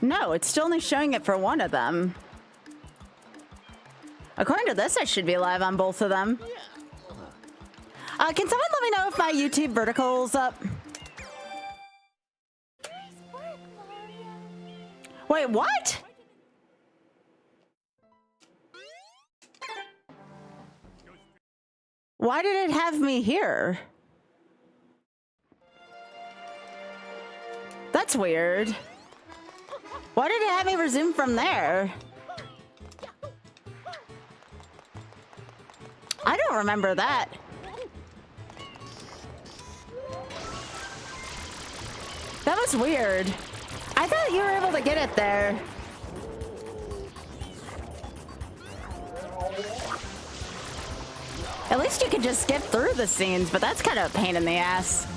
No, it's still only showing it for one of them. According to this, I should be live on both of them. Can someone let me know if my YouTube vertical's up? Wait, what? Why did it have me here? That's weird. Why did it have me resume from there? I don't remember that. That was weird. I thought you were able to get it there. At least you could just skip through the scenes, but that's kind of a pain in the ass.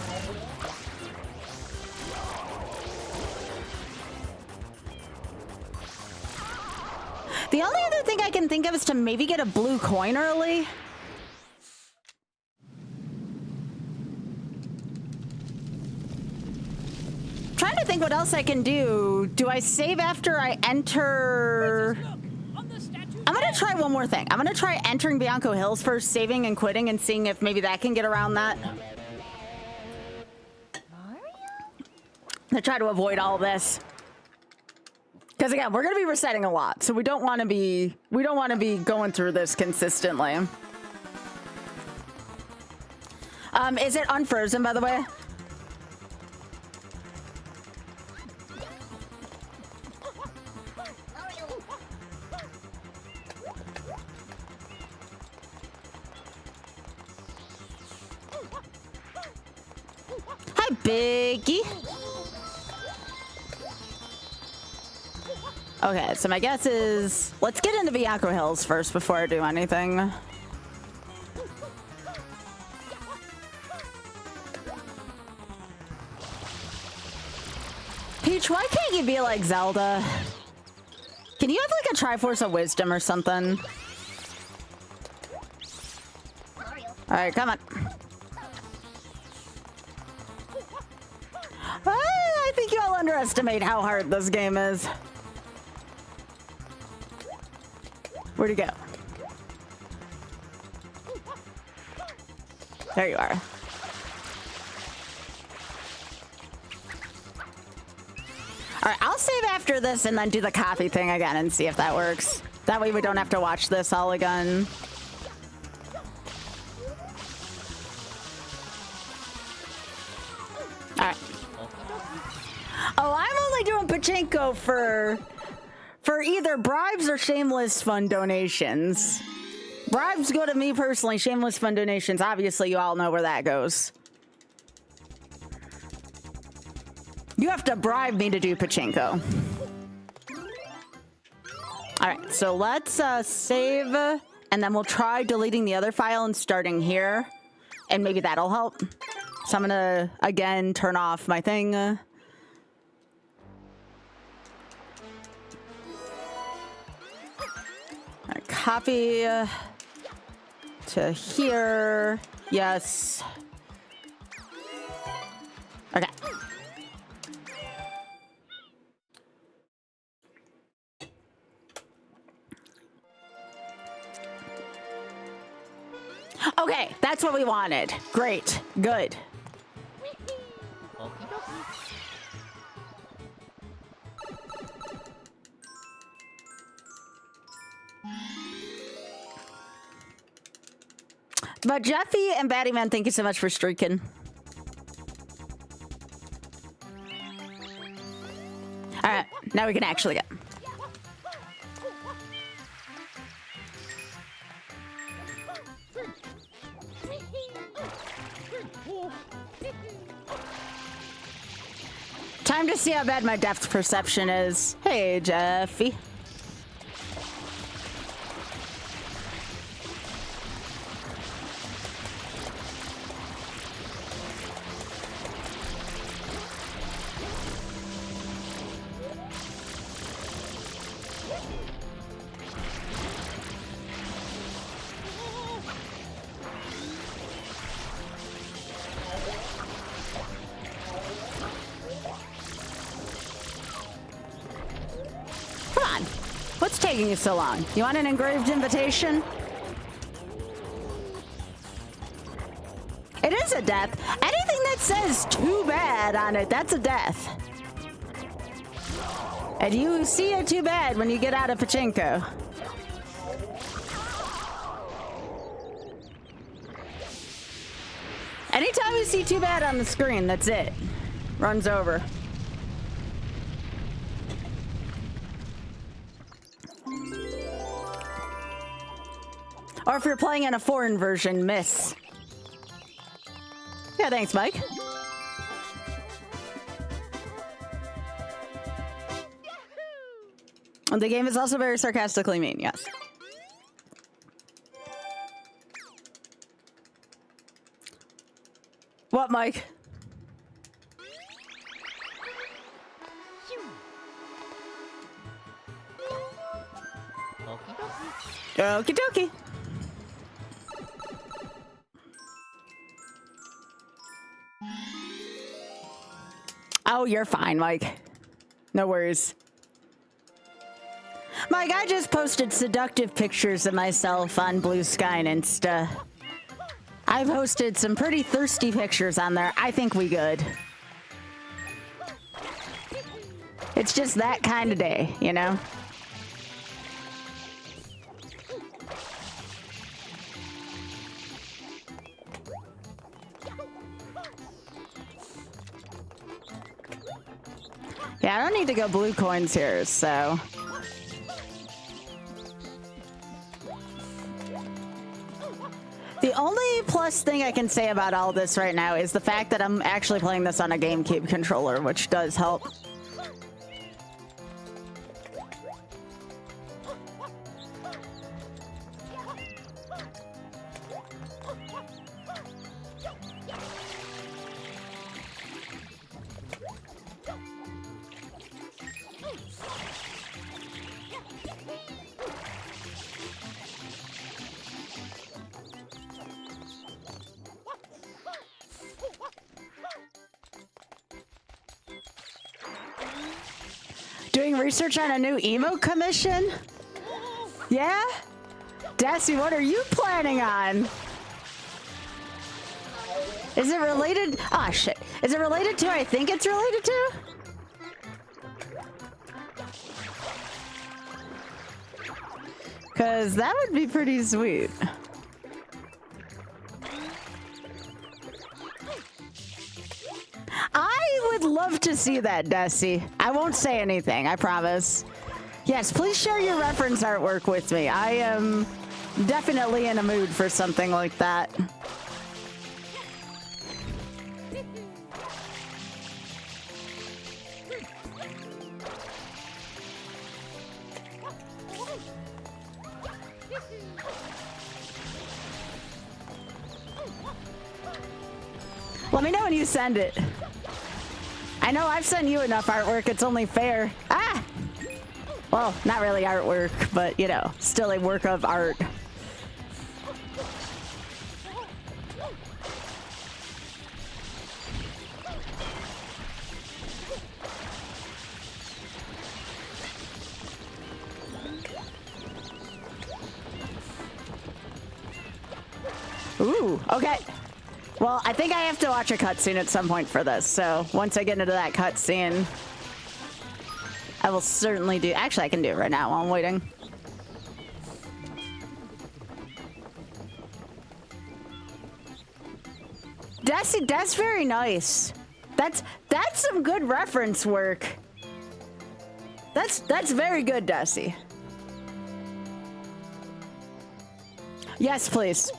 The only other thing I can think of is to maybe get a blue coin early. Trying to think what else I can do. Do I save after I enter? I'm gonna try one more thing. I'm gonna try entering Bianco Hills first, saving and quitting, and seeing if maybe that can get around that. To try to avoid all this. Because again, we're gonna be resetting a lot, so we don't want to be going through this consistently. Is it unfrozen, by the way? Hi, Biggie. Okay, so my guess is let's get into Bianco Hills first before I do anything. Peach, why can't you be like Zelda? Can you have like a Triforce of Wisdom or something? All right, come on. I think you all underestimate how hard this game is. Where'd he go? There you are. All right, I'll save after this and then do the copy thing again and see if that works. That way we don't have to watch this all again. All right. Oh, I'm only doing pachinko for either bribes or shameless fun donations. Bribes go to me personally. Shameless fun donations, obviously, you all know where that goes. You have to bribe me to do pachinko. All right, so let's save, and then we'll try deleting the other file and starting here, and maybe that'll help. So I'm gonna, again, turn off my thing. Copy to here. Yes. Okay. Okay, that's what we wanted. Great. Good. But Jeffy and Battyman, thank you so much for streaking. All right, now we can actually get. Time to see how bad my depth perception is. Hey, Jeffy. taking you so long? You want an engraved invitation? It is a death. Anything that says too bad on it, that's a death. And you see it too bad when you get out of pachinko. Anytime you see too bad on the screen, that's it. Runs over. Or if you're playing in a foreign version, miss. Yeah, thanks, Mike. And the game is also very sarcastically mean, yes. What, Mike? Okie dokie. Oh, you're fine, Mike. No worries. Mike, I just posted seductive pictures of myself on Blue Sky and Insta. I posted some pretty thirsty pictures on there. I think we good. It's just that kind of day, you know? Yeah, I don't need to go blue coins here, so... The only plus thing I can say about all this right now is the fact that I'm actually playing this on a GameCube controller, which does help. Doing research on a new emo commission? Yeah? Dassy, what are you planning on? Is it related? Ah, shit. Is it related to I think it's related to? Because that would be pretty sweet. I would love to see that, Desi. I won't say anything, I promise. Yes, please share your reference artwork with me. I am definitely in a mood for something like that. Let me know when you send it. I know I've sent you enough artwork, it's only fair. Ah! Well, not really artwork, but, you know, still a work of art. Ooh, okay. Well, I think I have to watch a cutscene at some point for this, so once I get into that cutscene, I will certainly do... Actually, I can do it right now while I'm waiting. That's very nice. That's some good reference work. That's very good, Desi. Yes, please.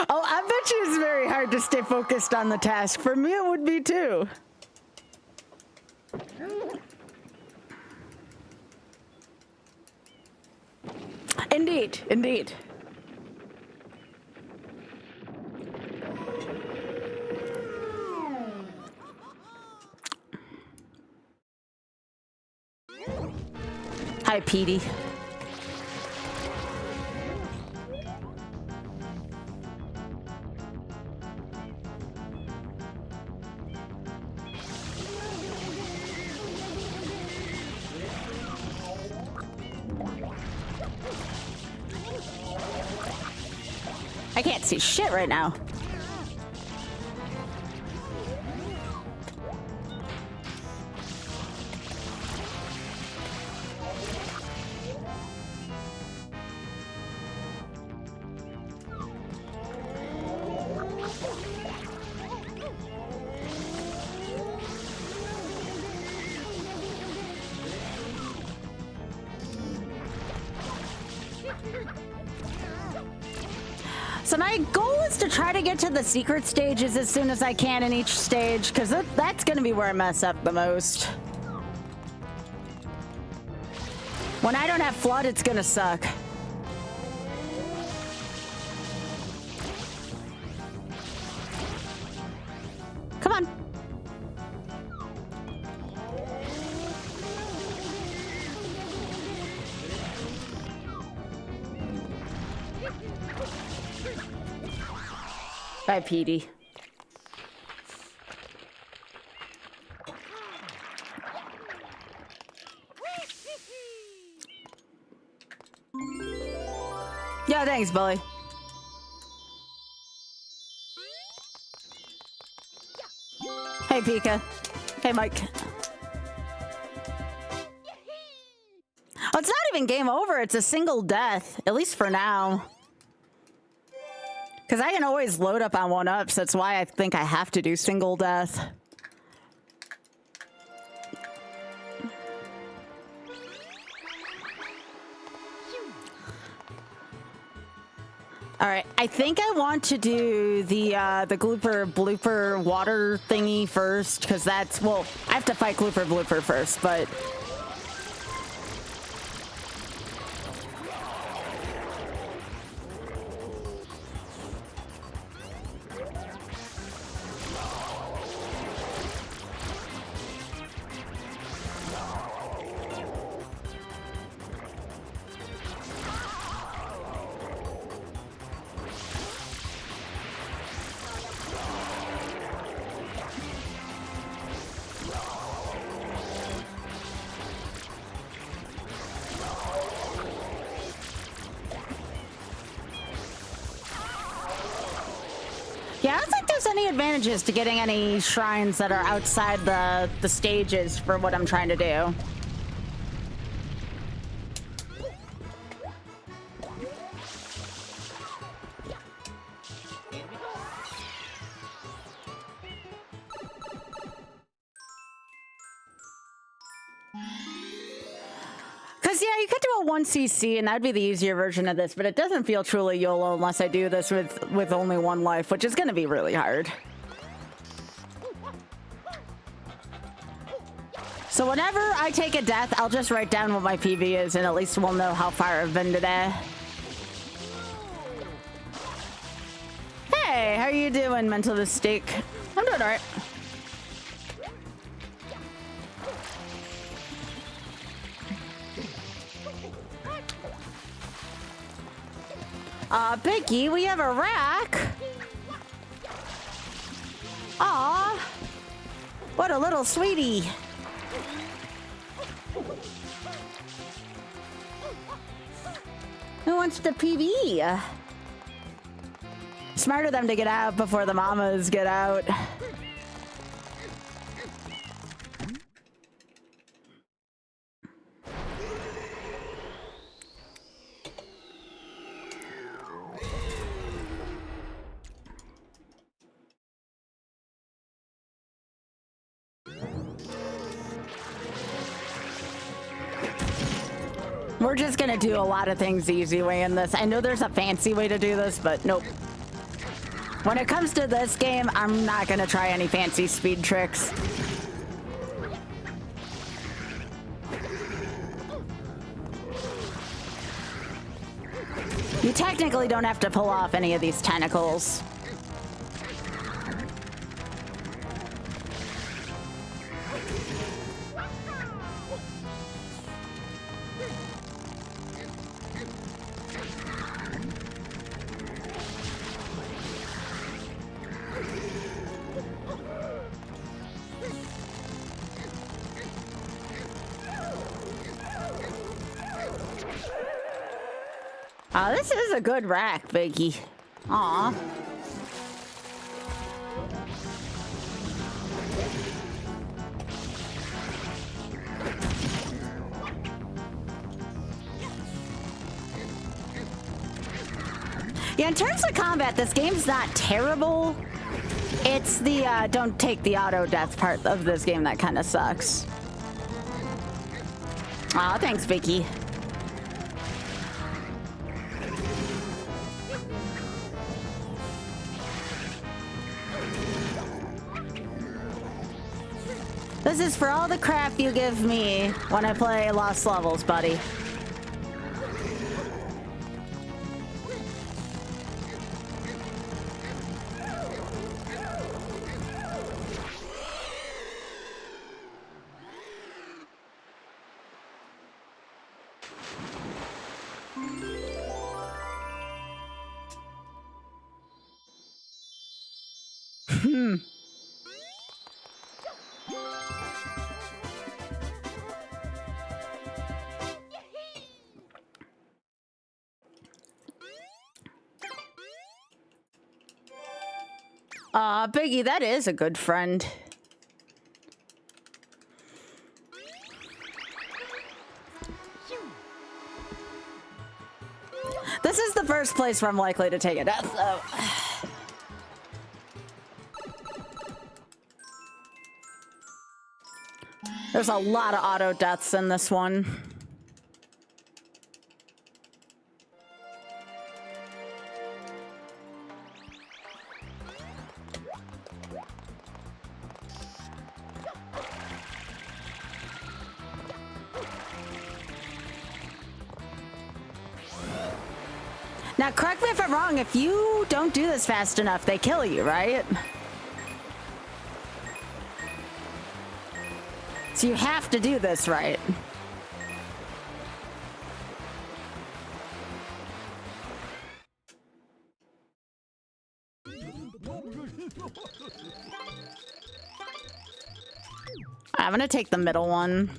Oh, I bet you it's very hard to stay focused on the task. For me, it would be too. Indeed, indeed. Hi, Petey. I can't see shit right now. So my goal is to try to get to the secret stages as soon as I can in each stage, because that's going to be where I mess up the most. When I don't have flood, it's going to suck. Come on. Bye, Petey. Yeah, thanks, Bully. Hey, Pika. Hey, Mike. Oh, it's not even game over. It's a single death, at least for now. Because I can always load up on 1-ups. That's why I think I have to do single death. All right, I think I want to do the Glooper Blooper water thingy first, because that's, well, I have to fight Glooper Blooper first, but... Yeah, I don't think there's any advantages to getting any shrines that are outside the stages for what I'm trying to do. Because, yeah, you could do a 1cc, and that'd be the easier version of this, but it doesn't feel truly YOLO unless I do this with only one life, which is going to be really hard. So whenever I take a death, I'll just write down what my PB is, and at least we'll know how far I've been today. Hey, how are you doing, Mental Mistake? I'm doing all right. Biggie, we have a rack. Aw, what a little sweetie. Who wants the PB? Smart of them to get out before the mamas get out. We're just gonna do a lot of things the easy way in this. I know there's a fancy way to do this, but nope. When it comes to this game, I'm not gonna try any fancy speed tricks. You technically don't have to pull off any of these tentacles. This is a good rack, Biggie. Aw. Yeah, in terms of combat, this game's not terrible. It's the don't take the auto death part of this game that kind of sucks. Aw, thanks, Vicky. This is for all the crap you give me when I play Lost Levels, buddy. Aw, Biggie, that is a good friend. This is the first place where I'm likely to take a death, though. There's a lot of auto deaths in this one. Now, correct me if I'm wrong, if you don't do this fast enough, they kill you, right? So you have to do this right. I'm gonna take the middle one.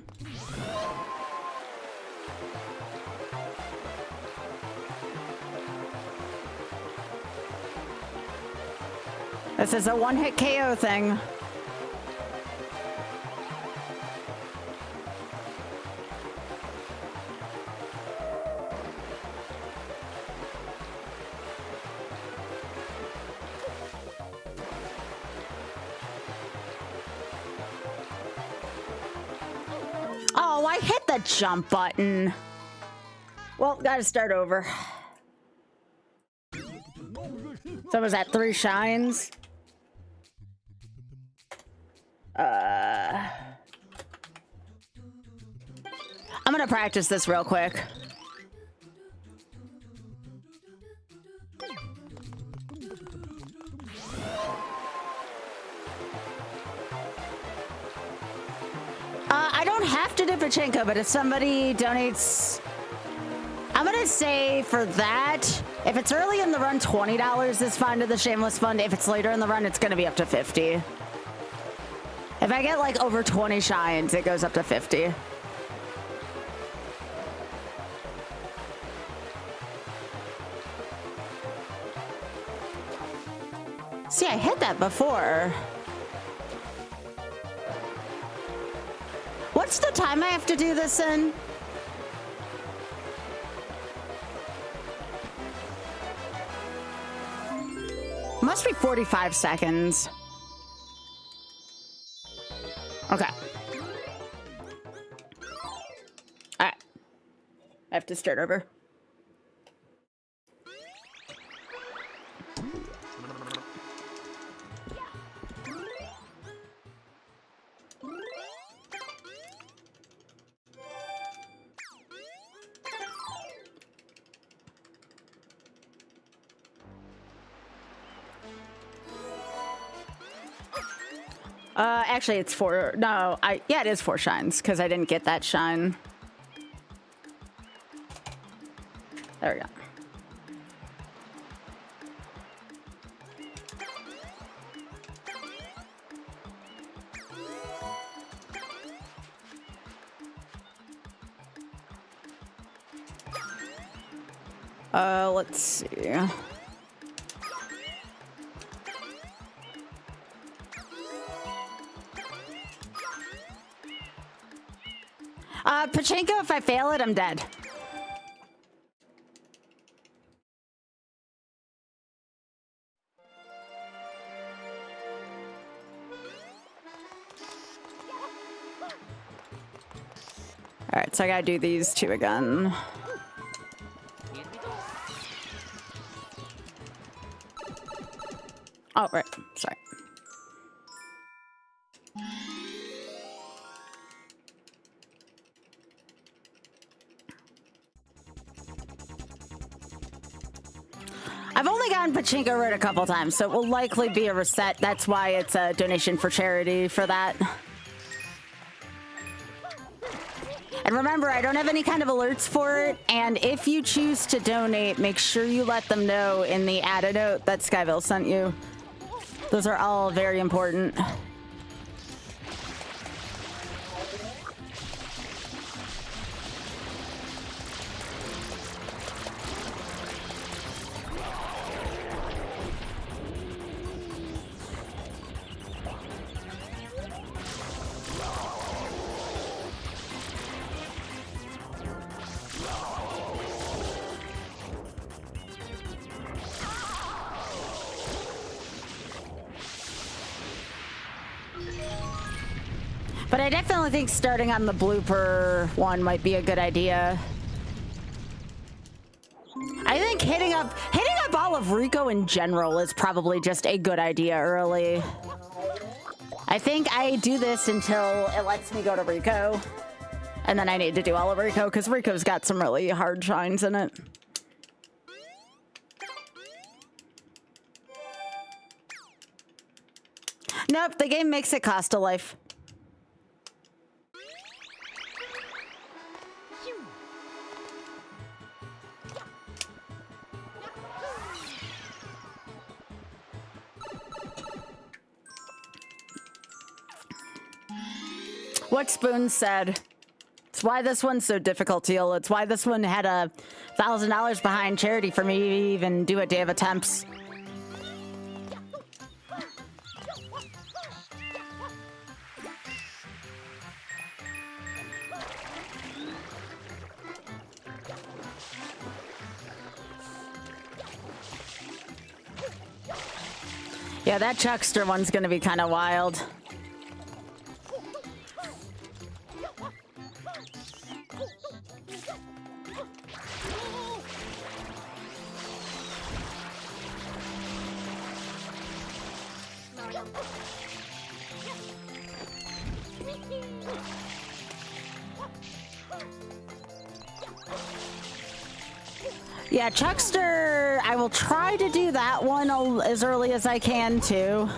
This is a one-hit KO thing. Oh, I hit the jump button. Well, gotta start over. So was that 3 shines? I'm gonna practice this real quick. I don't have to do Pachinko, but if somebody donates, I'm gonna say for that, if it's early in the run, $20 is fine to the Shameless Fund. If it's later in the run, it's gonna be up to 50. If I get like over 20 shines, it goes up to 50. See, I hit that before. What's the time I have to do this in? Must be 45 seconds. Okay. All right. I have to start over. Actually, it's 4. No, yeah, it is 4 shines because I didn't get that shine. There we go. Let's see. Pachinko, if I fail it, I'm dead. All right, so I gotta do these two again. Oh, right, sorry. I've only gotten Pachinko right a couple times, so it will likely be a reset. That's why it's a donation for charity for that. And remember, I don't have any kind of alerts for it, and if you choose to donate, make sure you let them know in the add a note that Skybilz sent you. Those are all very important. But I definitely think starting on the blooper one might be a good idea. I think hitting up all of Rico in general is probably just a good idea early. I think I do this until it lets me go to Rico. And then I need to do all of Rico because Rico's got some really hard shines in it. Nope, the game makes it cost a life. What Spoon said. It's why this one's so difficult, Teal. It's why this one had $1,000 behind charity for me to even do a day of attempts. Yeah, that Chuckster one's gonna be kind of wild. Yeah, Chuckster, I will try to do that one as early as I can, too.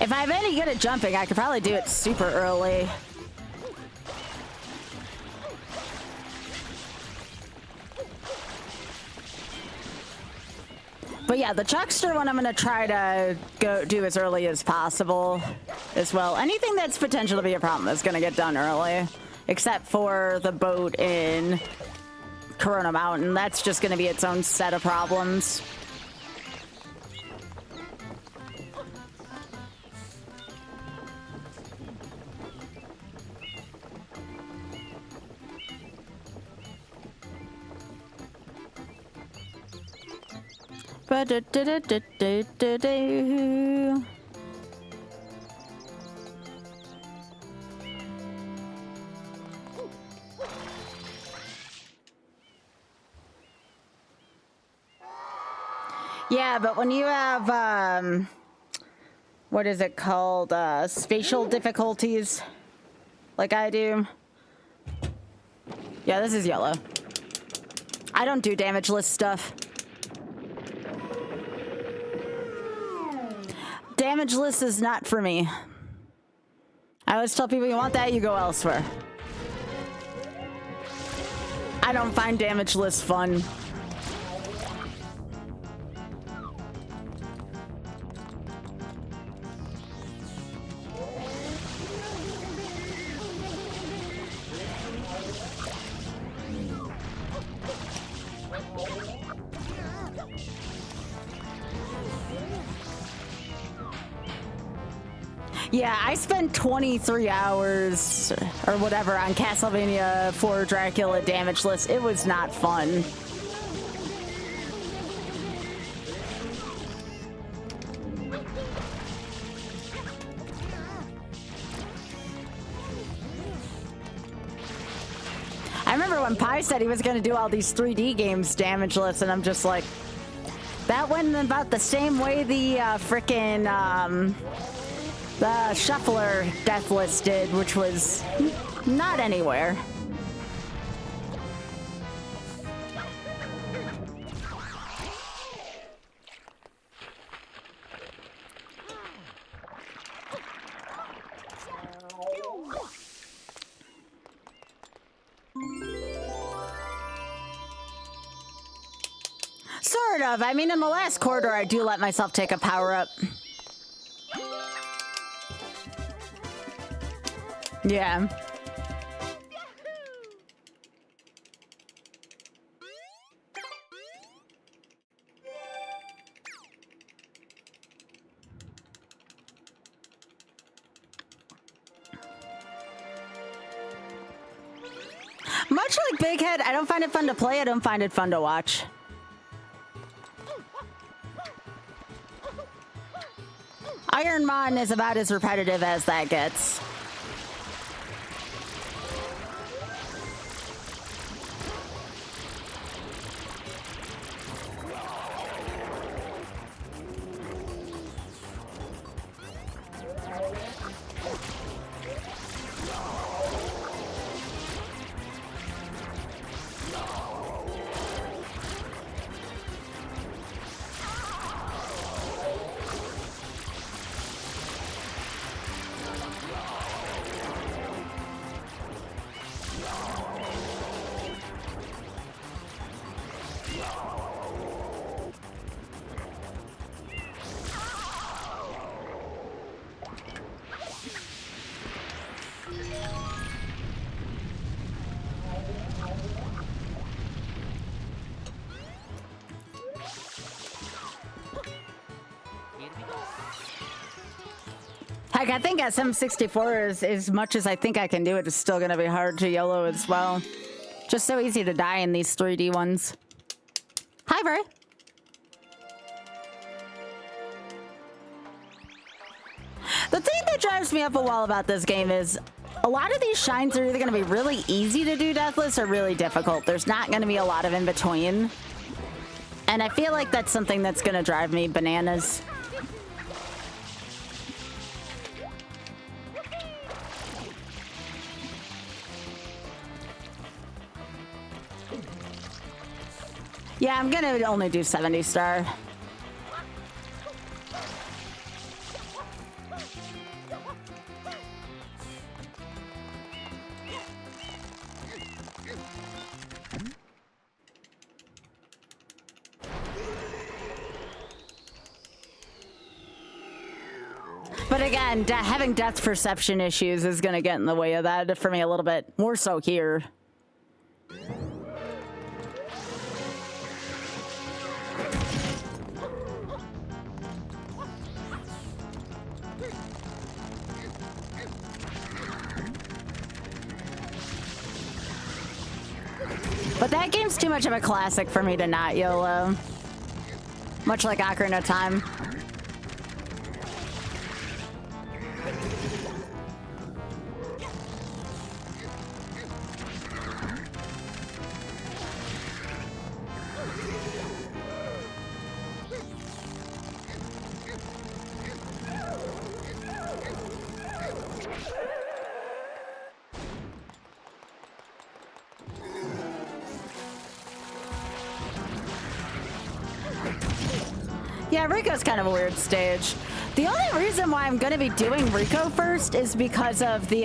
If I'm any good at jumping, I could probably do it super early. But yeah, the Chuckster one I'm going to try to go do as early as possible as well. Anything that's potential to be a problem is going to get done early, except for the boat in Corona Mountain. That's just going to be its own set of problems. Yeah, but when you have, what is it called? Spatial difficulties, like I do. Yeah, this is yellow. I don't do damage list stuff. Damage list is not for me. I always tell people, you want that, you go elsewhere. I don't find damage lists fun. Yeah, I spent 23 hours or whatever on Castlevania 4 Dracula Damageless. It was not fun. I remember when Pi said he was going to do all these 3D games damageless, and I'm just like, that went about the same way the the Shuffler Deathless did, which was not anywhere. Sort of. I mean, in the last corridor, I do let myself take a power-up. Yeah. Much like Big Head, I don't find it fun to play, I don't find it fun to watch. Iron Mon is about as repetitive as that gets. Heck, I think SM64 is as much as I think I can do it is still going to be hard to YOLO as well. Just so easy to die in these 3D ones. Hi, Bray. The thing that drives me up a wall about this game is a lot of these shines are either going to be really easy to do deathless or really difficult. There's not going to be a lot of in between. And I feel like that's something that's going to drive me bananas. Yeah, I'm gonna only do 70 star. But again, having depth perception issues is gonna get in the way of that for me a little bit, more so here. But that game's too much of a classic for me to not YOLO. Much like Ocarina of Time. Yeah, Rico's kind of a weird stage. The only reason why I'm going to be doing Rico first is because of the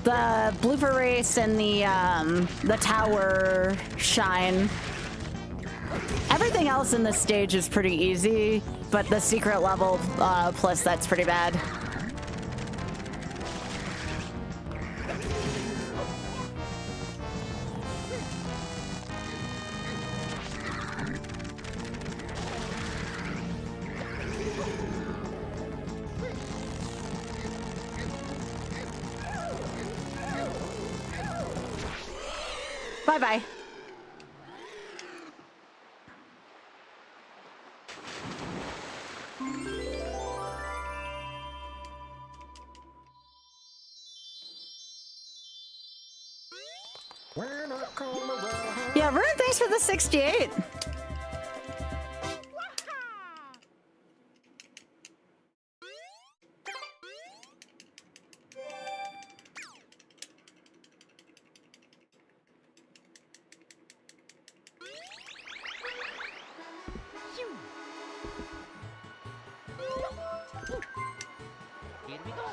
blooper race and the tower shine. Everything else in this stage is pretty easy, but the secret level plus that's pretty bad. Bye-bye. Yeah, Vern, thanks for the 68. Here we go.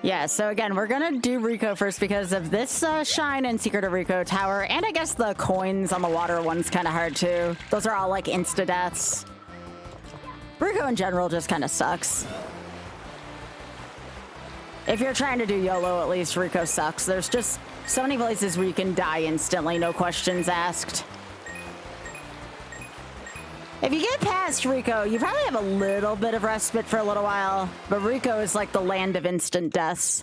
Yeah, so again, we're gonna do Rico first because of this Shine and Secret of Rico Tower, and I guess the coins on the water one's kind of hard too. Those are all like insta-deaths. Rico in general just kind of sucks. If you're trying to do YOLO, at least Rico sucks. There's just so many places where you can die instantly, no questions asked. If you get past Rico, you probably have a little bit of respite for a little while, but Rico is like the land of instant deaths.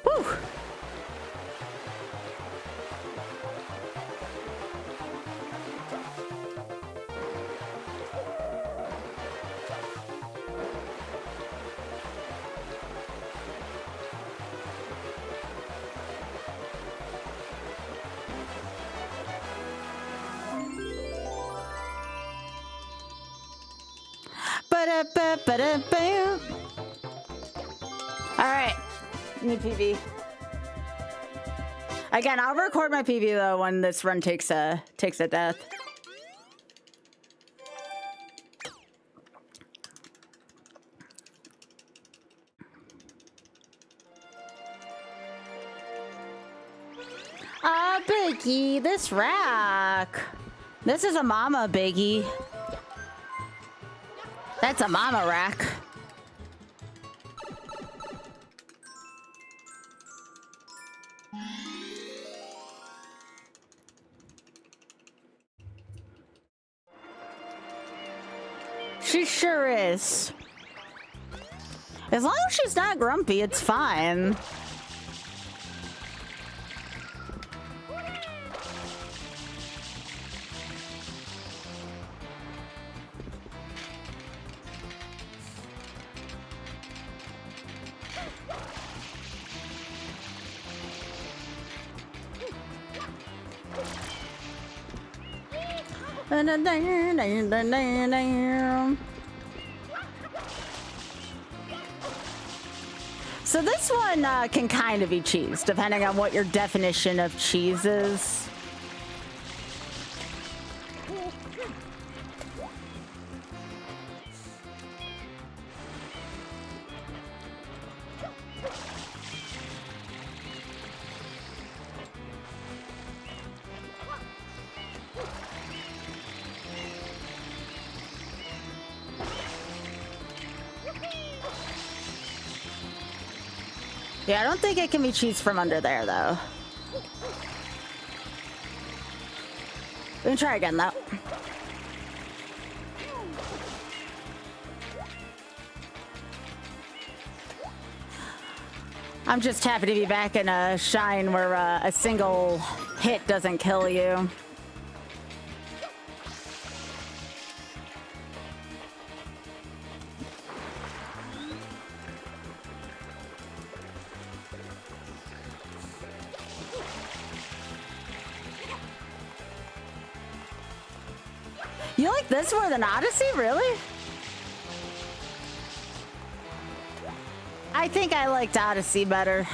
Whew. Ba-da-ba-ba-da-bam. All right, new PV. Again, I'll record my PV though when this run takes a death. Ah, Biggie, this rack. This is a mama, Biggie. That's a mama rack. She sure is. As long as she's not grumpy, it's fine. So this one can kind of be cheese, depending on what your definition of cheese is. Yeah, I don't think it can be cheese from under there, though. We can try again, though. I'm just happy to be back in a Shine where a single hit doesn't kill you. You like this more than Odyssey? Really? I think I liked Odyssey better.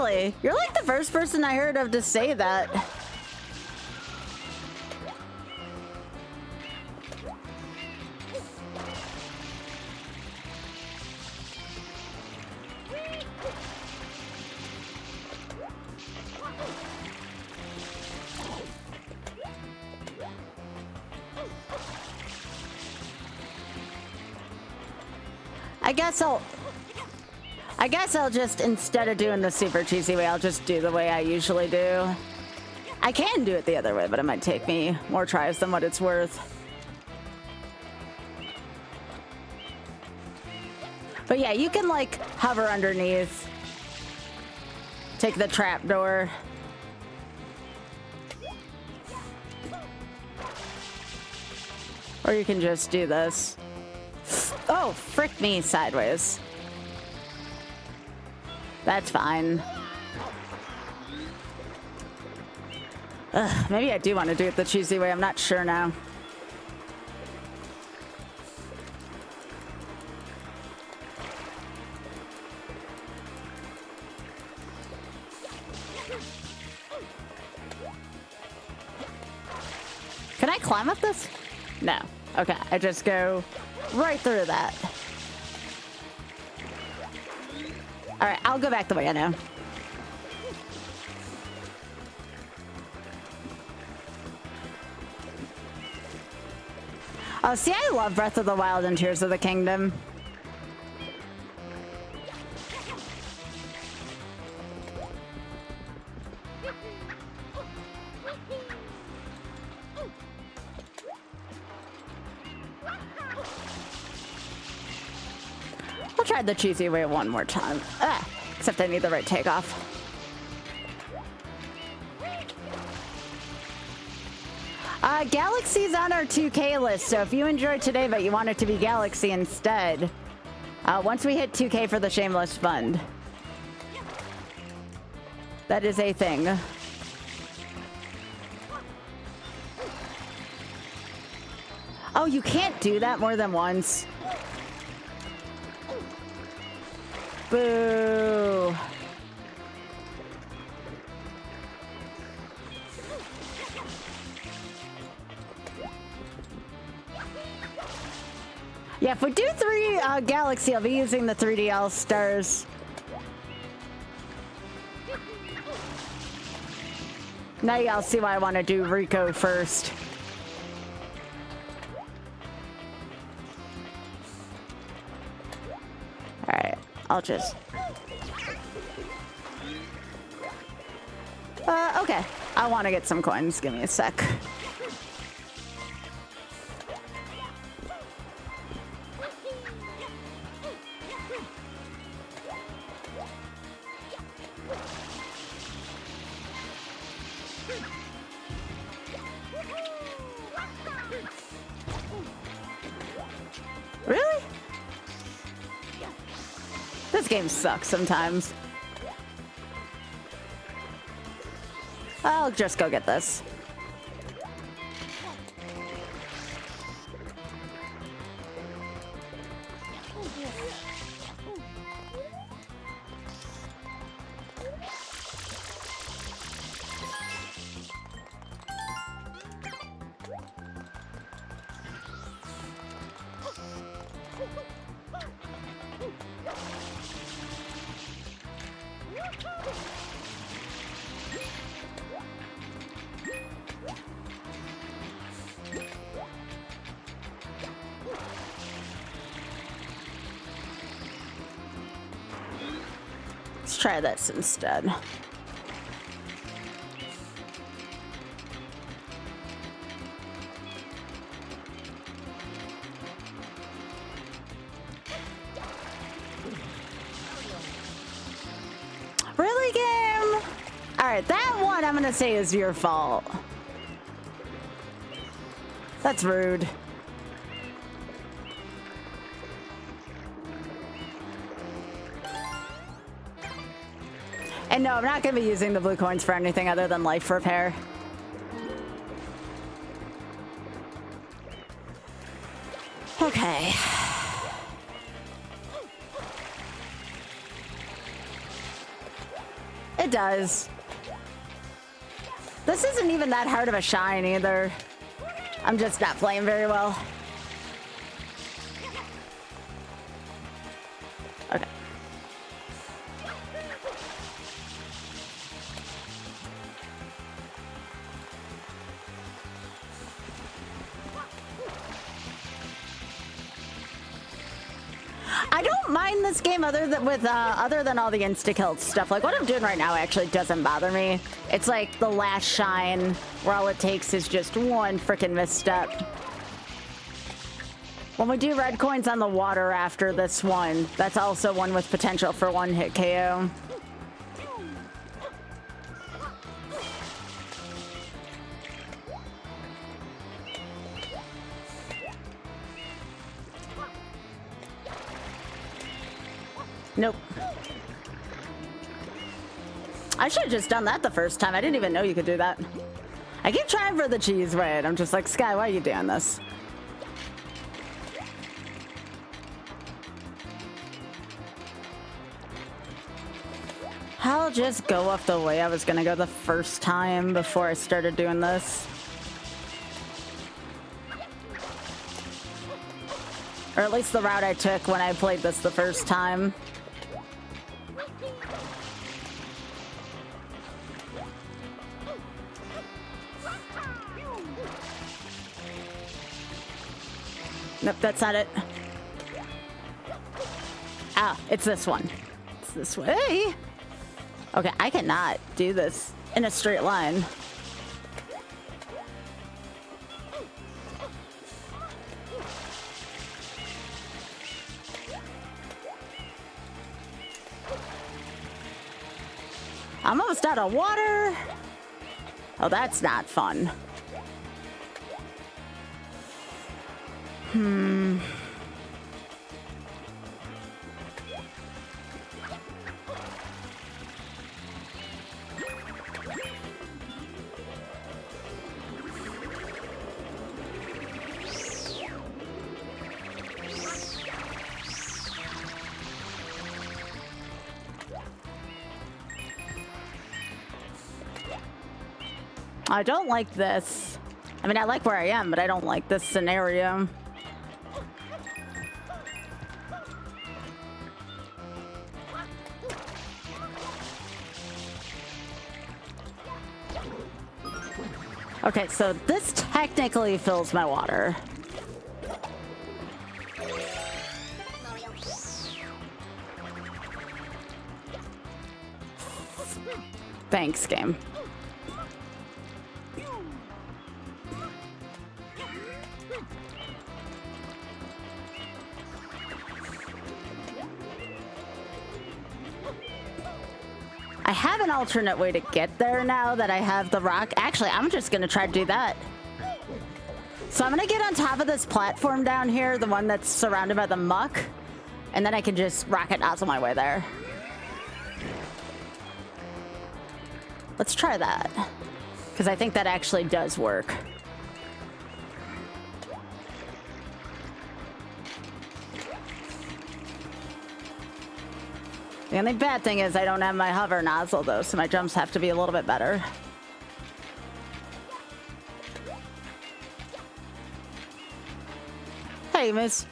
Really? You're like the first person I heard of to say that. I guess I'll just, instead of doing the super cheesy way, I'll just do the way I usually do. I can do it the other way, but it might take me more tries than what it's worth. But yeah, you can like hover underneath, take the trap door. Or you can just do this. Oh, frick me sideways. That's fine. Ugh, maybe I do want to do it the cheesy way. I'm not sure now. Can I climb up this? No. Okay, I just go right through that. All right, I'll go back the way I know. Oh, see, I love Breath of the Wild and Tears of the Kingdom. I'll try the cheesy way one more time. Except I need the right takeoff. Galaxy's on our 2K list, so if you enjoyed today but you want it to be Galaxy instead, once we hit 2K for the Shameless Fund. That is a thing. Oh, you can't do that more than once. Boo. Yeah, if we do 3 Galaxy, I'll be using the 3D All-Stars. Now y'all see why I want to do Rico first. Alright, I'll just... okay. I want to get some coins. Give me a sec. Really? This game sucks sometimes. I'll just go get this. Let's try this instead. Really, game? All right, that one I'm gonna say is your fault. That's rude. And no, I'm not going to be using the blue coins for anything other than life repair. Okay. it does. This isn't even that hard of a shine either. I'm just not playing very well. Okay. I don't mind this game other than all the insta-kill stuff. Like what I'm doing right now actually doesn't bother me. It's like the last shine where all it takes is just one freaking misstep. When we do red coins on the water after this one, that's also one with potential for one hit KO. Nope. I should have just done that the first time. I didn't even know you could do that. I keep trying for the cheese raid. I'm just like, Sky, why are you doing this? I'll just go off the way I was gonna go the first time before I started doing this. Or at least the route I took when I played this the first time. Nope, that's not it. Ah, it's this one. It's this way. Okay, I cannot do this in a straight line. I'm almost out of water. Oh, that's not fun. I don't like this. I mean, I like where I am, but I don't like this scenario. Okay, so this technically fills my water. Thanks, game. I have an alternate way to get there now that I have the rock. Actually, I'm just gonna try to do that. So I'm gonna get on top of this platform down here, the one that's surrounded by the muck, and then I can just rocket nozzle my way there. Let's try that, because I think that actually does work. The only bad thing is I don't have my hover nozzle though, so my jumps have to be a little bit better. Hey, miss.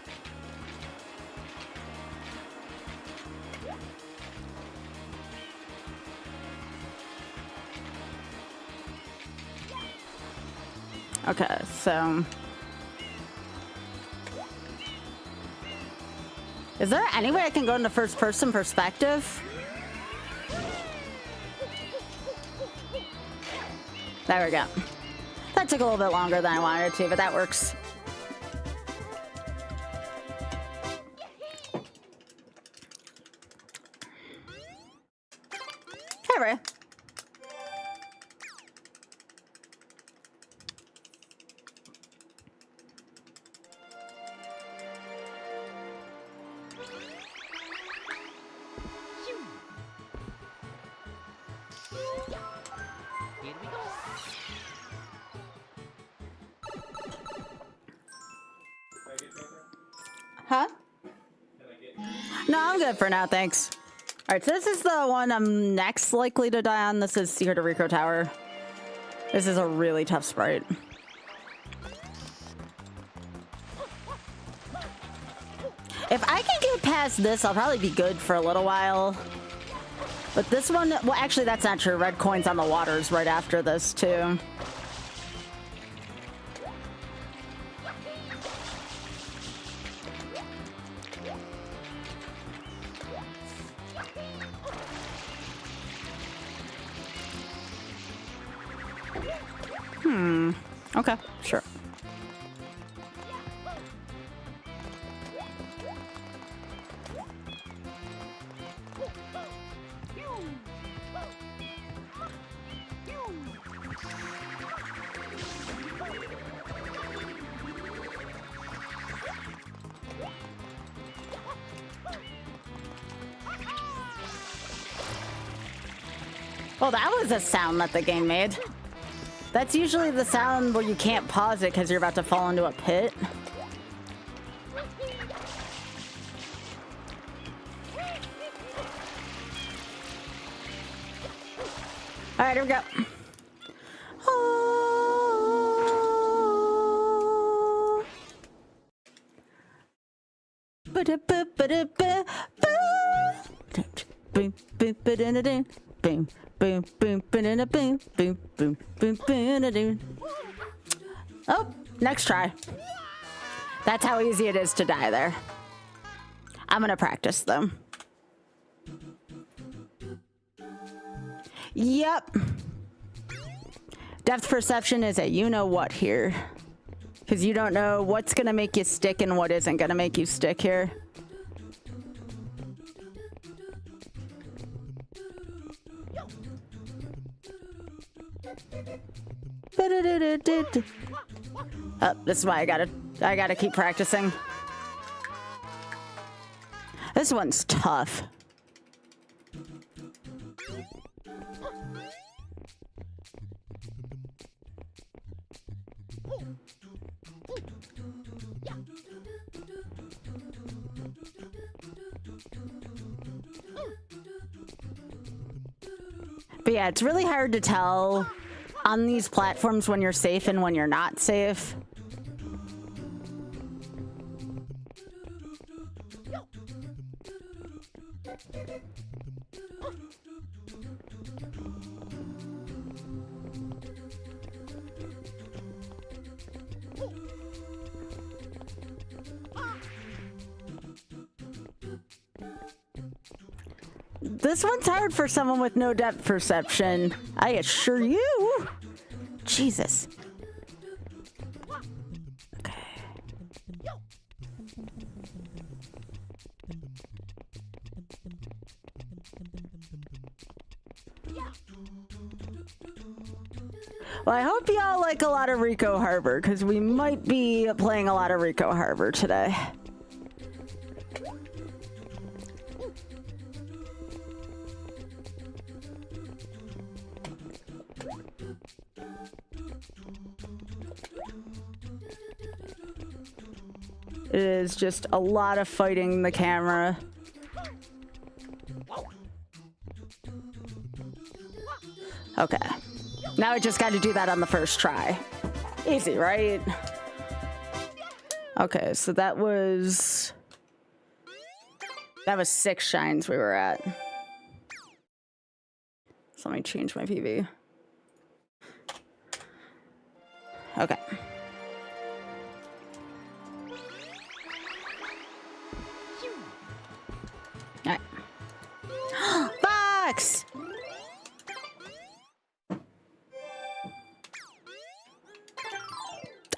Okay, so... Is there any way I can go into first-person perspective? There we go. That took a little bit longer than I wanted it to, but that works. Hey, Ray. Here we go. Huh? No, I'm good for now, thanks. Alright, so this is the one I'm next likely to die on. This is Secret of Rico Tower. This is a really tough sprite. If I can get past this, I'll probably be good for a little while. But this one, well, actually, that's not true. Red coins on the waters right after this, too. Okay, sure. Well, that was a sound that the game made. That's usually the sound where you can't pause it because you're about to fall into a pit. All right, here we go. Boom, boom, boom, boom, boom, boom, boom, boom, boom. Oh, next try. That's how easy it is to die there. I'm gonna practice them. Yep. Depth perception is a you-know-what here. Because you don't know what's gonna make you stick and what isn't gonna make you stick here. Oh, this is why I gotta keep practicing. This one's tough. But yeah, it's really hard to tell on these platforms when you're safe and when you're not safe. This one's hard for someone with no depth perception, I assure you. Jesus. Okay. Well, I hope y'all like a lot of Rico Harbor, because we might be playing a lot of Rico Harbor today. It is just a lot of fighting the camera. Okay. Now I just got to do that on the first try. Easy, right? Okay, so that was 6 shines we were at. So let me change my PV. Okay. Alright. Box!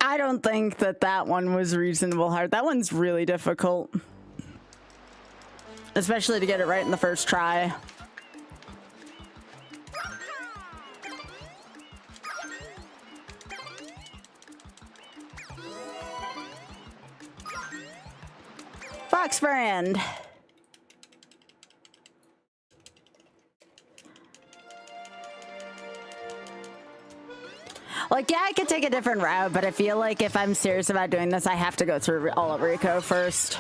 I don't think that one was reasonable hard. That one's really difficult. Especially to get it right in the first try. Fox brand. Like, yeah, I could take a different route, but I feel like if I'm serious about doing this, I have to go through all of Rico first.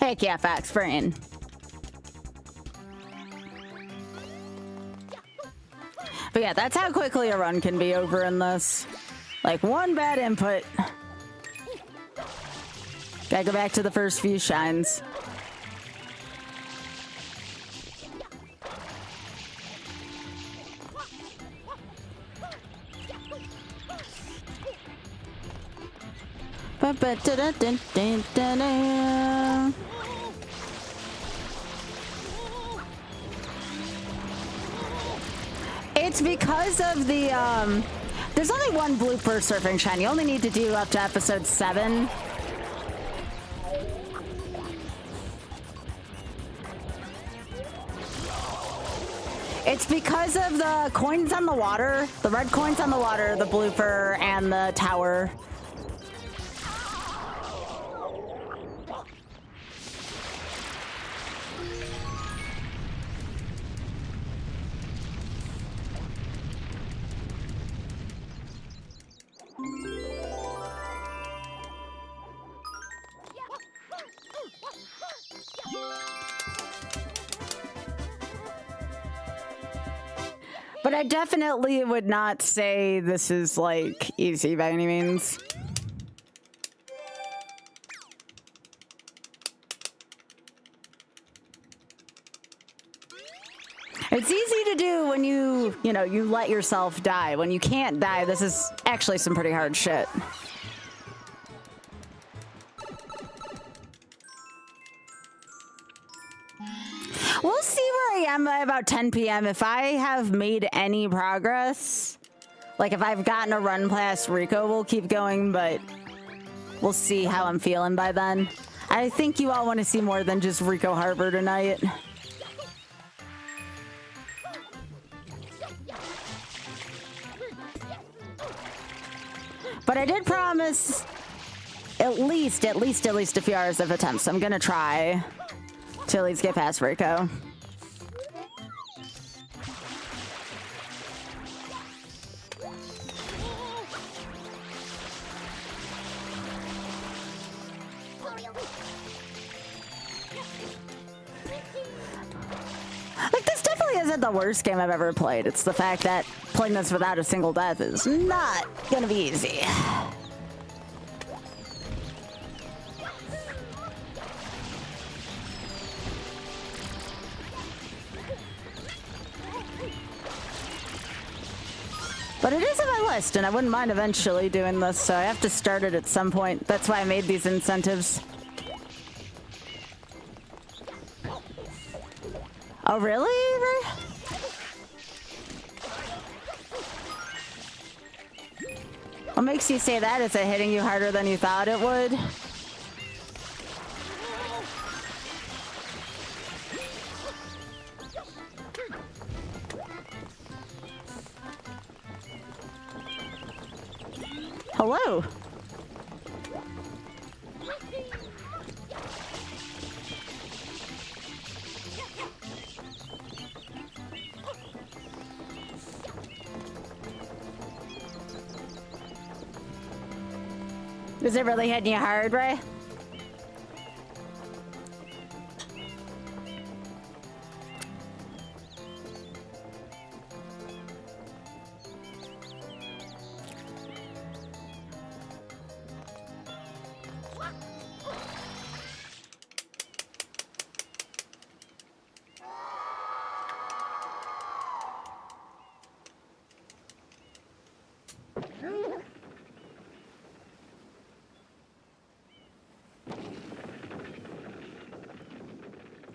Heck yeah, facts, brain. But yeah, that's how quickly a run can be over in this. Like, one bad input. Gotta go back to the first few shines. It's because of the, there's only one blooper surfing shine. You only need to do up to episode 7. It's because of the coins on the water, the red coins on the water, the blooper, and the tower. But I definitely would not say this is, like, easy by any means. It's easy to do when you know, you let yourself die. When you can't die, this is actually some pretty hard shit. We'll see where I am by about 10 p.m. If I have made any progress, like if I've gotten a run past Rico, we'll keep going, but we'll see how I'm feeling by then. I think you all want to see more than just Rico Harbor tonight. But I did promise at least a few hours of attempts. I'm gonna try to at least get past Rico. Like, this definitely isn't the worst game I've ever played. It's the fact that playing this without a single death is not gonna be easy. But it is on my list, and I wouldn't mind eventually doing this, so I have to start it at some point. That's why I made these incentives. Oh, really? What makes you say that? Is it hitting you harder than you thought it would? Hello. Is it really hitting you hard, Ray?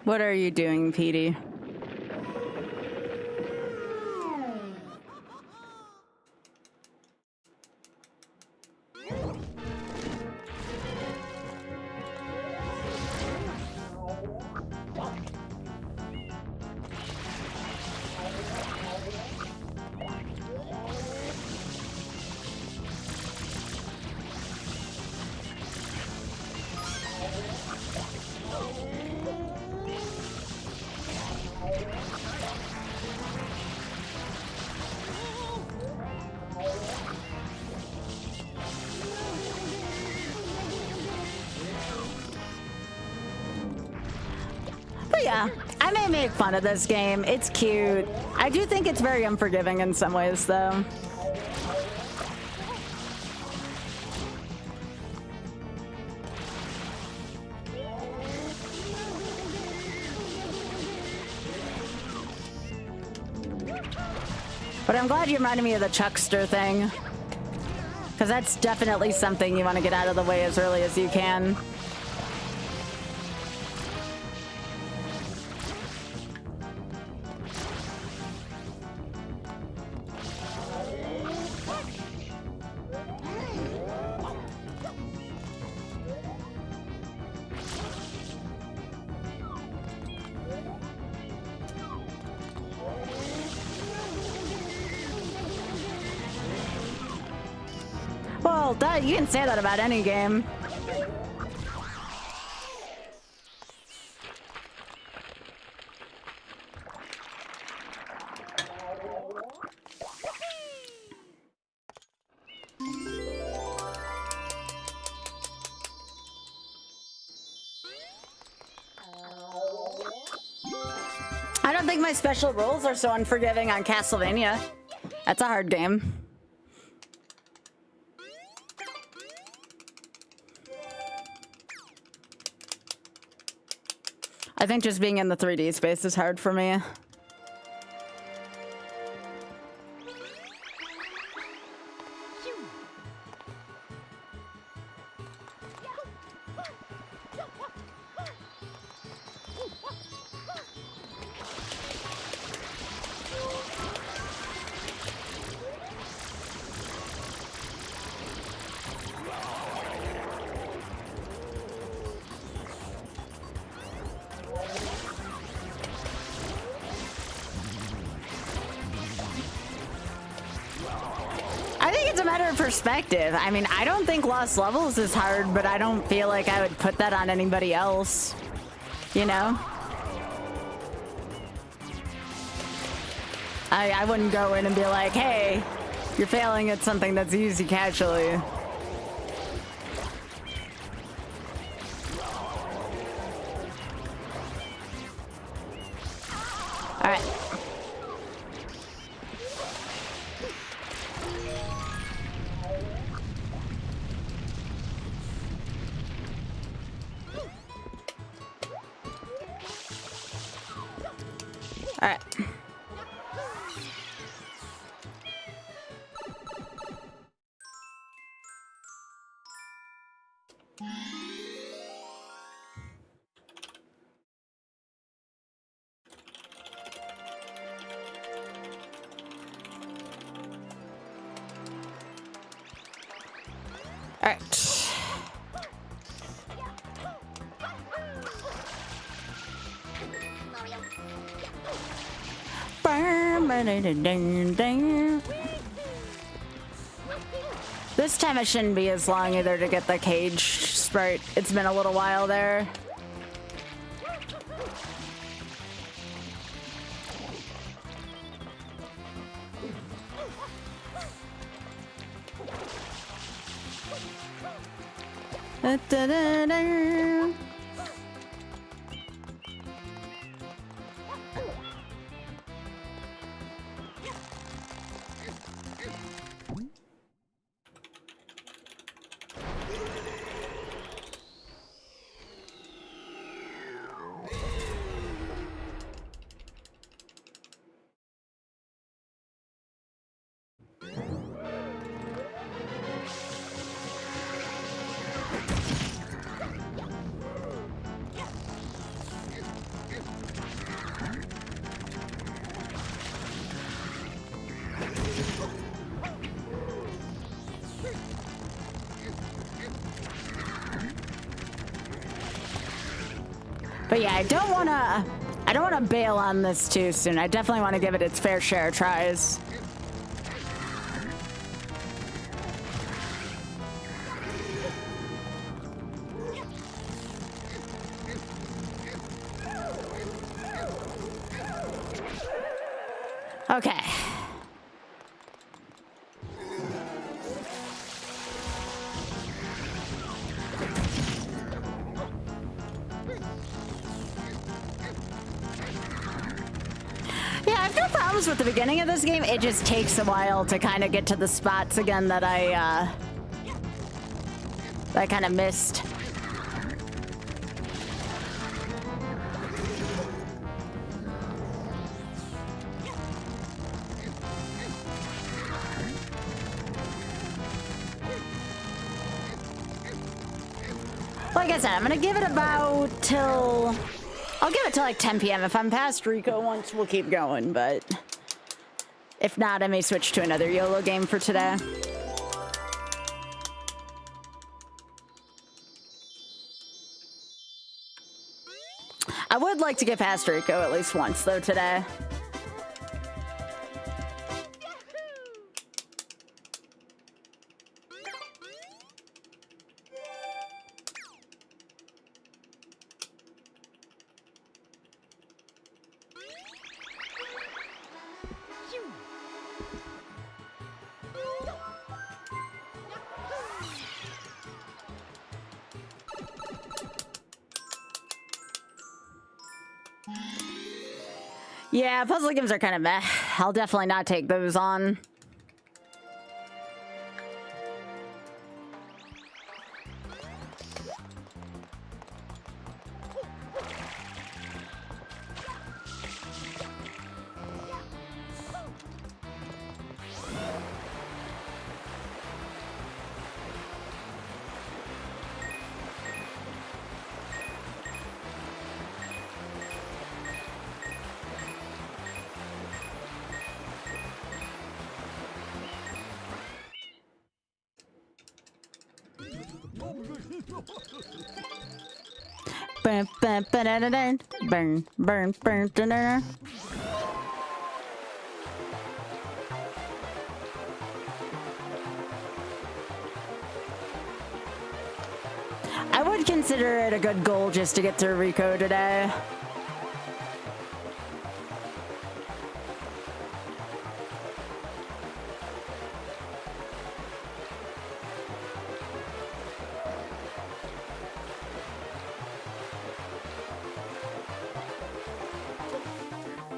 What are you doing, Petey? But yeah, I may make fun of this game. It's cute. I do think it's very unforgiving in some ways, though. But I'm glad you reminded me of the Chuckster thing. Because that's definitely something you want to get out of the way as early as you can. Well, you can say that about any game. I don't think my special rules are so unforgiving on Castlevania. That's a hard game. I think just being in the 3D space is hard for me. Perspective. I mean, I don't think Lost Levels is hard, but I don't feel like I would put that on anybody else. You know? I wouldn't go in and be like, hey, you're failing at something that's easy casually. All right. All right. All right. This time it shouldn't be as long either to get the cage sprite. It's been a little while there. Da-da-da-da. But yeah, I don't wanna bail on this too soon. I definitely want to give it its fair share of tries. Okay. Yeah, I've no problems with the beginning of this game. It just takes a while to kind of get to the spots again that I kind of missed. Like I said, I'm gonna give it about till... I'll give it till like 10 p.m. If I'm past Rico once, we'll keep going, but... If not, I may switch to another YOLO game for today. I would like to get past Rico at least once, though, today. Yeah, puzzle games are kind of meh. I'll definitely not take those on. Burn, burn, burn, burn, burn, burn, burn. I would consider it a good goal just to get through Rico today.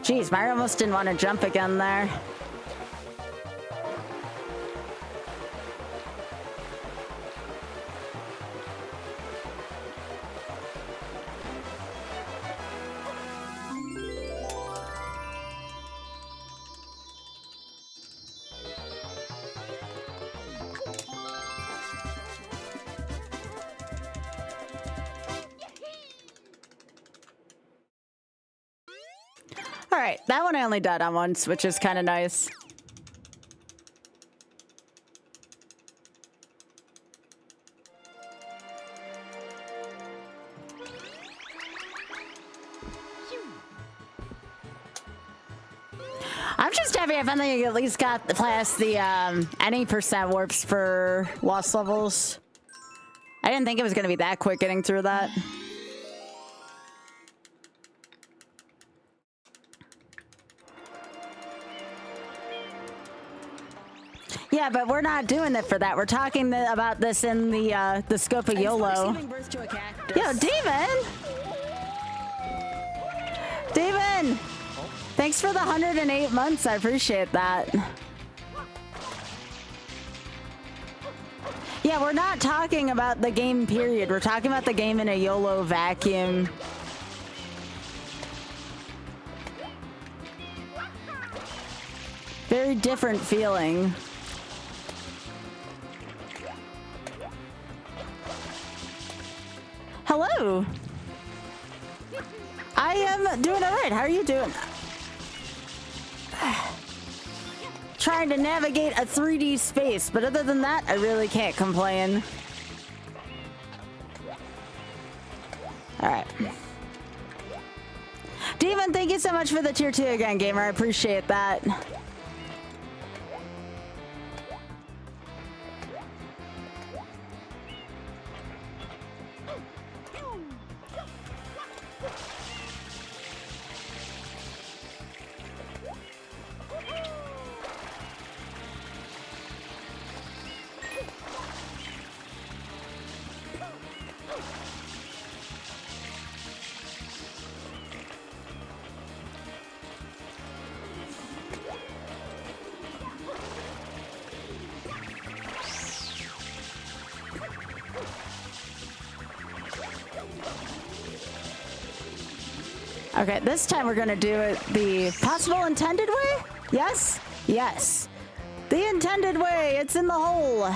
Jeez, Mario almost didn't want to jump again there. Alright, that one I only died on once, which is kind of nice. I'm just happy I finally at least got past the any percent warps for lost levels. I didn't think it was going to be that quick getting through that. Yeah, but we're not doing it for that. We're talking about this in the scope of YOLO. Yo, Demon! Demon! Thanks for the 108 months. I appreciate that. Yeah, we're not talking about the game period. We're talking about the game in a YOLO vacuum. Very different feeling. Hello. I am doing all right. How are you doing? Trying to navigate a 3D space, but other than that, I really can't complain. All right. Demon, thank you so much for the tier 2 again, gamer. I appreciate that. Okay, this time we're gonna do it the possible intended way? Yes? Yes. The intended way, it's in the hole.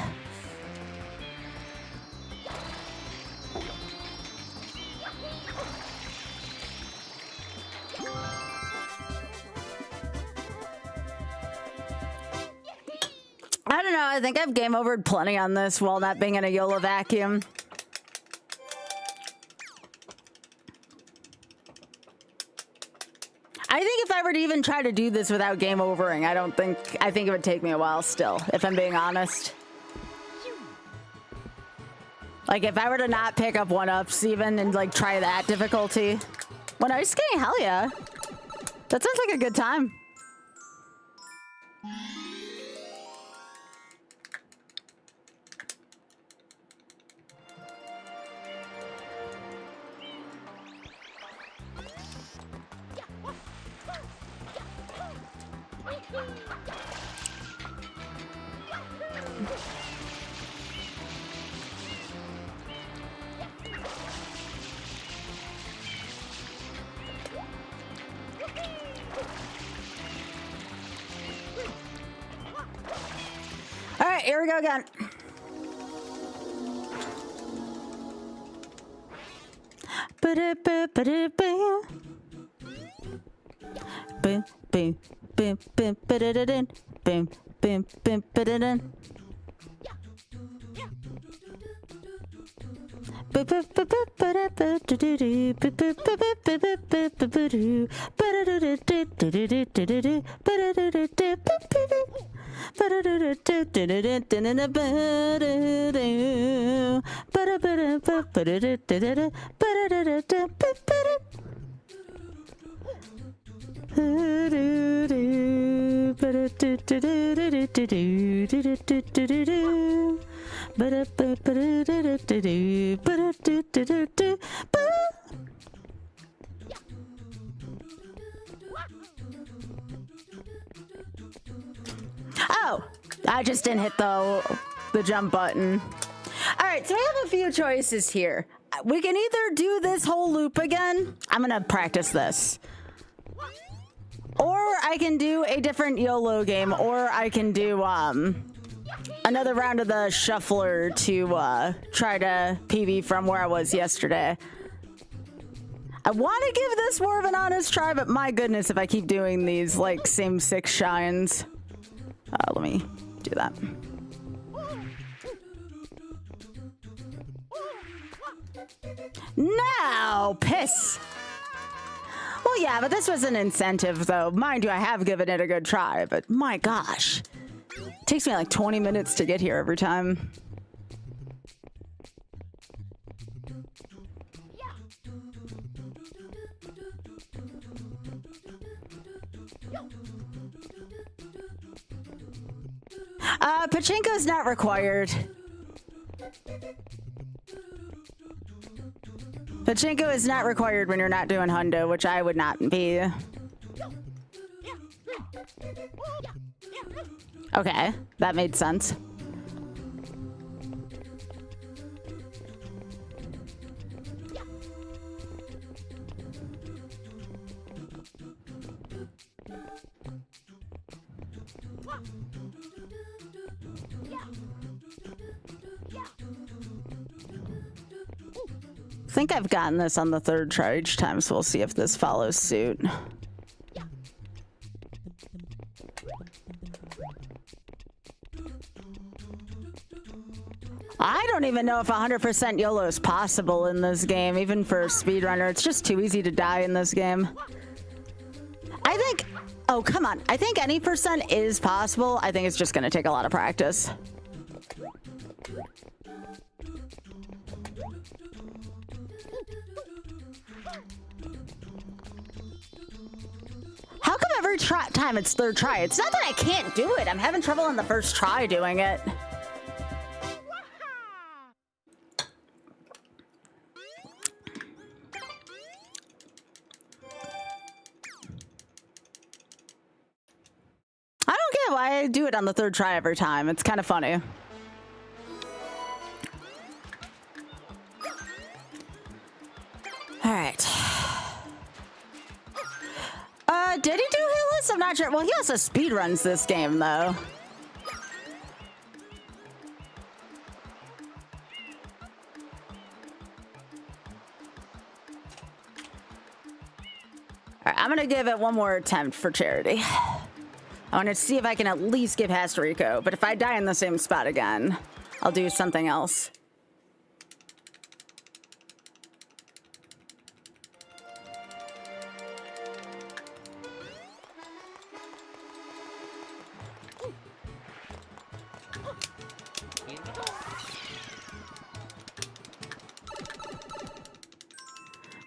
I don't know, I think I've game overed plenty on this while not being in a YOLO vacuum. I think if I were to even try to do this without game overing, I think it would take me a while still, if I'm being honest. Like if I were to not pick up 1-ups even and like try that difficulty. When ice skating, hell yeah. That sounds like a good time. All right, here we go again. Oh, I just didn't hit the jump button. All right, so we have a few choices here. We can either do this whole loop again. I'm gonna practice this. Or I can do a different YOLO game, or I can do another round of the shuffler to try to PB from where I was yesterday. I want to give this more of an honest try, but my goodness, if I keep doing these like same 6 shines. Let me do that. No, piss. Well, yeah, but this was an incentive, though. Mind you, I have given it a good try, but my gosh. It takes me like 20 minutes to get here every time. Pachinko's not required. Pachinko is not required when you're not doing hundo, which I would not be. Okay, that made sense. I think I've gotten this on the 3rd try each time, so we'll see if this follows suit. I don't even know if 100% YOLO is possible in this game, even for a speedrunner. It's just too easy to die in this game. I think, oh, come on. I think any percent is possible. I think it's just going to take a lot of practice. How come every time it's 3rd try? It's not that I can't do it. I'm having trouble on the 1st try doing it. I don't get why I do it on the 3rd try every time. It's kind of funny. All right. did he do hitless? I'm not sure. Well, he also speedruns this game, though. All right, I'm gonna give it one more attempt for charity. I want to see if I can at least get past Rico, but if I die in the same spot again, I'll do something else. Here we go.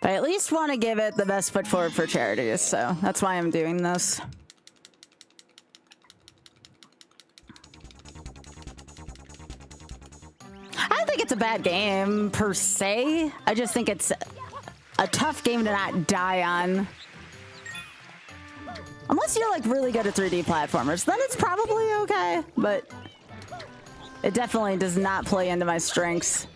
But I at least want to give it the best foot forward for charity, so that's why I'm doing this. I don't think it's a bad game, per se. I just think it's a tough game to not die on. Unless you're, like, really good at 3D platformers, then it's probably okay. But it definitely does not play into my strengths.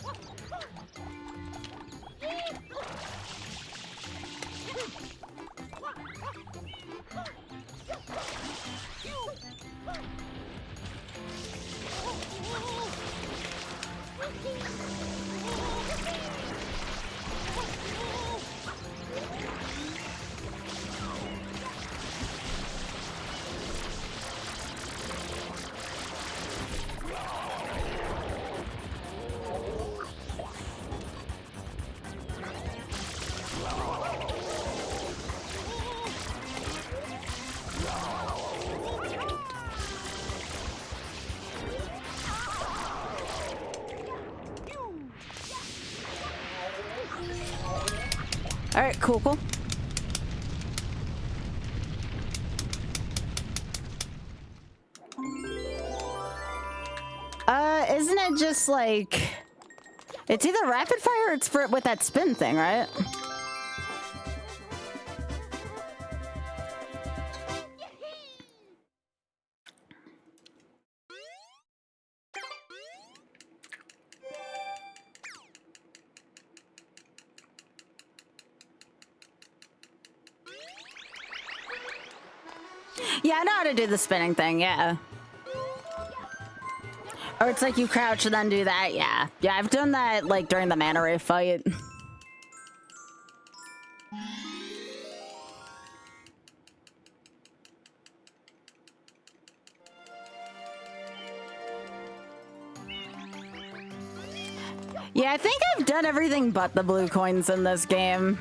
All right, cool, cool. Isn't it just like, it's either rapid fire or it's for with that spin thing, right? Yeah, I know how to do the spinning thing, yeah. Or it's like you crouch and then do that, yeah. Yeah, I've done that, like, during the Manta Ray fight. Yeah, I think I've done everything but the blue coins in this game.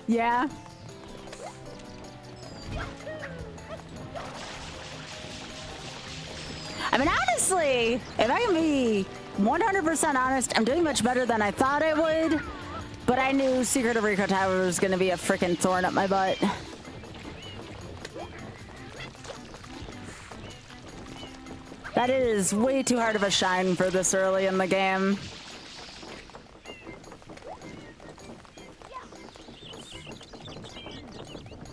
Yeah. I mean, honestly, if I can be 100% honest, I'm doing much better than I thought I would. But I knew Secret of Rico Tower was going to be a freaking thorn up my butt. That is way too hard of a shine for this early in the game.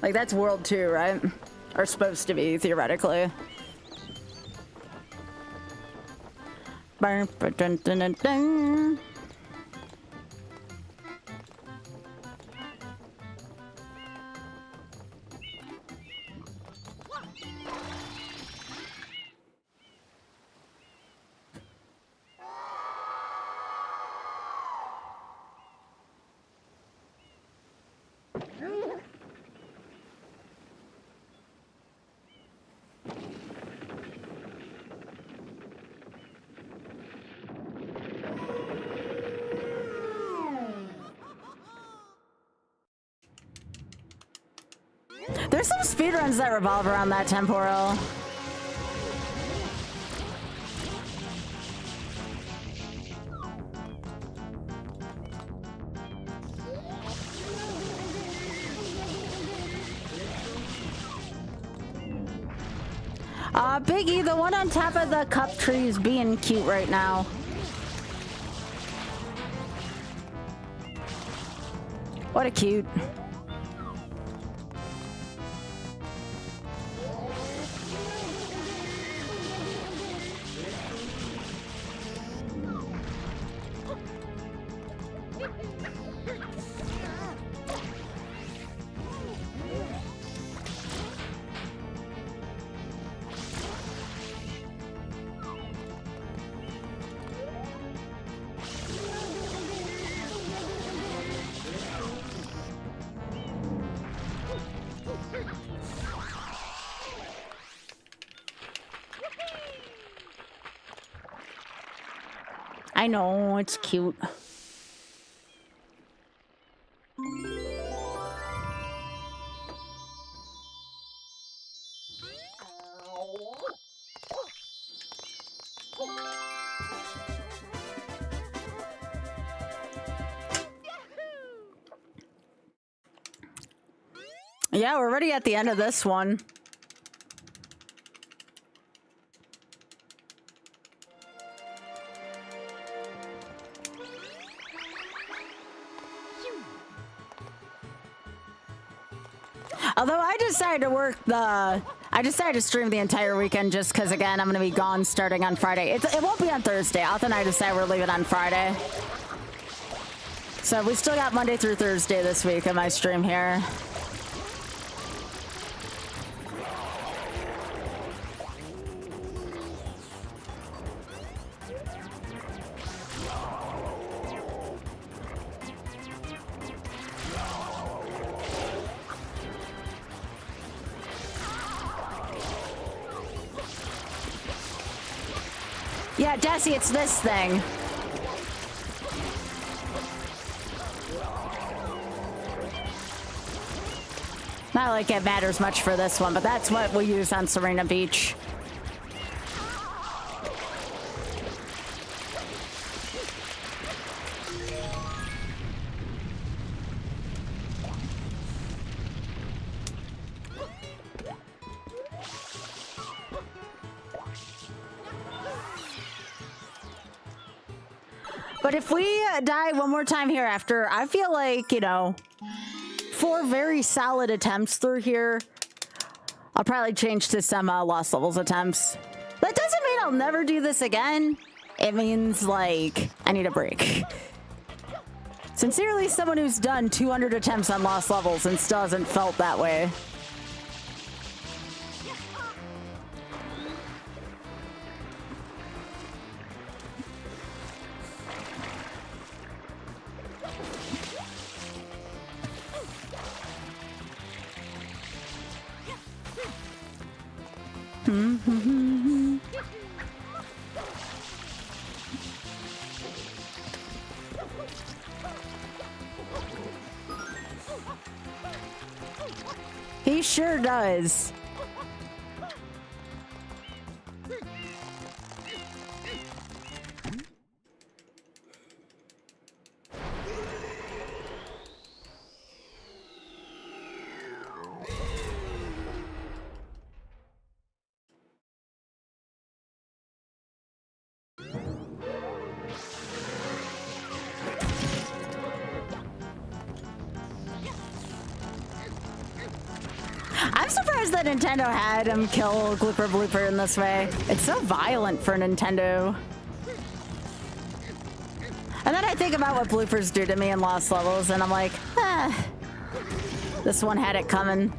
Like, that's World 2, right? Or supposed to be, theoretically. Dun. There's some speedruns that revolve around that temporal. Biggie, the one on top of the cup tree is being cute right now. What a cute. I know, it's cute. Yeah, we're already at the end of this one. Although I decided to stream the entire weekend just because, again, I'm going to be gone starting on Friday. It won't be on Thursday. Alth and I decided we're leaving on Friday. So we still got Monday through Thursday this week in my stream here. Yeah, Desi, it's this thing. Not like it matters much for this one, but that's what we'll use on Serena Beach. But if we die one more time hereafter, I feel like, you know, 4 very solid attempts through here, I'll probably change to some lost levels attempts. That doesn't mean I'll never do this again. It means, like, I need a break. Sincerely, someone who's done 200 attempts on lost levels and still hasn't felt that way. He sure does. I'm surprised that Nintendo had him kill Glooper Blooper in this way. It's so violent for Nintendo. And then I think about what bloopers do to me in Lost Levels, and I'm like, this one had it coming.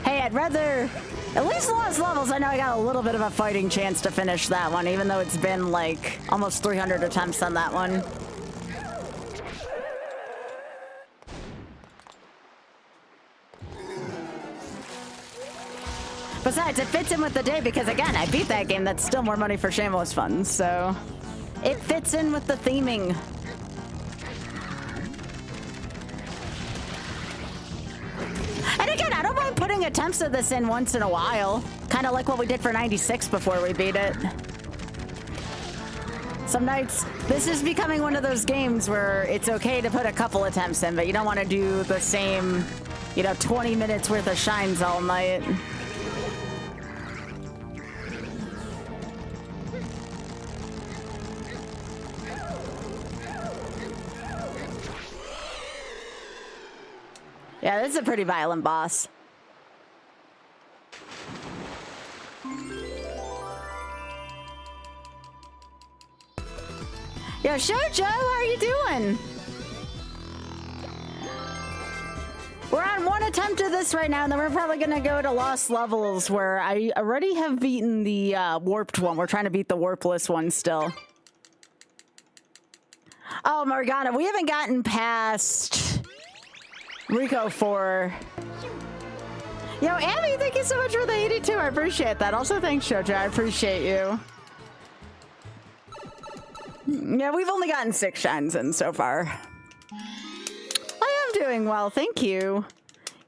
Hey, I'd rather... At least Lost Levels, I know I got a little bit of a fighting chance to finish that one, even though it's been like almost 300 attempts on that one. Besides, it fits in with the day because, again, I beat that game. That's still more money for Shameless Funds, so it fits in with the theming. And again, I don't mind putting attempts of this in once in a while. Kind of like what we did for 96 before we beat it. Some nights, this is becoming one of those games where it's okay to put a couple attempts in, but you don't want to do the same you know, 20 minutes worth of shines all night. Yeah, this is a pretty violent boss. Yo, Shoujo, how are you doing? We're on one attempt of this right now, and then we're probably gonna go to Lost Levels, where I already have beaten the warped one. We're trying to beat the warpless one still. Oh, Morgana, we haven't gotten past Rico 4. Yo, Abby, thank you so much for the 82. I appreciate that. Also, thanks, Shoujo. I appreciate you. Yeah, we've only gotten 6 shines in so far. I am doing well, thank you.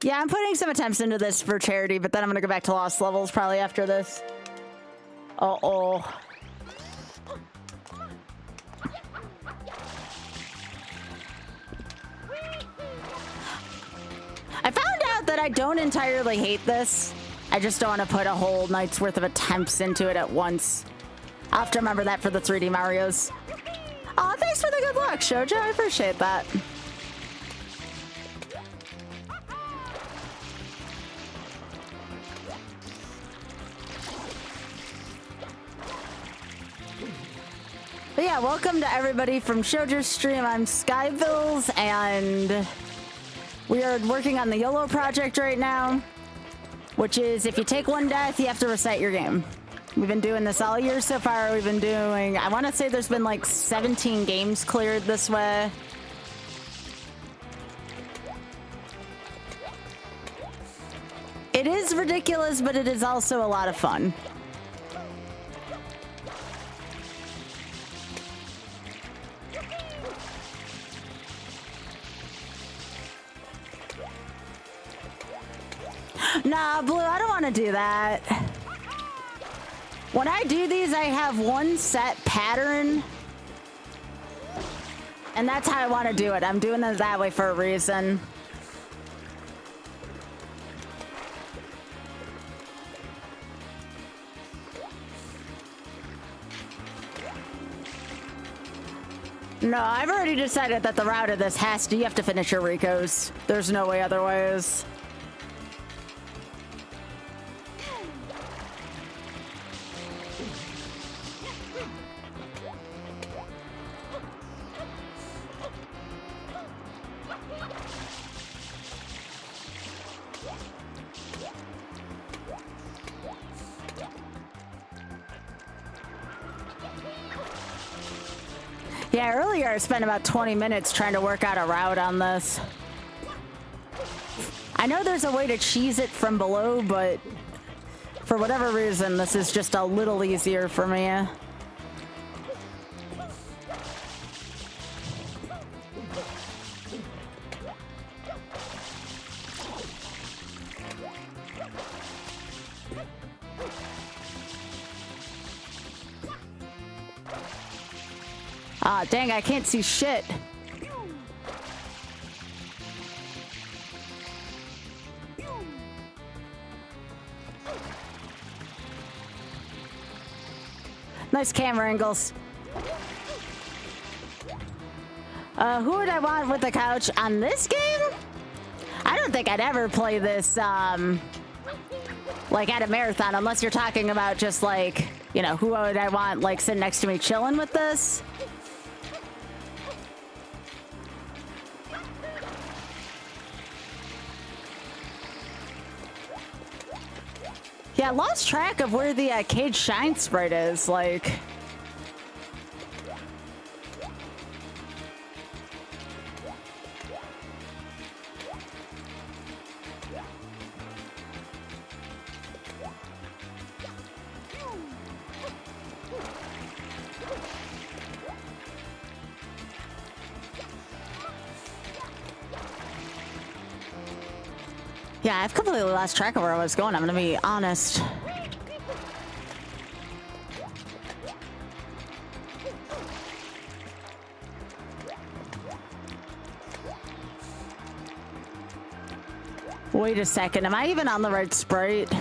Yeah, I'm putting some attempts into this for charity, but then I'm gonna go back to Lost Levels probably after this. Uh-oh. I found out that I don't entirely hate this. I just don't want to put a whole night's worth of attempts into it at once. I'll have to remember that for the 3D Marios. Aw, thanks for the good luck, Shoujo. I appreciate that. But yeah, welcome to everybody from Shoujo's stream. I'm Skybilz, and we are working on the YOLO project right now, which is if you take 1 death, you have to reset your game. We've been doing this all year so far. We've been doing, I want to say there's been like 17 games cleared this way. It is ridiculous, but it is also a lot of fun. Nah, Blue, I don't want to do that. When I do these, I have one set pattern. And that's how I want to do it. I'm doing it that way for a reason. No, I've already decided that the route of this has to, you have to finish your Ricos. There's no way otherwise. Yeah, earlier I spent about 20 minutes trying to work out a route on this. I know there's a way to cheese it from below, but for whatever reason, this is just a little easier for me. Ah, dang, I can't see shit. Nice camera angles. Who would I want with the couch on this game? I don't think I'd ever play this, like at a marathon, unless you're talking about just like, you know, who would I want like sitting next to me chilling with this? Yeah, I lost track of where the Cage Shine sprite is, like... Yeah, I've completely lost track of where I was going, I'm gonna be honest. Wait a second, am I even on the right sprite?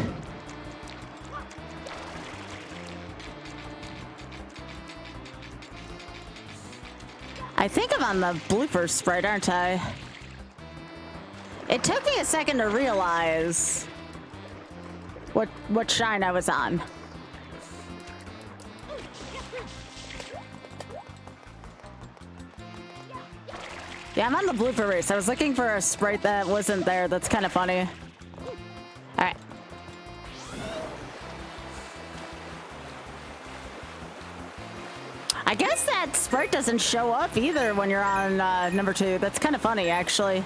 I think I'm on the blooper sprite, aren't I? It took me a second to realize what shine I was on. Yeah, I'm on the blooper race. I was looking for a sprite that wasn't there. That's kind of funny. All right. I guess that sprite doesn't show up either when you're on number 2. That's kind of funny, actually.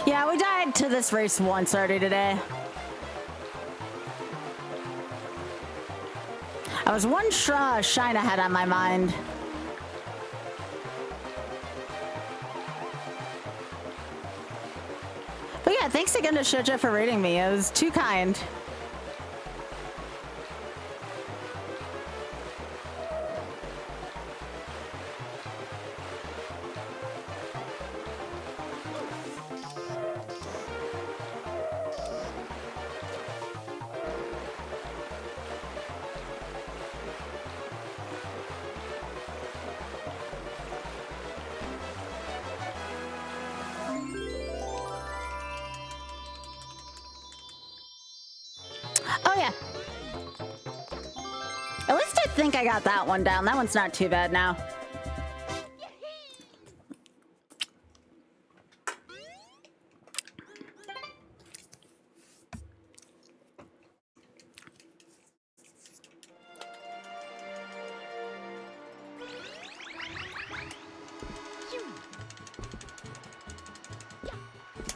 Yeah, we died to this race once already today. I was one shine ahead on my mind. But yeah, thanks again to Shoja for rating me. It was too kind. Oh yeah. At least I think I got that one down. That one's not too bad now.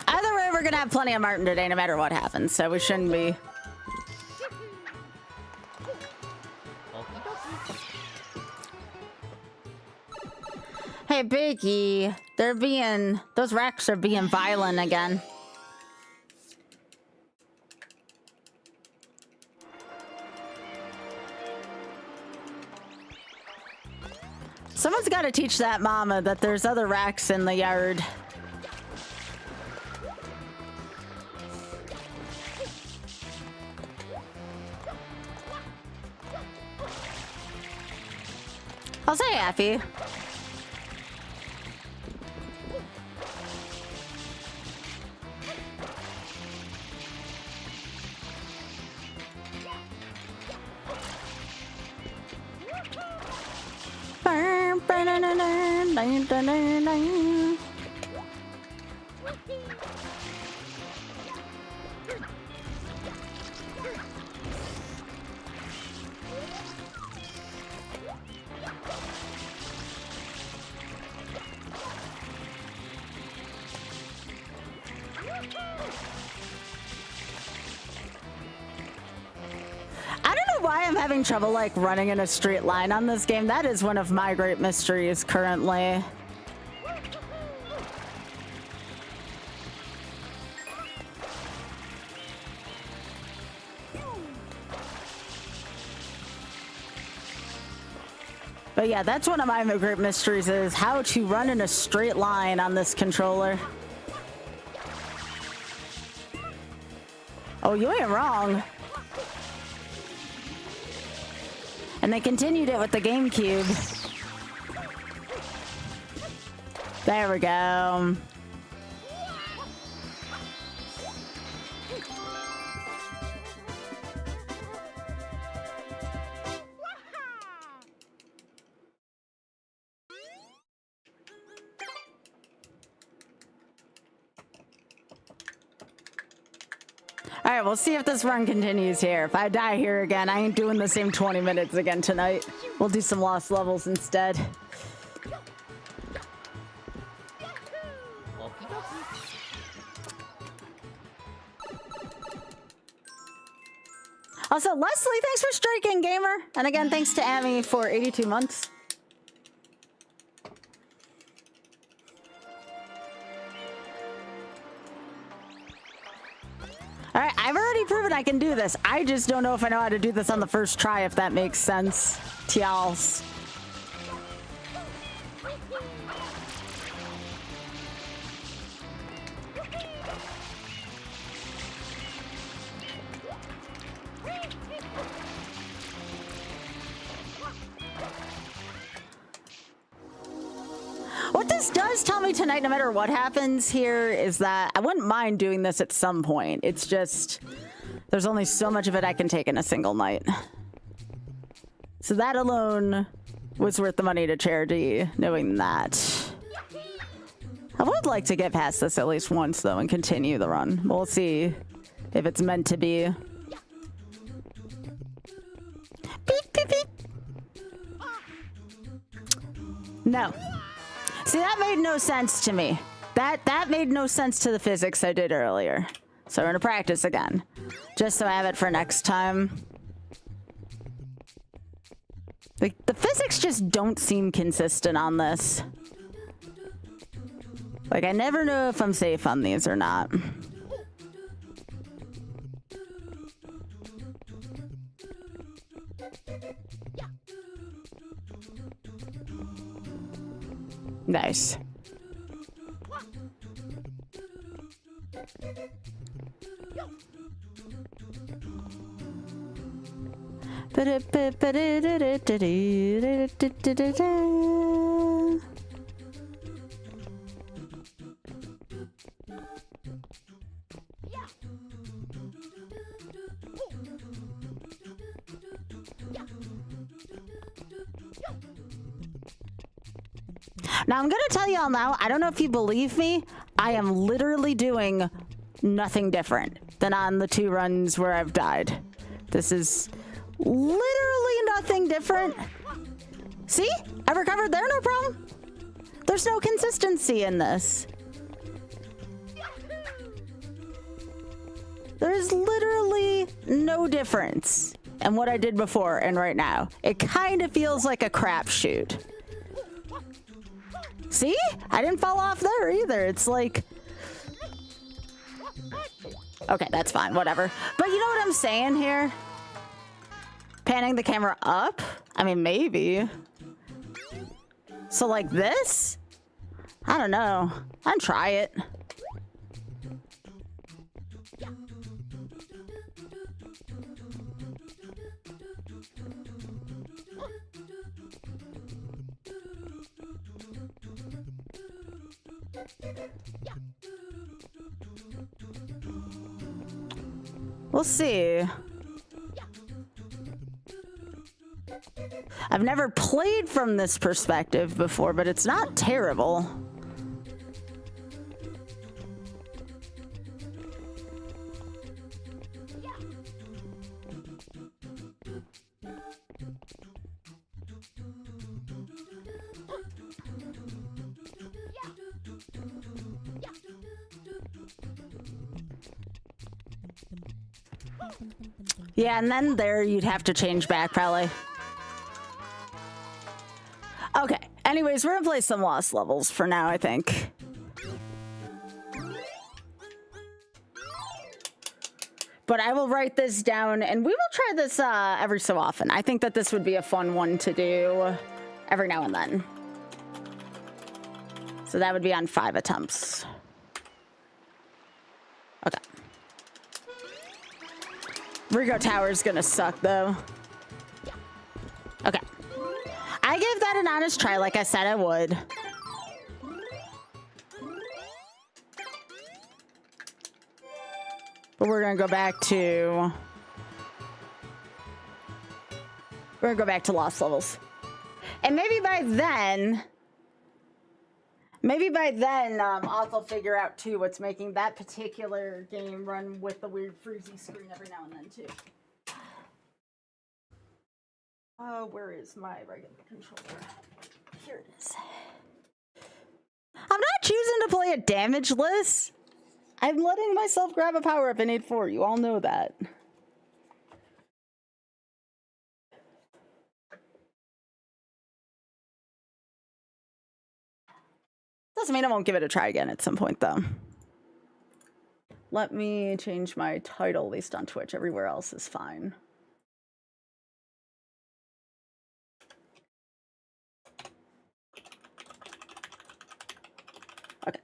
Either way, we're gonna have plenty of Martin today no matter what happens, so we shouldn't be. Hey, Biggie, those racks are being violent again. Someone's got to teach that mama that there's other racks in the yard. I'll say Affy. I'm having trouble like running in a straight line on this game. That is one of my great mysteries currently. But yeah, that's one of my great mysteries, is how to run in a straight line on this controller. Oh, you ain't wrong. And they continued it with the GameCube. There we go. All right, we'll see if this run continues here. If I die here again, I ain't doing the same 20 minutes again tonight. We'll do some lost levels instead. Also, Leslie, thanks for striking, gamer. And again, thanks to Amy for 82 months. proven I can do this. I just don't know if I know how to do this on the first try, if that makes sense. Tials. What this does tell me tonight, no matter what happens here, is that I wouldn't mind doing this at some point. It's just, there's only so much of it I can take in a single night. So that alone was worth the money to charity, knowing that. I would like to get past this at least once, though, and continue the run. We'll see if it's meant to be. Beep, beep, beep. No. See, that made no sense to me. That made no sense to the physics I did earlier. So we're gonna practice again, just so I have it for next time. Like, the physics just don't seem consistent on this. Like, I never know if I'm safe on these or not. Nice. Now, I'm gonna tell y'all now, I don't know if you believe me, I am literally doing nothing different than on the 2 runs where I've died. This is literally nothing different. See? I recovered there, no problem. There's no consistency in this. There's literally no difference in what I did before and right now. It kind of feels like a crapshoot. See? I didn't fall off there either. It's like... Okay, that's fine. Whatever. But you know what I'm saying here? Panning the camera up? I mean, maybe. So like this? I don't know. I'd try it. We'll see. I've never played from this perspective before, but it's not terrible. Yeah, and then there you'd have to change back probably. Okay, anyways, we're gonna play some lost levels for now, I think. But I will write this down and we will try this every so often. I think that this would be a fun one to do every now and then. So that would be on 5 attempts. Okay. Rigo Tower's gonna suck though. Okay. I gave that an honest try like I said I would. But we're gonna go back to... We're gonna go back to lost levels. And maybe by then... I'll figure out too what's making that particular game run with the weird freezy screen every now and then too. Oh, where is my regular controller? Here it is. I'm not choosing to play a damage list. I'm letting myself grab a power up in 8-4. You all know that. Doesn't mean I won't give it a try again at some point, though. Let me change my title, at least on Twitch. Everywhere else is fine. Okay.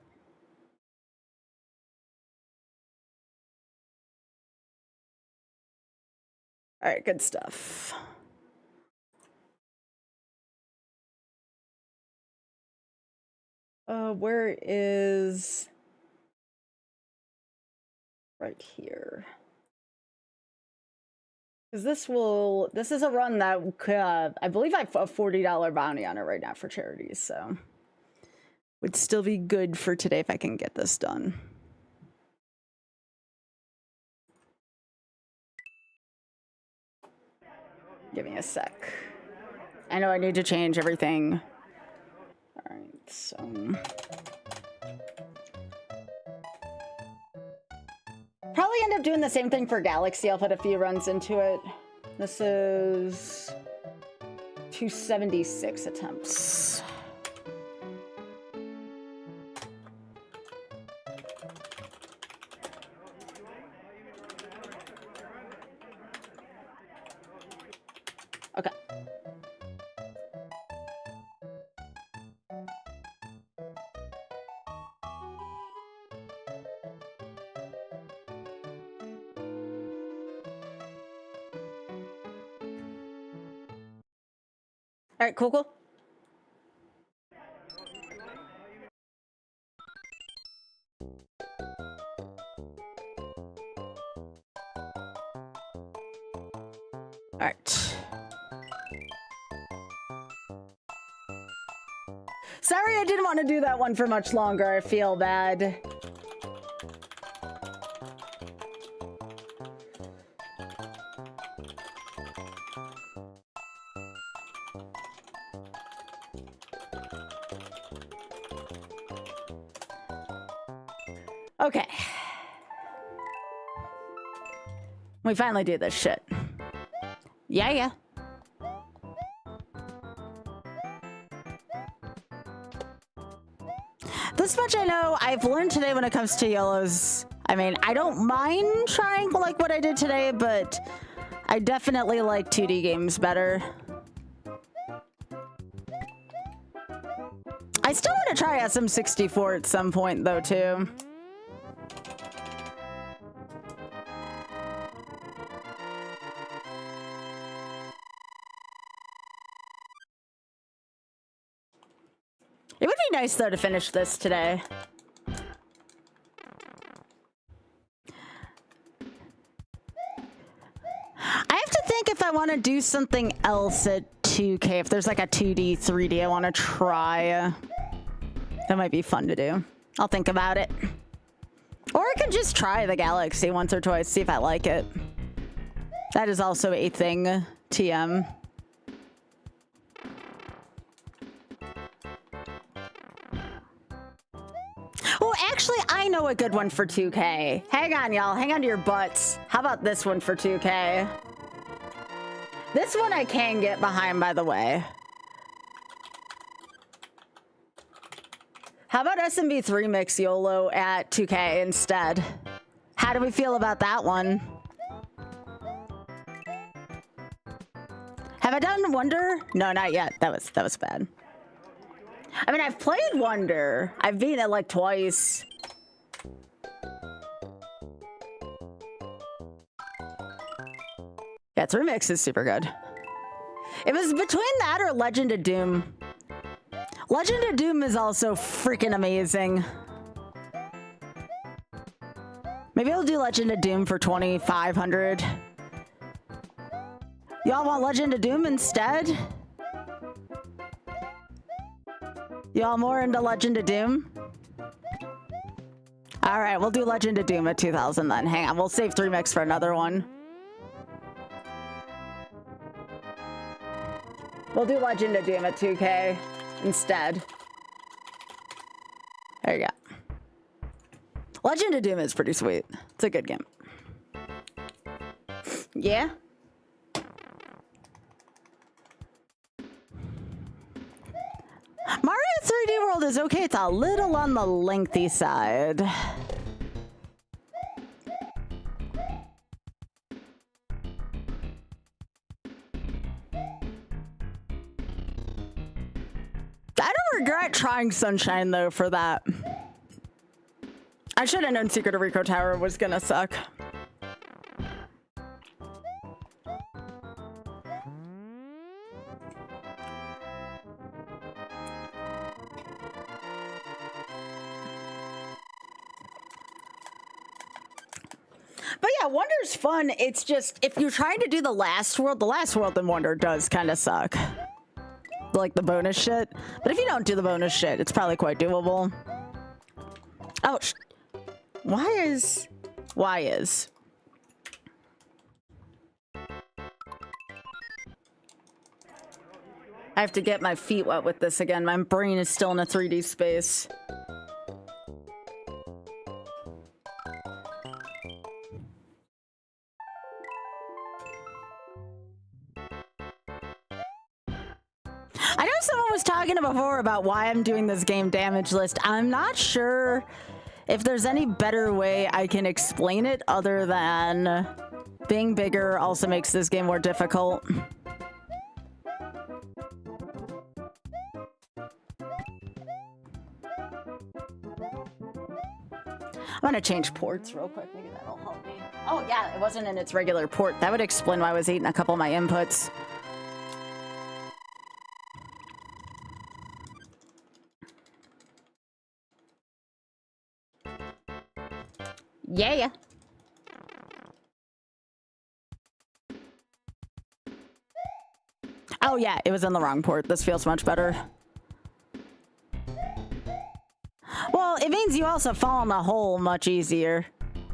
All right, good stuff. Where is... Right here. Because this is a run that I believe I have a $40 bounty on it right now for charities, so would still be good for today if I can get this done. Give me a sec. I know I need to change everything. All right, so... Probably end up doing the same thing for Galaxy. I'll put a few runs into it. This is 276 attempts. Okay. All right, cool. All right. Sorry, I didn't want to do that one for much longer. I feel bad. Okay. We finally do this shit. Yeah. This much I know, I've learned today when it comes to YOLOs. I mean, I don't mind trying like what I did today, but I definitely like 2D games better. I still want to try SM64 at some point, though, too. It would be nice, though, to finish this today. I have to think if I want to do something else at 2K. If there's like a 2D, 3D I want to try. That might be fun to do. I'll think about it. Or I can just try the Galaxy once or twice, see if I like it. That is also a thing, TM. Oh, actually, I know a good one for 2K. Hang on, y'all. Hang on to your butts. How about this one for 2K? This one I can get behind, by the way. How about SMB3 mix YOLO at 2K instead? How do we feel about that one? Have I done Wonder? No, not yet. That was bad. I mean, I've played Wonder. I've beaten it like twice. Yeah, 3 mix is super good. It was between that or Legend of Doom. Legend of Doom is also freaking amazing. Maybe I'll do Legend of Doom for 2,500. Y'all want Legend of Doom instead? Y'all more into Legend of Doom? All right, we'll do Legend of Doom at 2,000 then. Hang on, we'll save 3 mix for another one. We'll do Legend of Doom at 2K instead. There you go. Legend of Doom is pretty sweet. It's a good game. Yeah? Mario 3D World is okay. It's a little on the lengthy side. I don't regret trying Sunshine, though, for that. I should have known Secret of Rico Tower was gonna suck. But yeah, Wonder's fun. It's just, if you're trying to do the last world in Wonder does kind of suck. Like the bonus shit. But if you don't do the bonus shit, it's probably quite doable. Oh, why is... I have to get my feet wet with this again. My brain is still in a 3D space. I know someone was talking before about why I'm doing this game damage list. I'm not sure if there's any better way I can explain it other than being bigger also makes this game more difficult. I'm gonna change ports real quick. Maybe that'll help me. Oh yeah, it wasn't in its regular port. That would explain why I was eating a couple of my inputs. Yeah. Oh yeah, it was in the wrong port. This feels much better. Well, it means you also fall in a hole much easier.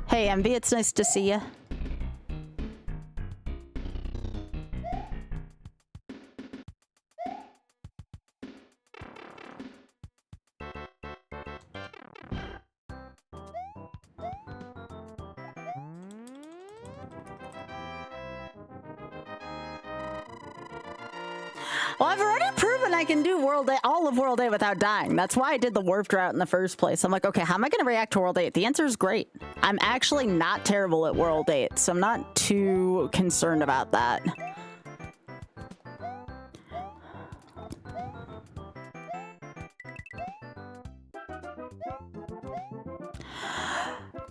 Hey, MB, it's nice to see you. Well, I've already proven I can do World 8, all of World 8 without dying. That's why I did the warped route in the first place. I'm like, okay, how am I going to react to World 8? The answer is great. I'm actually not terrible at World 8, so I'm not too concerned about that.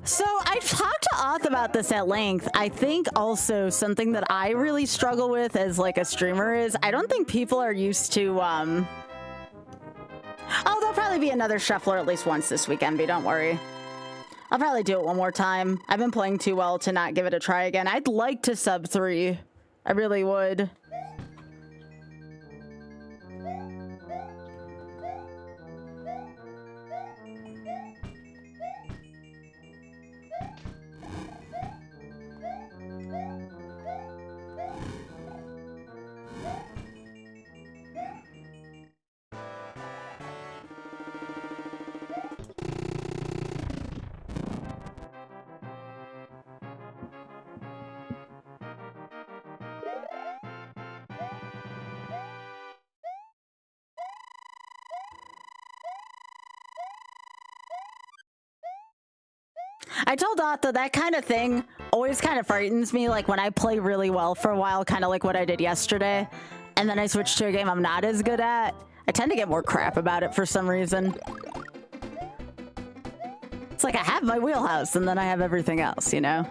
So I've talked to Auth about this at length. I think also something that I really struggle with as like a streamer is I don't think people are used to oh, there'll probably be another shuffler at least once this week, MB, don't worry. I'll probably do it one more time. I've been playing too well to not give it a try again. I'd like to sub 3. I really would. I told Otto that kind of thing always kind of frightens me, like when I play really well for a while, kind of like what I did yesterday, and then I switch to a game I'm not as good at. I tend to get more crap about it for some reason. It's like I have my wheelhouse and then I have everything else, you know?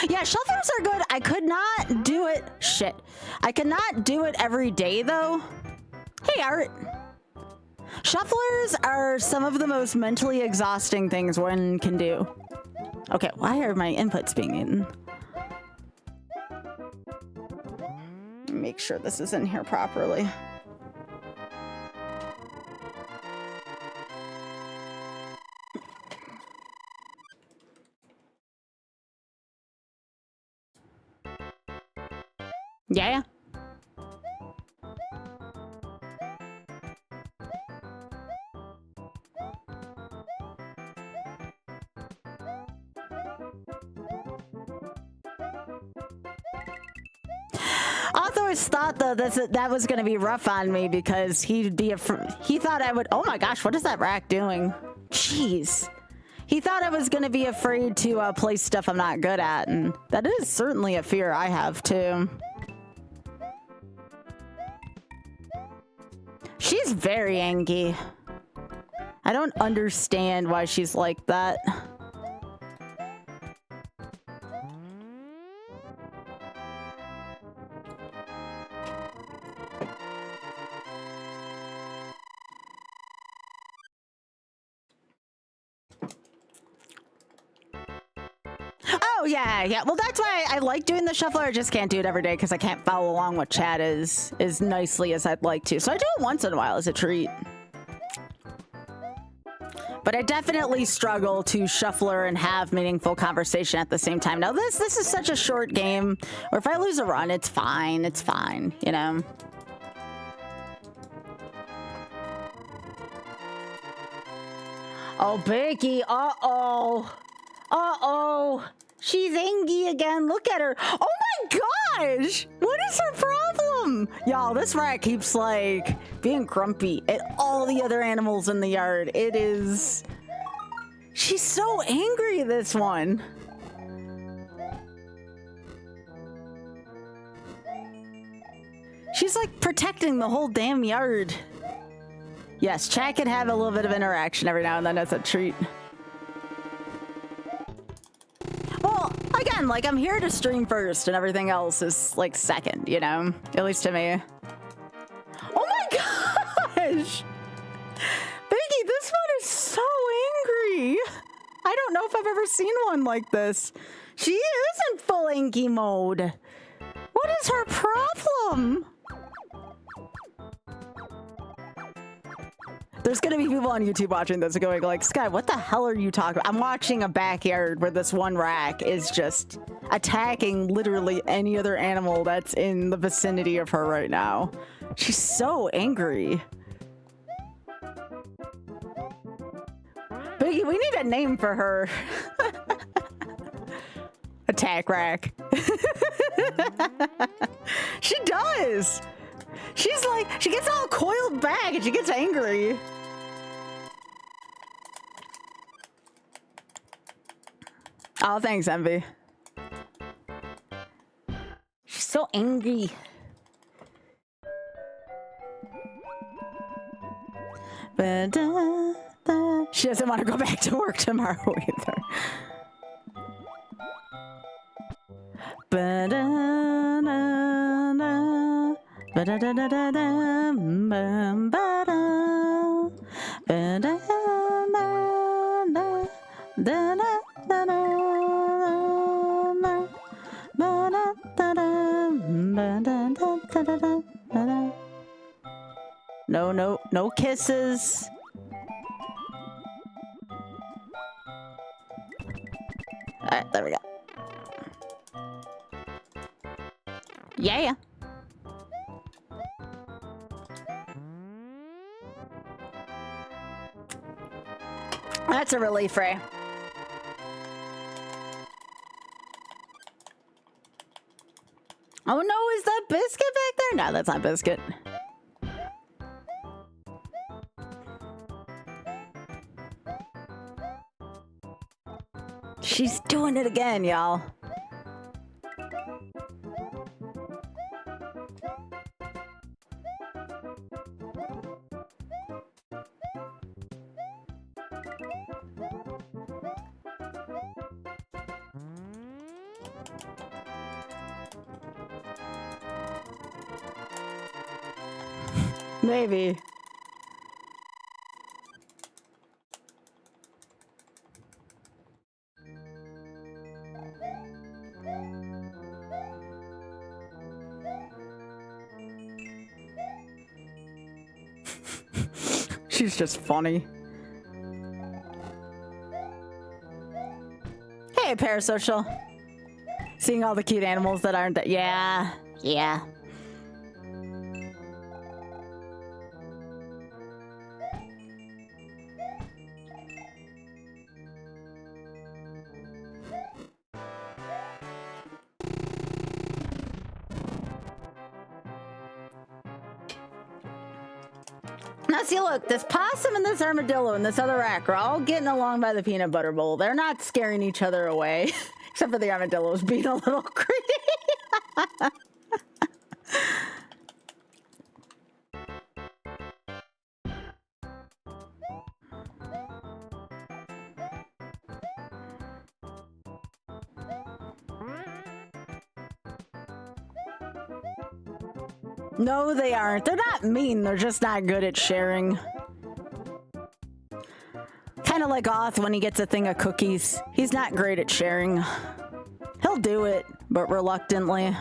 Yeah, shufflers are good. I could not do it. Shit. I could not do it every day, though. Hey, Art. Shufflers are some of the most mentally exhausting things one can do. Okay, why are my inputs being eaten? Make sure this is in here properly. Yeah. Arthur always thought though that was going to be rough on me because he thought I would. Oh my gosh, what is that rack doing? Jeez. He thought I was going to be afraid to play stuff I'm not good at, and that is certainly a fear I have too. She's very angry. I don't understand why she's like that. Oh, yeah. Well, that's why I like doing the shuffler. I just can't do it every day because I can't follow along what chat is as nicely as I'd like to. So I do it once in a while as a treat. But I definitely struggle to shuffler and have meaningful conversation at the same time. Now, this is such a short game, or if I lose a run, it's fine. It's fine, you know? Oh, Becky. Uh-oh. Uh-oh. She's angry again. Look at her. Oh my gosh! What is her problem? Y'all, this rat keeps, like, being grumpy at all the other animals in the yard. It is... She's so angry, this one. She's, like, protecting the whole damn yard. Yes, chat can have a little bit of interaction every now and then. That's a treat. Well, again, like, I'm here to stream first and everything else is, like, second, you know? At least to me. Oh my gosh! Biggie, this one is so angry! I don't know if I've ever seen one like this. She is in full angry mode. What is her problem? There's gonna be people on YouTube watching this going like, Sky, what the hell are you talking about? I'm watching a backyard where this one rack is just attacking literally any other animal that's in the vicinity of her right now. She's so angry. Biggie, we need a name for her. Attack rack. She does. She's like, she gets all coiled back and she gets angry. Oh, thanks, Envy. She's so angry. She doesn't want to go back to work tomorrow either. No kisses. All right, there we go. Yeah. That's a relief, Ray. Oh no, is that Biscuit back there? No, that's not Biscuit. She's doing it again, y'all. Maybe. She's just funny. Hey, Parasocial. Seeing all the cute animals that aren't that. Yeah. Now see, look, this possum and this armadillo and this other rack are all getting along by the peanut butter bowl. They're not scaring each other away, except for the armadillo's being a little greedy. No, they aren't. They're not mean. They're just not good at sharing. Kind of like Oth when he gets a thing of cookies. He's not great at sharing. He'll do it, but reluctantly.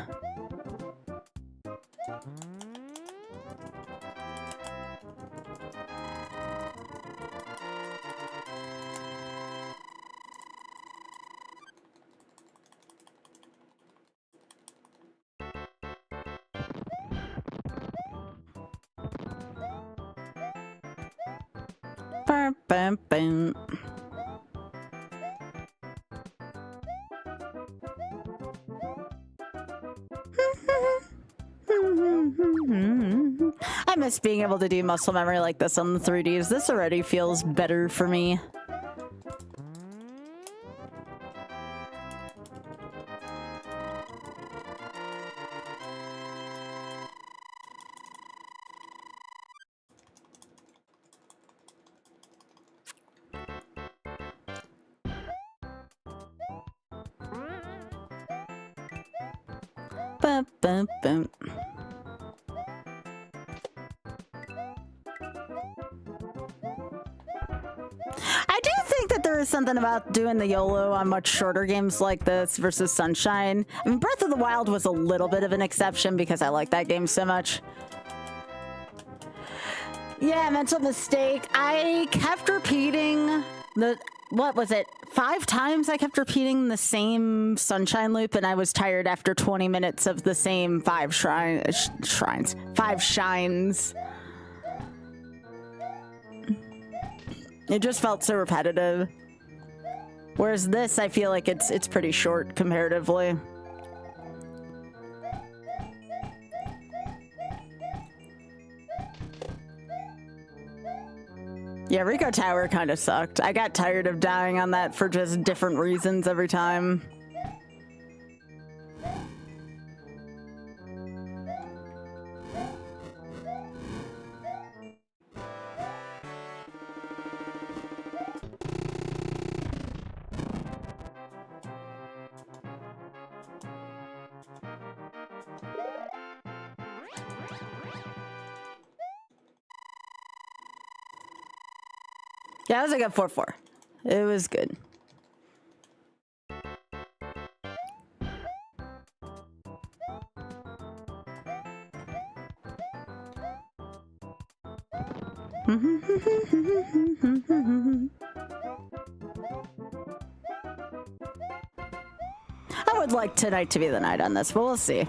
Bum, bum, bum. I miss being able to do muscle memory like this on the 3Ds. This already feels better for me. Bum, bum, bum. I do think that there is something about doing the YOLO on much shorter games like this versus Sunshine. I mean, Breath of the Wild was a little bit of an exception because I like that game so much. Yeah, mental mistake. I kept repeating the, what was it? 5 times I kept repeating the same Sunshine loop, and I was tired after 20 minutes of the same 5 shines. 5 shines. It just felt so repetitive. Whereas this, I feel like it's pretty short comparatively. Yeah, Rico Tower kind of sucked. I got tired of dying on that for just different reasons every time. Yeah, it was like a 4-4. It was good. I would like tonight to be the night on this, but we'll see.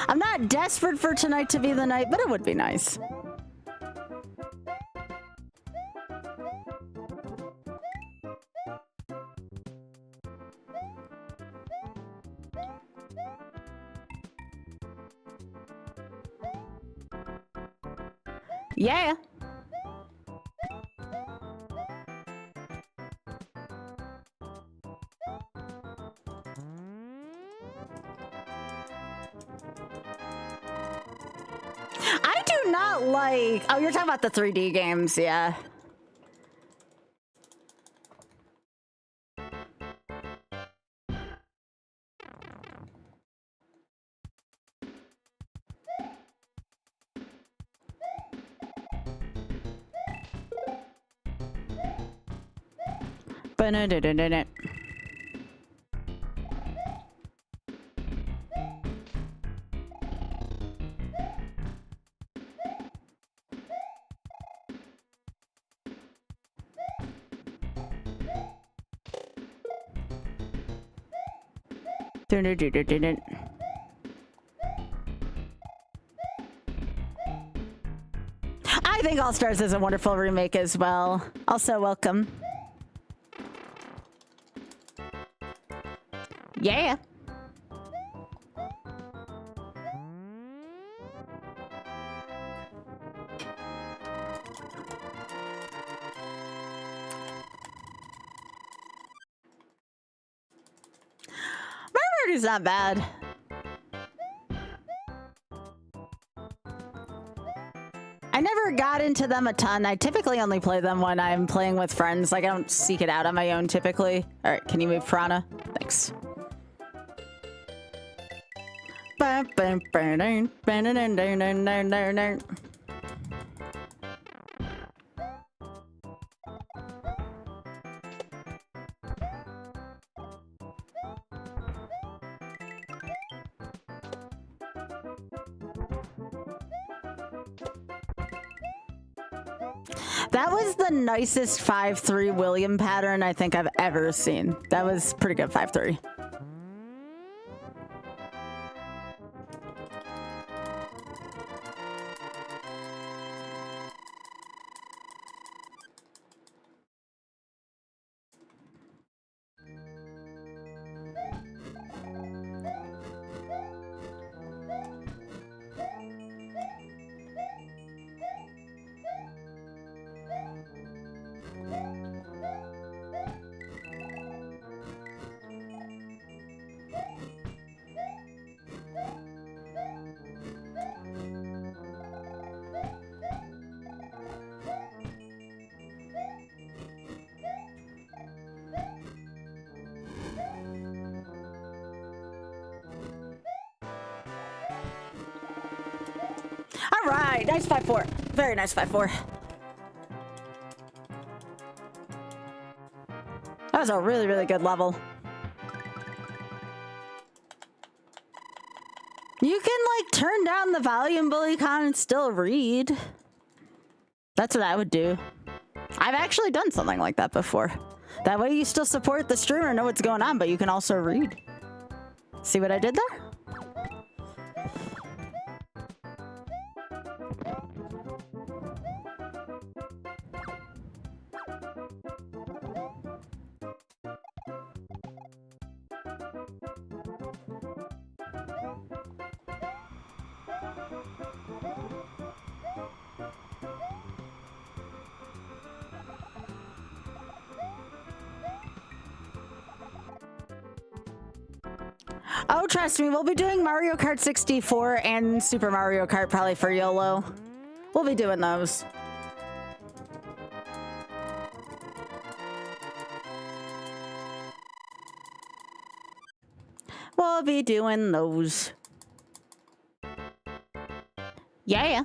I'm not desperate for tonight to be the night, but it would be nice. Yeah. I do not like... Oh, you're talking about the 3D games, yeah. Ba-na-da-da-da-da. Da-da-da-da-da-da. I think All Stars is a wonderful remake as well. Also, welcome. Yeah. Is not bad. I never got into them a ton. I typically only play them when I'm playing with friends. Like, I don't seek it out on my own typically. All right, can you move Prana? Thanks. That was the nicest 5-3 William pattern I think I've ever seen. That was pretty good 5-3. All right, nice 5-4. Very nice 5-4. That was a really, really good level. You can, like, turn down the volume, BullyCon, and still read. That's what I would do. I've actually done something like that before. That way you still support the streamer and know what's going on, but you can also read. See what I did there? Oh, trust me, we'll be doing Mario Kart 64 and Super Mario Kart probably for YOLO. We'll be doing those. We'll be doing those. Yeah.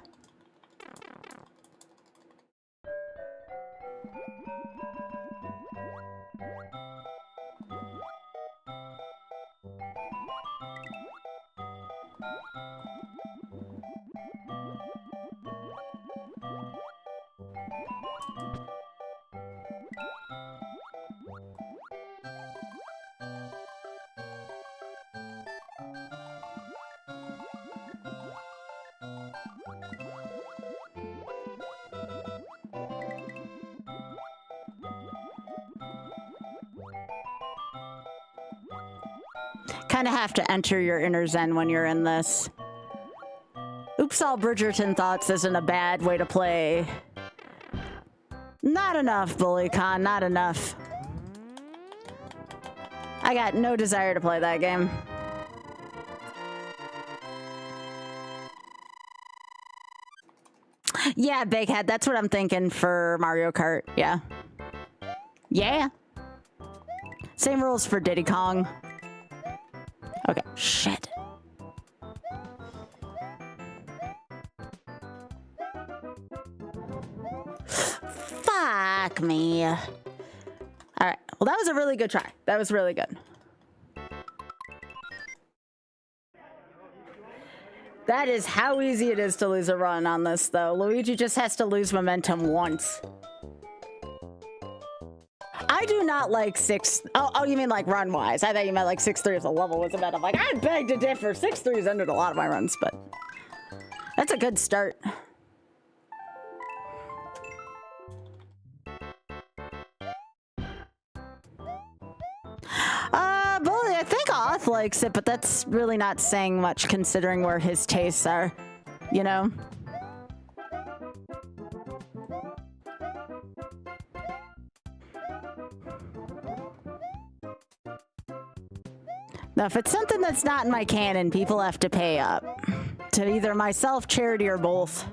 Kind of have to enter your inner zen when you're in this. Oops, all Bridgerton thoughts isn't a bad way to play. Not enough, BullyCon, not enough. I got no desire to play that game. Yeah, Big Head, that's what I'm thinking for Mario Kart, yeah. Yeah. Same rules for Diddy Kong. Okay, shit. Fuck me. All right, well, that was a really good try. That was really good. That is how easy it is to lose a run on this, though. Luigi just has to lose momentum once. I do not like 6. Oh, you mean like run-wise? I thought you meant like 6-3 as a level was about. I'm like, I beg to differ. 6-3 has ended a lot of my runs, but that's a good start. Bully, I think Oth likes it, but that's really not saying much considering where his tastes are, you know? Now, if it's something that's not in my canon, people have to pay up. To either myself, charity, or both.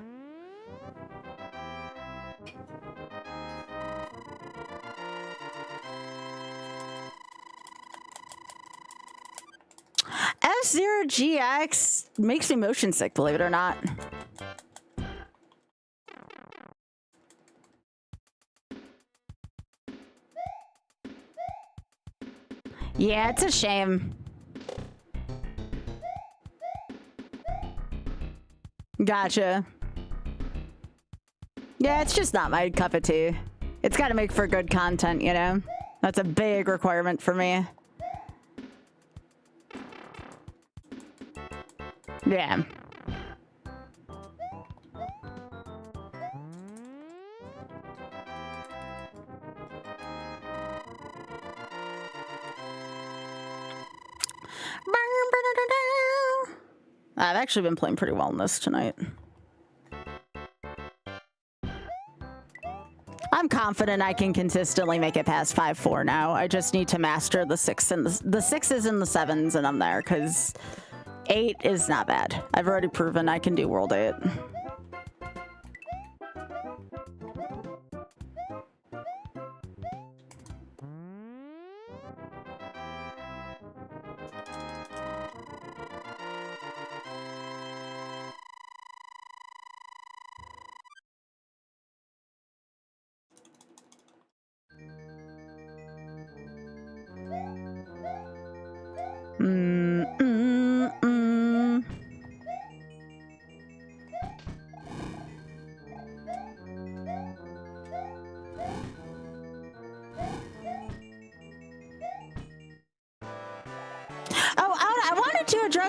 F-Zero GX makes me motion sick, believe it or not. Yeah, it's a shame. Gotcha. Yeah, it's just not my cup of tea. It's got to make for good content, you know? That's a big requirement for me. Yeah. I've actually been playing pretty well in this tonight. I'm confident I can consistently make it past 5-4 now. I just need to master the 6 and the 6s and the 7s, and I'm there, because 8 is not bad. I've already proven I can do World 8.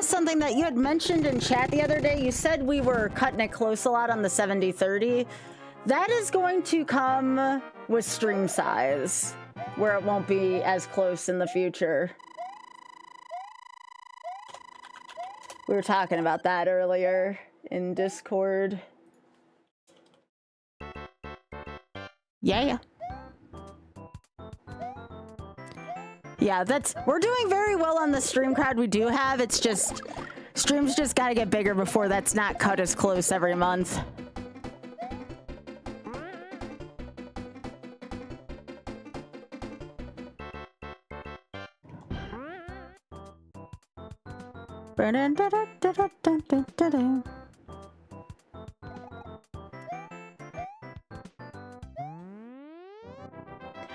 Something that you had mentioned in chat the other day. You said we were cutting it close a lot on the 70-30. That is going to come with stream size, where it won't be as close in the future. We were talking about that earlier in Discord. Yeah. Yeah, we're doing very well on the stream crowd we do have. It's just, streams just gotta get bigger before that's not cut as close every month.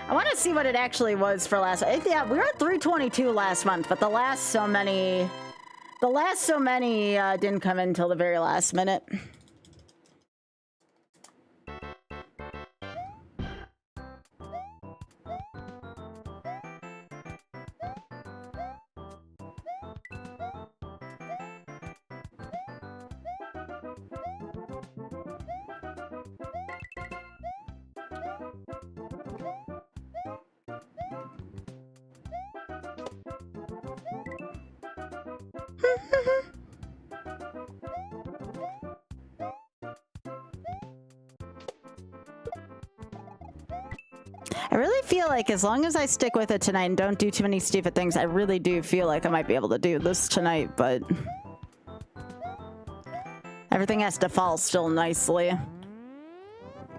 I want to see what it actually was for last. Yeah, we were at 322 last month, but the last so many didn't come in until the very last minute. I really feel like as long as I stick with it tonight and don't do too many stupid things, I really do feel like I might be able to do this tonight, but everything has to fall still nicely.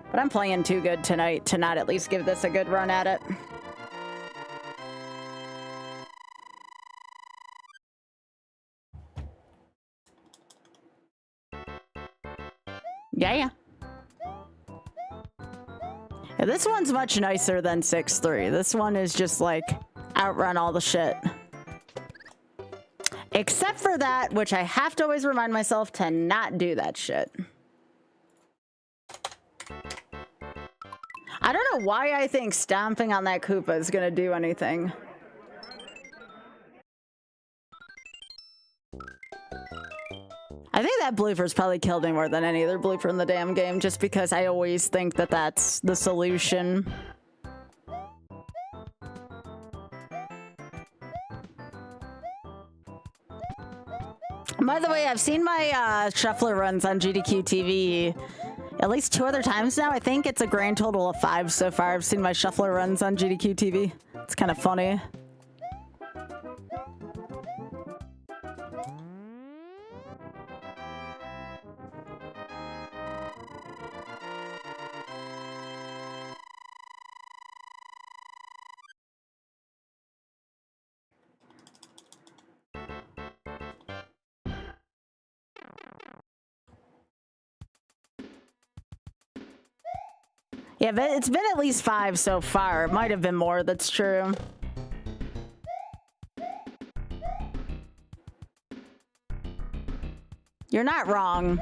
But I'm playing too good tonight to not at least give this a good run at it. Yeah. Yeah, this one's much nicer than 6-3. This one is just like outrun all the shit. Except for that, which I have to always remind myself to not do that shit. I don't know why I think stomping on that Koopa is gonna do anything. I think that blooper's probably killed me more than any other blooper in the damn game, just because I always think that that's the solution. By the way, I've seen my shuffler runs on GDQ TV at least 2 other times now. I think it's a grand total of 5 so far. I've seen my shuffler runs on GDQ TV. It's kind of funny. Yeah, but it's been at least 5 so far. It might have been more, that's true. You're not wrong.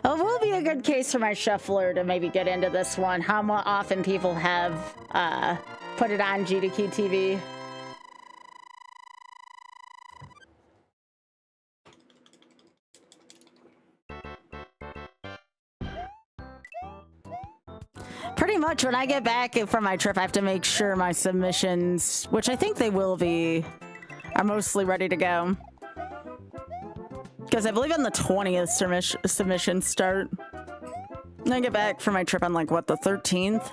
Oh, it will be a good case for my shuffler to maybe get into this one. How often people have put it on GDQ TV. Pretty much when I get back from my trip, I have to make sure my submissions, which I think they will be, are mostly ready to go. Because I believe on the 20th submissions start. And I get back from my trip on like, what, the 13th?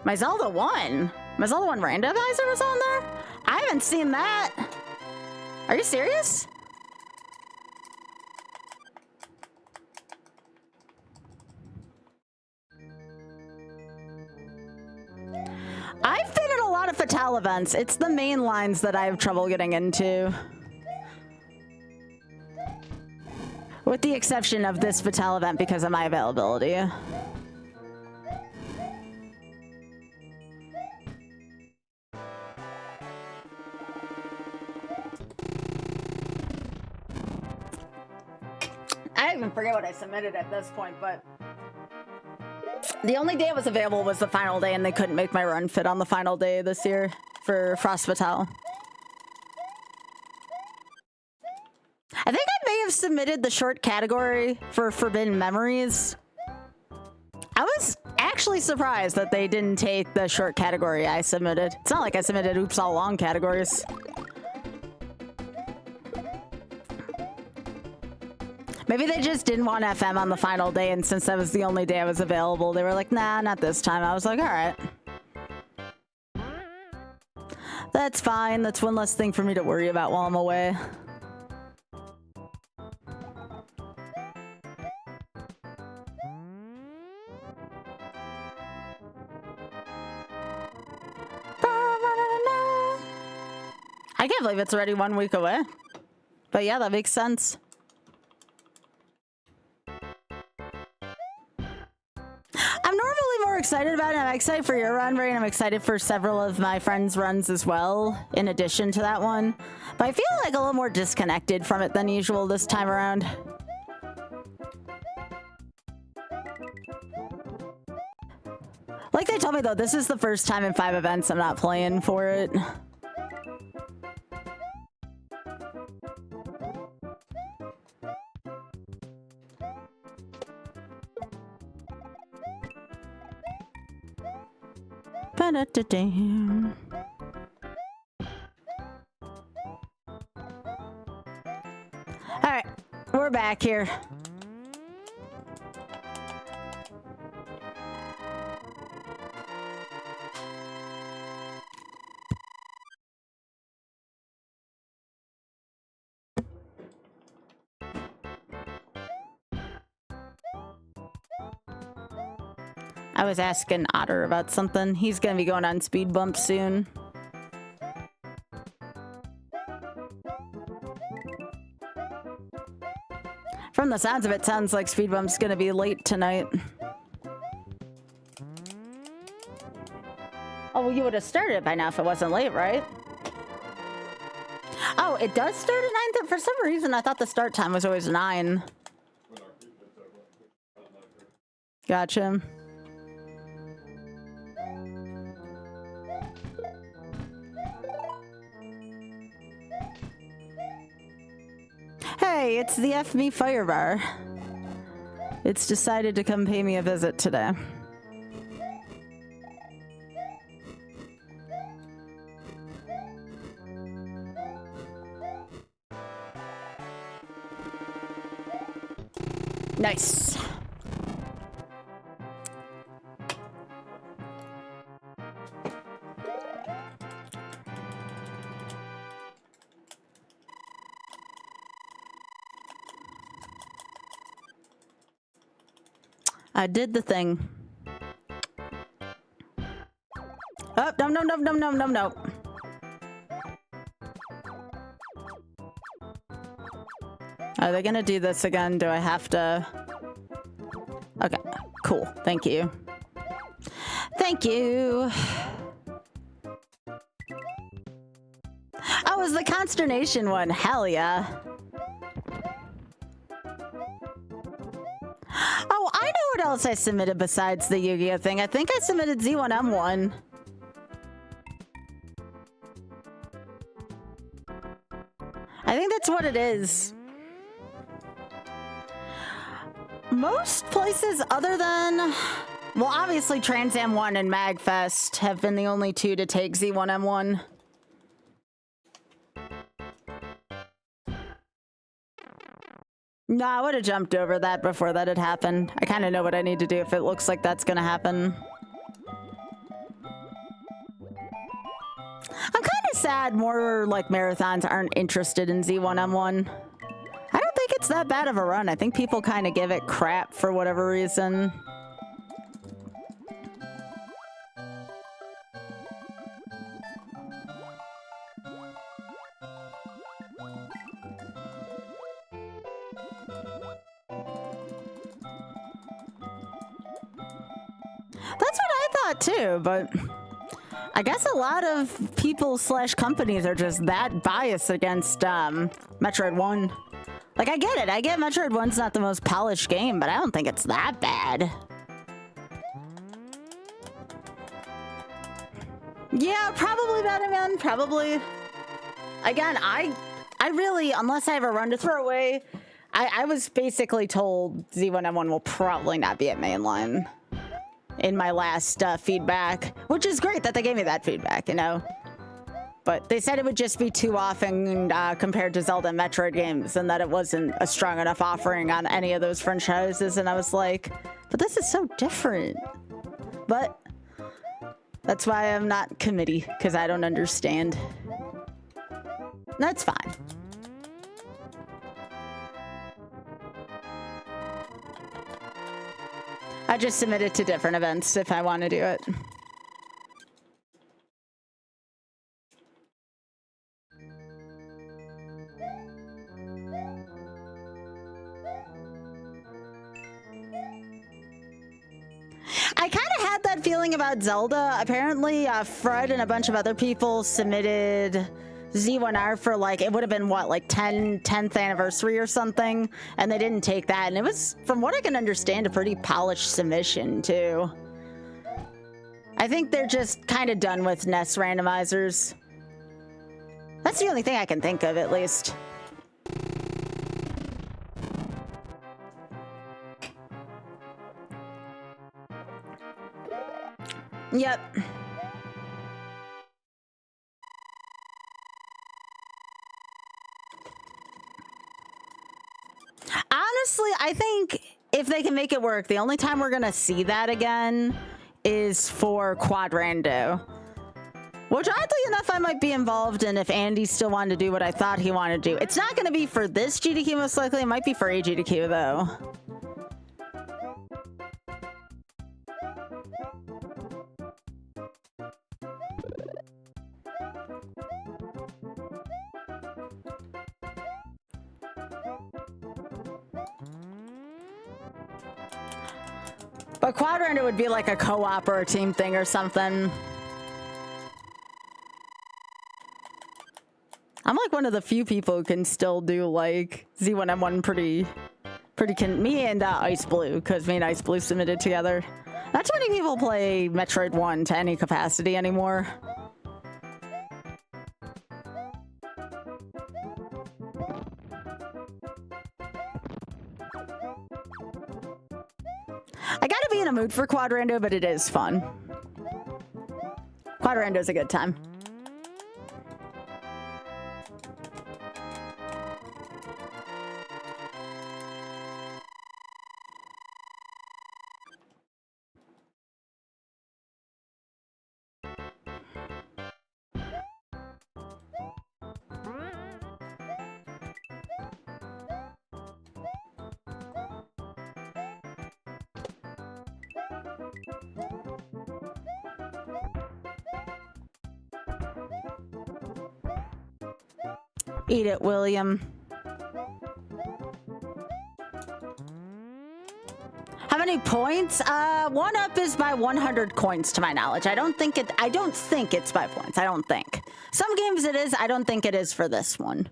My Zelda 1? My Zelda 1 randomizer was on there? I haven't seen that. Are you serious? I've been in a lot of Fatale events. It's the main lines that I have trouble getting into. With the exception of this Fatale event because of my availability. I even forget what I submitted at this point, but the only day it was available was the final day, and they couldn't make my run fit on the final day this year for Frost Fatale. I think I may have submitted the short category for Forbidden Memories. I was actually surprised that they didn't take the short category I submitted. It's not like I submitted Oops All Long categories. Maybe they just didn't want FM on the final day, and since that was the only day I was available, they were like, nah, not this time. I was like, all right. That's fine. That's one less thing for me to worry about while I'm away. I can't believe it's already 1 week away. But yeah, that makes sense. I'm normally more excited about it. I'm excited for your run, Ray, and I'm excited for several of my friends' runs as well, in addition to that one. But I feel like a little more disconnected from it than usual this time around. Like they told me, though, this is the first time in 5 events I'm not playing for it. Alright, we're back here. I was asking Otter about something. He's gonna be going on speed bump soon. From the sounds of it, sounds like speed bump's gonna be late tonight. Oh, well, you would have started by now if it wasn't late, right? Oh, it does start at 9? For some reason, I thought the start time was always 9. Gotcha. Hey, it's the F Me Fire Bar. It's decided to come pay me a visit today. Nice. I did the thing. No, no, no, no, no, no, no, no. Are they gonna do this again? Do I have to? Okay, cool. Thank you. Thank you. Oh, it was the consternation one. Hell yeah. Oh, I know what else I submitted besides the Yu-Gi-Oh thing. I think I submitted Z1M1. I think that's what it is. Most places other than, well, obviously Trans Am 1 and MagFest have been the only two to take Z1M1. No, I would have jumped over that before that had happened. I kind of know what I need to do if it looks like that's gonna happen. I'm kind of sad more like marathons aren't interested in Z1M1. I don't think it's that bad of a run. I think people kind of give it crap for whatever reason. That's what I thought too, but I guess a lot of people / companies are just that biased against Metroid 1. Like, I get it. I get Metroid 1's not the most polished game, but I don't think it's that bad. Yeah, probably Batman. Probably. Again, I really, unless I have a run to throw away, I was basically told Z1M1 will probably not be at mainline in my last feedback, which is great that they gave me that feedback, you know? But they said it would just be too often compared to Zelda and Metroid games, and that it wasn't a strong enough offering on any of those franchises, and I was like, but this is so different. But that's why I'm not committee, because I don't understand. That's fine. I just submit it to different events if I want to do it. I kind of had that feeling about Zelda. Apparently, Fred and a bunch of other people submitted Z1R for like, it would have been what, like 10th anniversary or something, and they didn't take that, and it was, from what I can understand, a pretty polished submission too. I think they're just kind of done with NES randomizers. That's the only thing I can think of, at least. Yep. Honestly, I think if they can make it work, the only time we're gonna see that again is for Quadrando. Which, oddly enough, I might be involved in if Andy still wanted to do what I thought he wanted to do. It's not gonna be for this GDQ, most likely. It might be for a GDQ, though. But Quadrando would be like a co-op or a team thing or something. I'm like one of the few people who can still do like Z1M1 pretty me and Ice Blue, because me and Ice Blue submitted together. Not too many people play Metroid 1 to any capacity anymore. I gotta be in a mood for Quadrando, but it is fun. Quadrando's a good time. Eat it, William. How many points? 1-up is by 100 coins to my knowledge. I don't think it's by points. I don't think. Some games it is. I don't think it is for this one.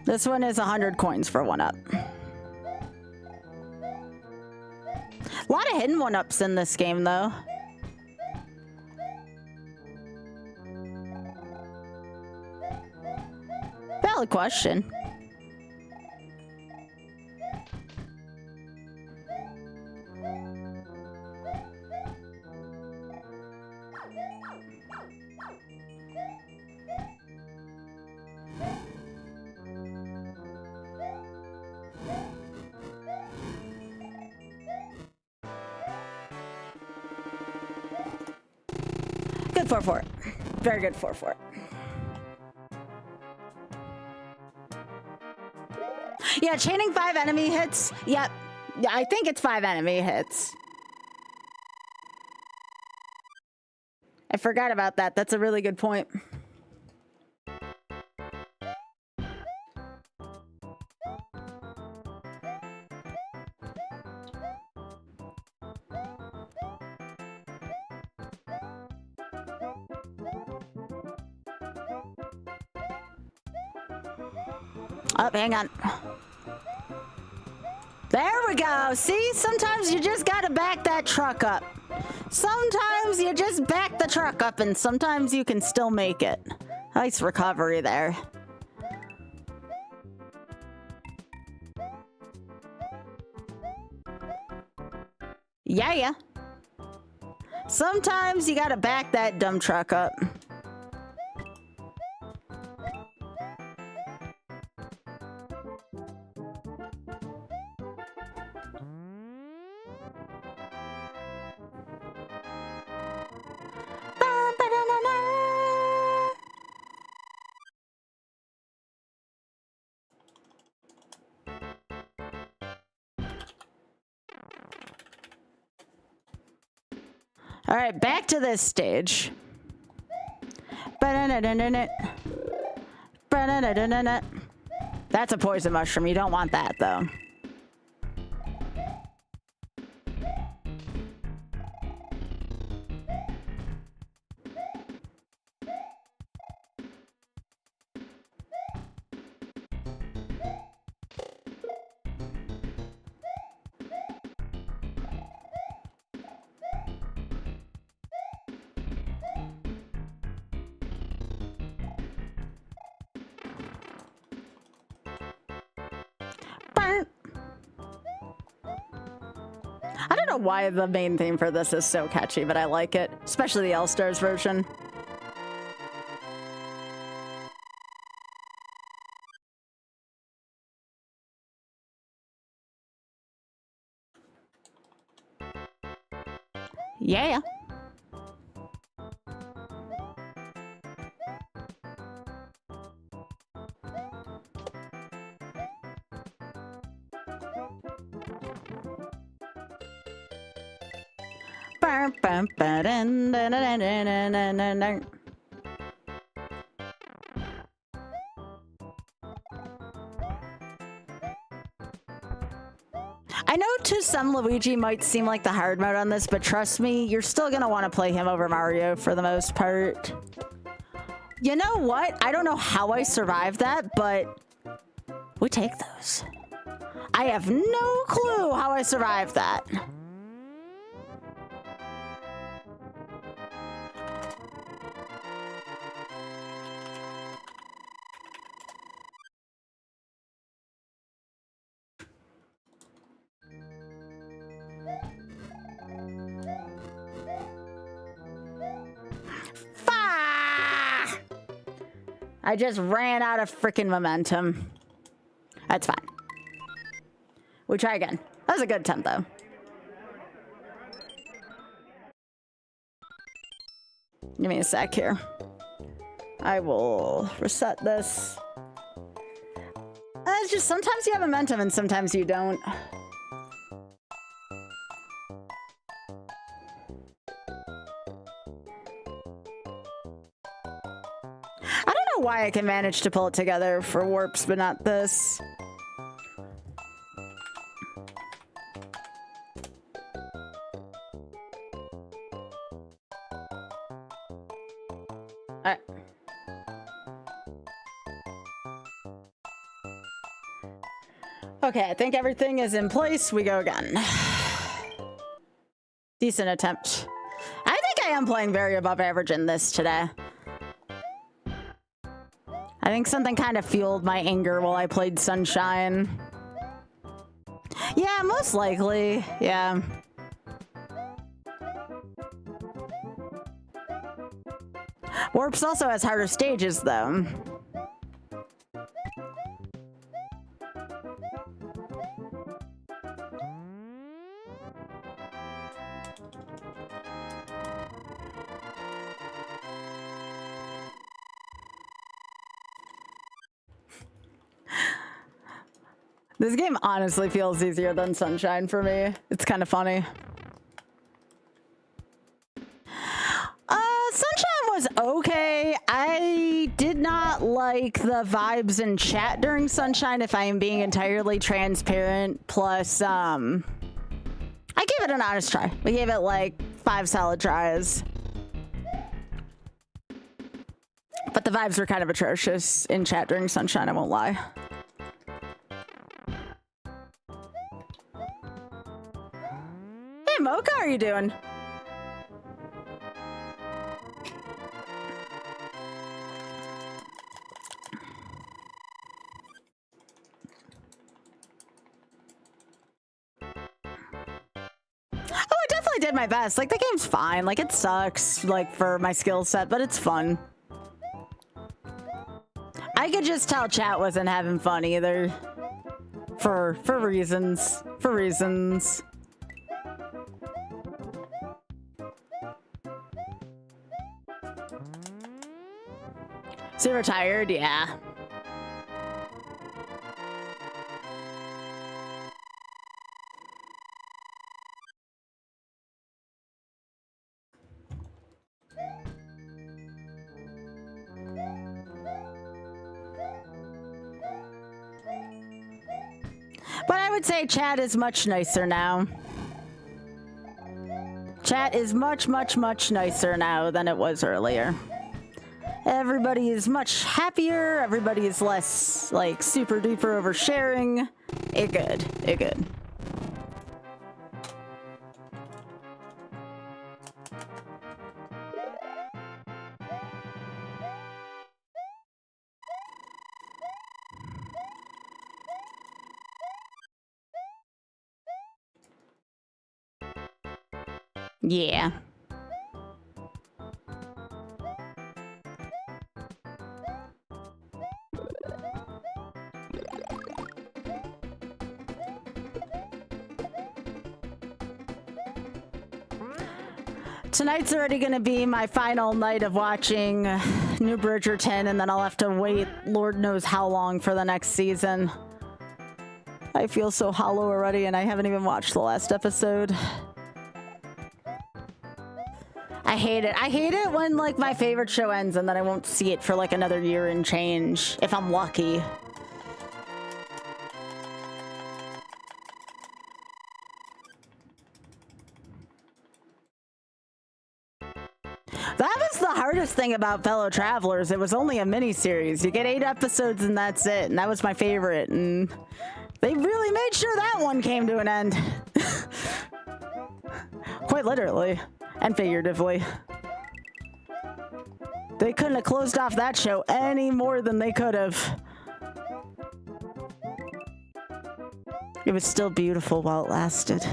This one is 100 coins for 1-up. A lot of hidden 1-ups in this game, though. Valid question. Good 4-4. Very good 4-4. Yeah, chaining 5 enemy hits. Yep. Yeah, I think it's 5 enemy hits. I forgot about that. That's a really good point. Oh, hang on. There we go. See, sometimes you just gotta back that truck up. Sometimes you just back the truck up and sometimes you can still make it. Nice recovery there. Yeah. Sometimes you gotta back that dumb truck up. All right, back to this stage. That's a poison mushroom. You don't want that, though. I don't know why the main theme for this is so catchy, but I like it, especially the All-Stars version. Yeah. I know to some Luigi might seem like the hard mode on this, but trust me, you're still gonna want to play him over Mario for the most part. You know what? I don't know how I survived that, but we take those. I have no clue how I survived that. I just ran out of freaking momentum. That's fine. We try again. That was a good attempt, though. Give me a sec here. I will reset this. It's just sometimes you have momentum and sometimes you don't. don't know why I can manage to pull it together for warps, but not this. Alright. Okay, I think everything is in place. We go again. Decent attempt. I think I am playing very above average in this today. I think something kind of fueled my anger while I played Sunshine. Yeah, most likely. Yeah. Warps also has harder stages, though. This game honestly feels easier than Sunshine for me. It's kind of funny. Sunshine was okay. I did not like the vibes in chat during Sunshine, if I am being entirely transparent. Plus, I gave it an honest try. We gave it like 5 solid tries. But the vibes were kind of atrocious in chat during Sunshine, I won't lie. Hey, Mocha, how are you doing? Did my best. Like, the game's fine. Like, it sucks, like, for my skill set, but it's fun. I could just tell chat wasn't having fun either. For reasons. For reasons. So you're tired? Yeah. But I would say chat is much nicer now. Chat is much, much, much nicer now than it was earlier. Everybody is much happier. Everybody is less, like, super duper oversharing. It good. It good. Yeah. Tonight's already going to be my final night of watching New Bridgerton, and then I'll have to wait Lord knows how long for the next season. I feel so hollow already, and I haven't even watched the last episode. I hate it. I hate it when, like, my favorite show ends and then I won't see it for, like, another year and change, if I'm lucky. That was the hardest thing about Fellow Travelers. It was only a mini-series. You get 8 episodes and that's it, and that was my favorite, and they really made sure that one came to an end. Quite literally. And figuratively. They couldn't have closed off that show any more than they could have. It was still beautiful while it lasted.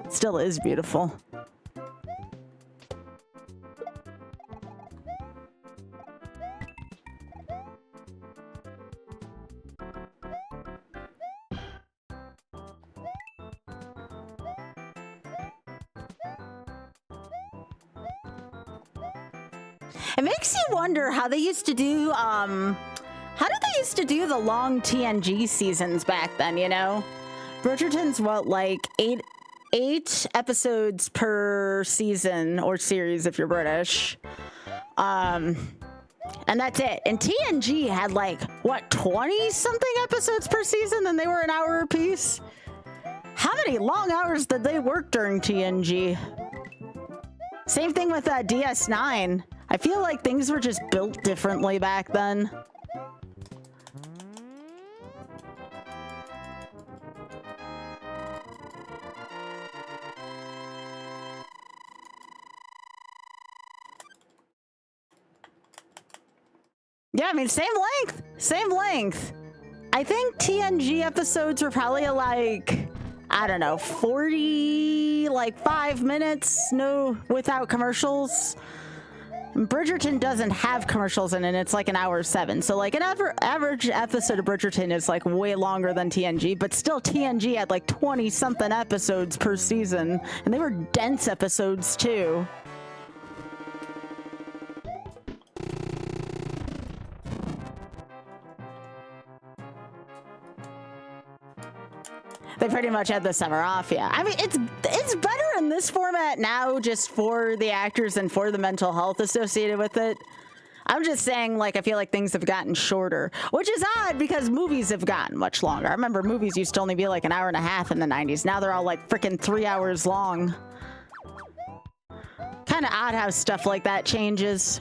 It still is beautiful. It makes you wonder how they used to do, how did they used to do the long TNG seasons back then, you know? Bridgerton's what, like eight episodes per season or series if you're British. And And that's it. And TNG had like, what, 20 something episodes per season, and they were an hour apiece? How many long hours did they work during TNG? Same thing with DS9. I feel like things were just built differently back then. Yeah, I mean, same length. Same length. I think TNG episodes were probably like, I don't know, 40, like 5 minutes, no, without commercials. Bridgerton doesn't have commercials in it. It's like an hour 7. So like an average episode of Bridgerton is like way longer than TNG, but still TNG had like 20 something episodes per season, and they were dense episodes too. They pretty much had the summer off, yeah. I mean, it's better in this format now just for the actors and for the mental health associated with it. I'm just saying, like, I feel like things have gotten shorter, which is odd because movies have gotten much longer. I remember movies used to only be like an hour and a half in the 90s. Now they're all like freaking 3 hours long. Kind of odd how stuff like that changes.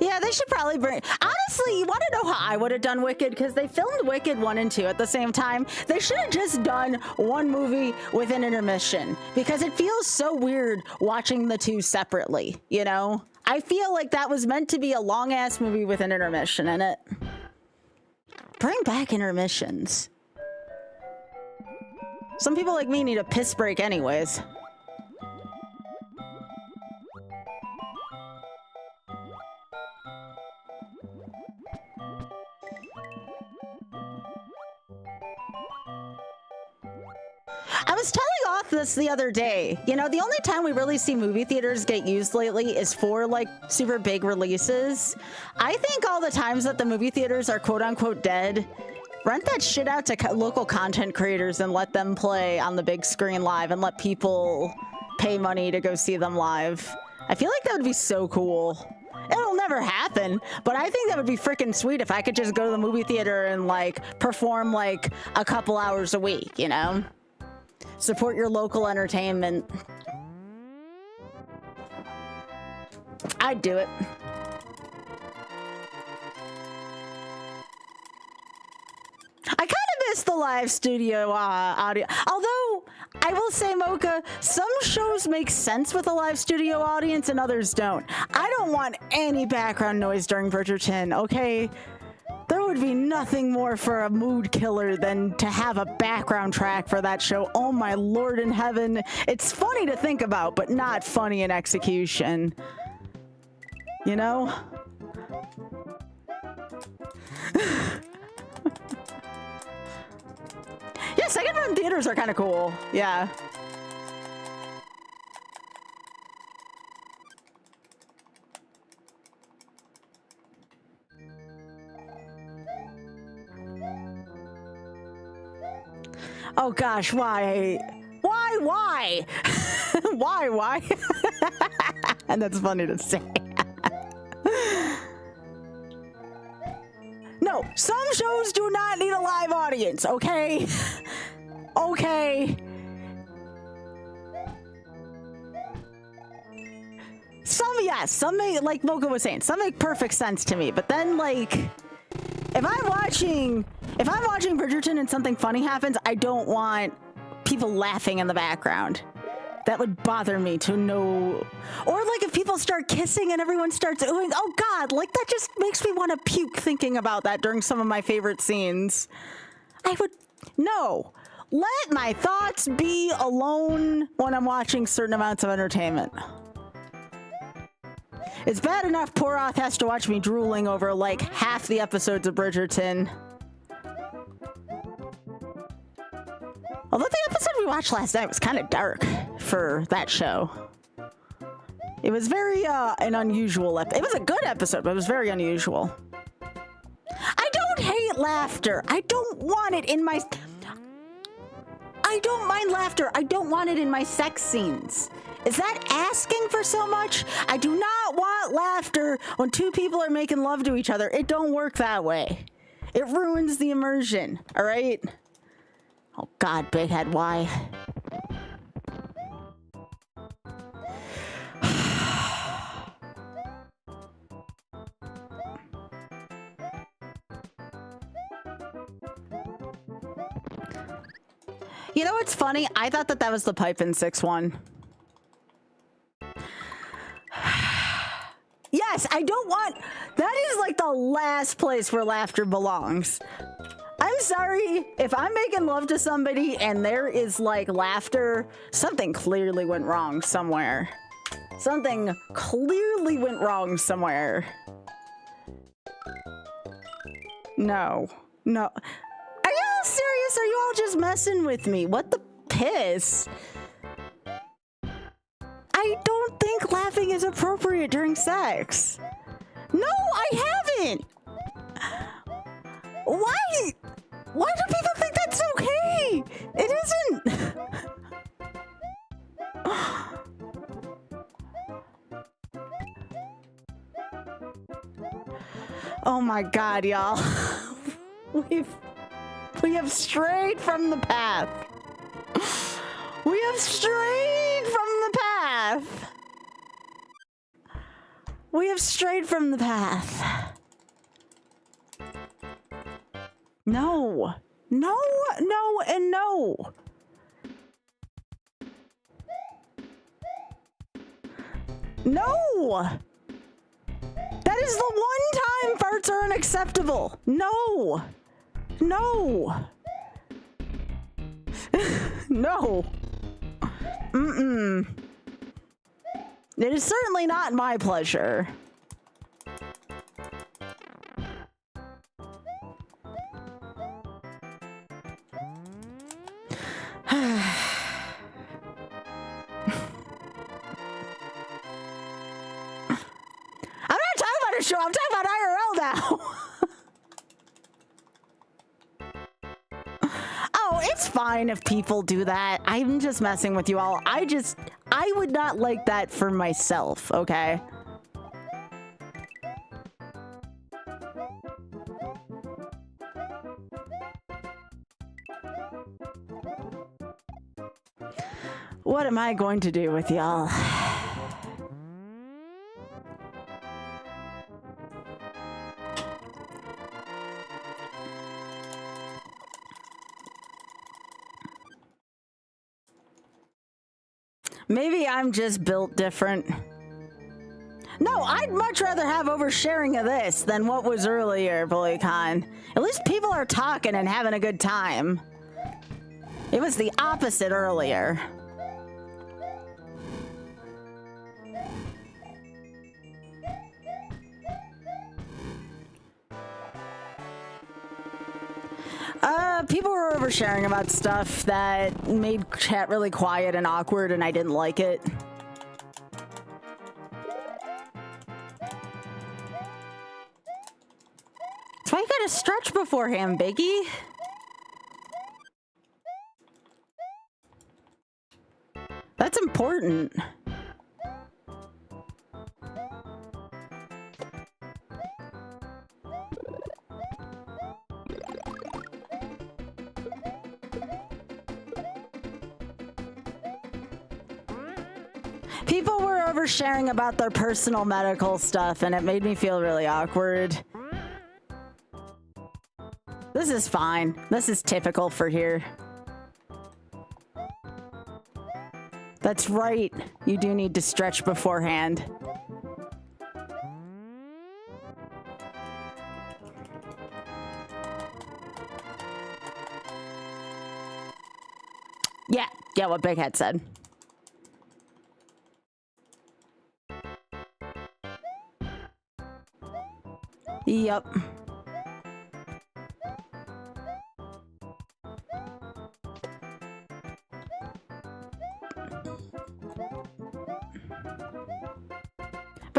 Yeah, they should probably bring... Honestly, you want to know how I would have done Wicked? Because they filmed Wicked 1 and 2 at the same time. They should have just done one movie with an intermission. Because it feels so weird watching the two separately, you know? I feel like that was meant to be a long-ass movie with an intermission in it. Bring back intermissions. Some people like me need a piss break anyways. I was telling off this the other day. You know, the only time we really see movie theaters get used lately is for like super big releases. I think all the times that the movie theaters are quote unquote dead, rent that shit out to local content creators and let them play on the big screen live and let people pay money to go see them live. I feel like that would be so cool. It'll never happen, but I think that would be freaking sweet if I could just go to the movie theater and like perform like a couple hours a week, you know? Support your local entertainment. I'd do it. I kind of miss the live studio audio. Although, I will say, Mocha, some shows make sense with a live studio audience and others don't. I don't want any background noise during Bridgerton, okay? There would be nothing more for a mood killer than to have a background track for that show. Oh my Lord in heaven. It's funny to think about, but not funny in execution. You know? Yeah, second run theaters are kind of cool. Yeah. Oh gosh, why? Why? Why? And that's funny to say. No, some shows do not need a live audience, okay? Okay. Some, yes, some make, like Mocha was saying, some make perfect sense to me, but then like, if I'm watching Bridgerton and something funny happens, I don't want people laughing in the background. That would bother me to know. Or like if people start kissing and everyone starts oohing, oh God, like that just makes me want to puke thinking about that during some of my favorite scenes. No. Let my thoughts be alone when I'm watching certain amounts of entertainment. It's bad enough Poor Oth has to watch me drooling over like half the episodes of Bridgerton. Although the episode we watched last night was kind of dark for that show. It was very an unusual it was a good episode, but it was very unusual. I don't hate laughter. I don't want it in my I don't mind laughter. I don't want it in my sex scenes. Is that asking for so much? I do not want laughter when two people are making love to each other. It don't work that way. It ruins the immersion, all right? Oh God, big head, why? You know what's funny? I thought that was the Pipe in 6-1. Yes, I don't want... That is like the last place where laughter belongs. I'm sorry, if I'm making love to somebody and there is like laughter, something clearly went wrong somewhere. Something clearly went wrong somewhere. No. No. Are y'all serious? Are you all just messing with me? What the piss? I don't think laughing is appropriate during sex. No, I haven't. Why? Why do people think that's okay? It isn't. Oh my God, y'all. We have strayed from the path. We have strayed from the path. We have strayed from the path. No. No, no, and no. No. That is the one time farts are unacceptable. No. No. No. Mm-mm. It is certainly not my pleasure. I'm not talking about a show, I'm talking about IRL now. Oh, it's fine if people do that. I'm just messing with you all. I would not like that for myself, okay? What am I going to do with y'all? Maybe I'm just built different. No, I'd much rather have oversharing of this than what was earlier, BullyCon. At least people are talking and having a good time. It was the opposite earlier. People were oversharing about stuff that made chat really quiet and awkward, and I didn't like it. That's why you gotta stretch beforehand, Biggie. That's important. People were oversharing about their personal medical stuff, and it made me feel really awkward. This is fine. This is typical for here. That's right. You do need to stretch beforehand. Yeah, what Big Head said. Yep.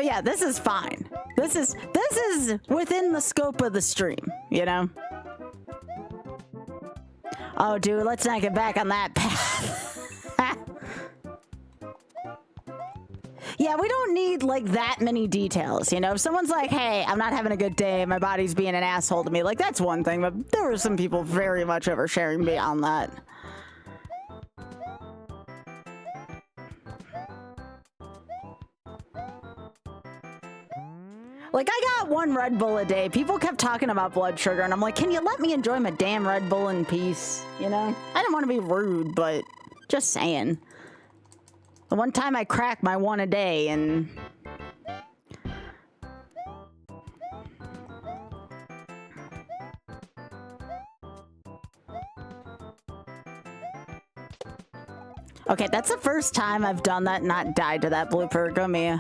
yeah, this is fine. This is within the scope of the stream, you know? Oh, dude, let's not get back on that path. Yeah, we don't need, like, that many details, you know? If someone's like, hey, I'm not having a good day, my body's being an asshole to me, like, that's one thing, but there were some people very much oversharing beyond that. Like, I got one Red Bull a day. People kept talking about blood sugar, and I'm like, can you let me enjoy my damn Red Bull in peace, you know? I didn't want to be rude, but just saying. The one time I cracked my one a day, and... Okay, that's the first time I've done that and not died to that blooper. Go me.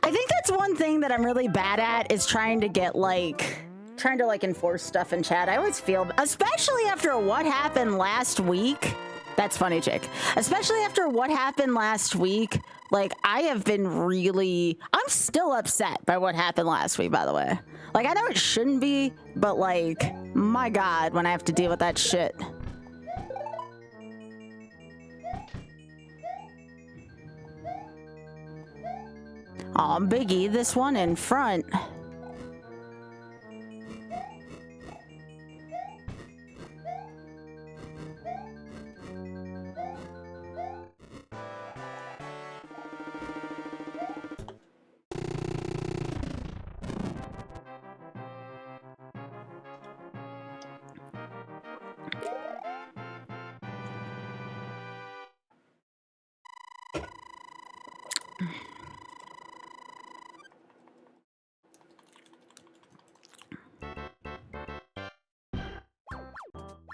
I think that's one thing that I'm really bad at is trying to get, like... trying to, like, enforce stuff in chat. I always feel, especially after what happened last week. That's funny, chick. Especially after what happened last week, like, I have been really... I'm still upset by what happened last week, by the way. Like, I know it shouldn't be, but, like, my God, when I have to deal with that shit. Aw, Biggie, this one in front.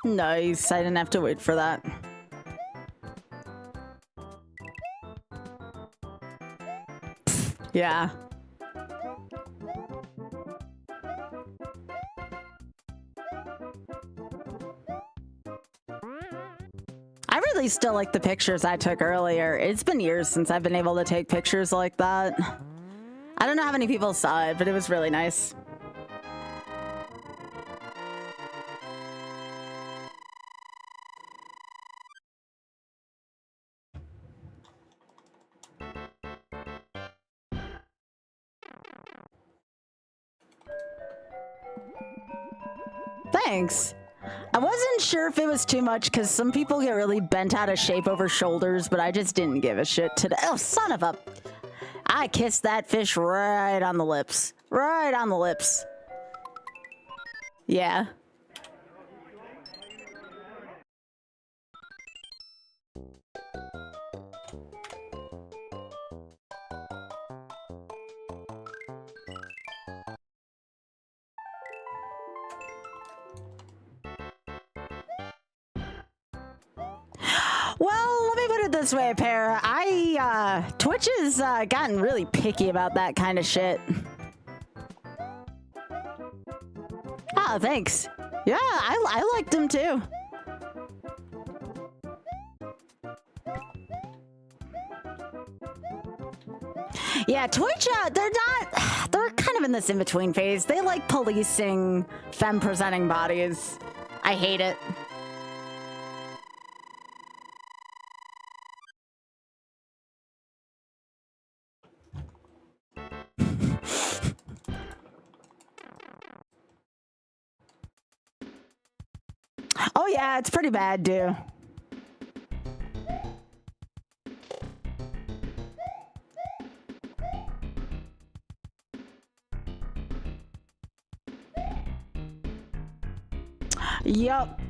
Nice, I didn't have to wait for that. Yeah. I really still like the pictures I took earlier. It's been years since I've been able to take pictures like that. I don't know how many people saw it, but it was really nice. Thanks. I wasn't sure if it was too much because some people get really bent out of shape over shoulders, but I just didn't give a shit today. Oh, son of a... I kissed that fish right on the lips. Right on the lips. Yeah. Well, let me put it this way, Para. Twitch has gotten really picky about that kind of shit. Oh, thanks. Yeah, I liked him too. Yeah, Twitch, they're kind of in this in-between phase. They like policing femme-presenting bodies. I hate it. Oh yeah, it's pretty bad, dude. Yup.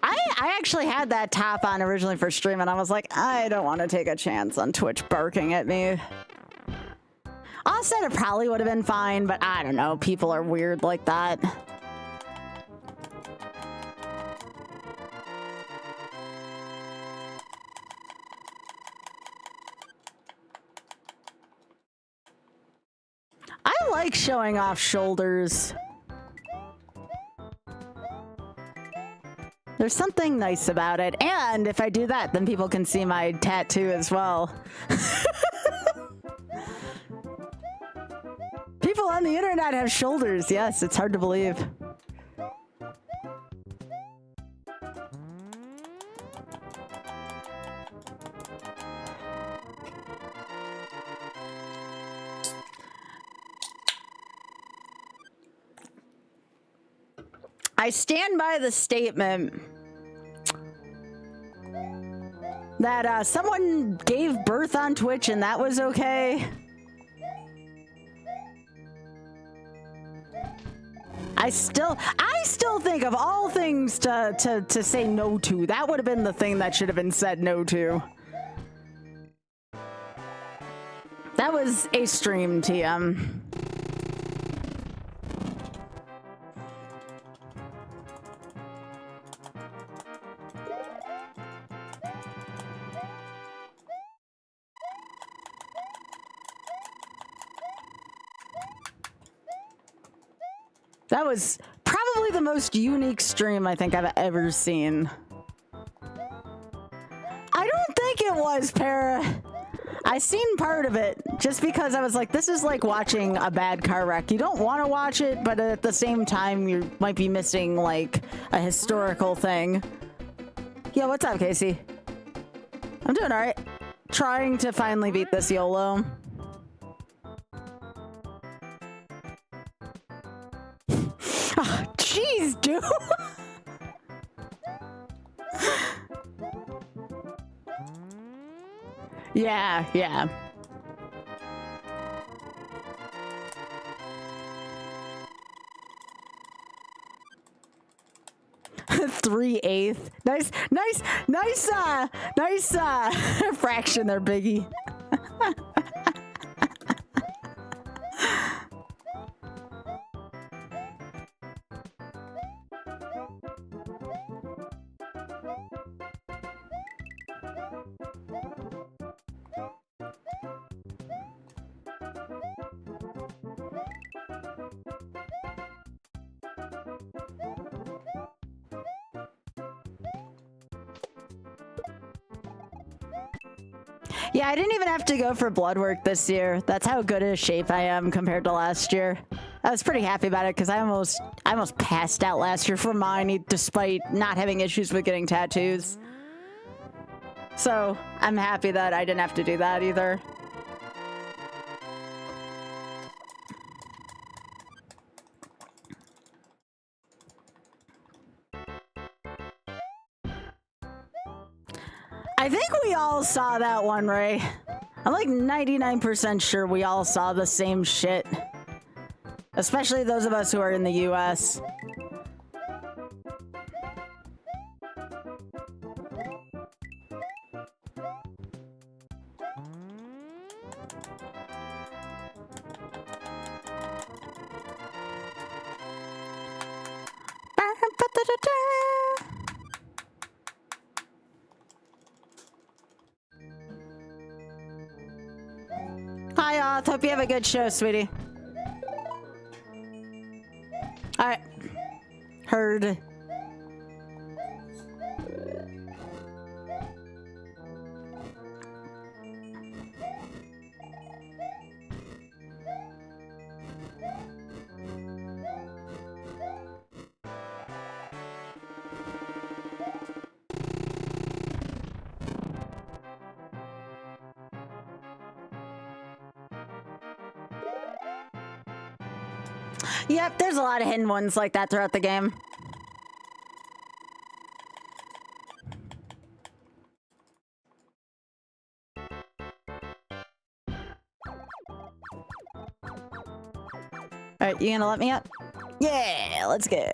I actually had that top on originally for stream, and I was like, I don't want to take a chance on Twitch barking at me. I said it probably would have been fine, but I don't know. People are weird like that. I like showing off shoulders. There's something nice about it. And if I do that, then people can see my tattoo as well. People on the internet have shoulders. Yes, it's hard to believe. I stand by the statement that someone gave birth on Twitch and that was okay. I still think of all things to say no to. That would have been the thing that should have been said no to. That was a stream, TM. That was probably the most unique stream I think I've ever seen. I don't think it was, Para. I seen part of it just because I was like, this is like watching a bad car wreck. You don't want to watch it, but at the same time, you might be missing like a historical thing. Yo, what's up, Casey? I'm doing all right. Trying to finally beat this YOLO. Oh, jeez, dude. Yeah. 3/8. Nice fraction there, Biggie. Yeah, I didn't even have to go for blood work this year. That's how good a shape I am compared to last year. I was pretty happy about it because I almost passed out last year from mine despite not having issues with getting tattoos. So I'm happy that I didn't have to do that either. I think we all saw that one, Ray. I'm like 99% sure we all saw the same shit. Especially those of us who are in the US. Hi, Oth. Hope you have a good show, sweetie. Alright. Heard. Yep, there's a lot of hidden ones like that throughout the game. Alright, you gonna let me up? Yeah, let's go.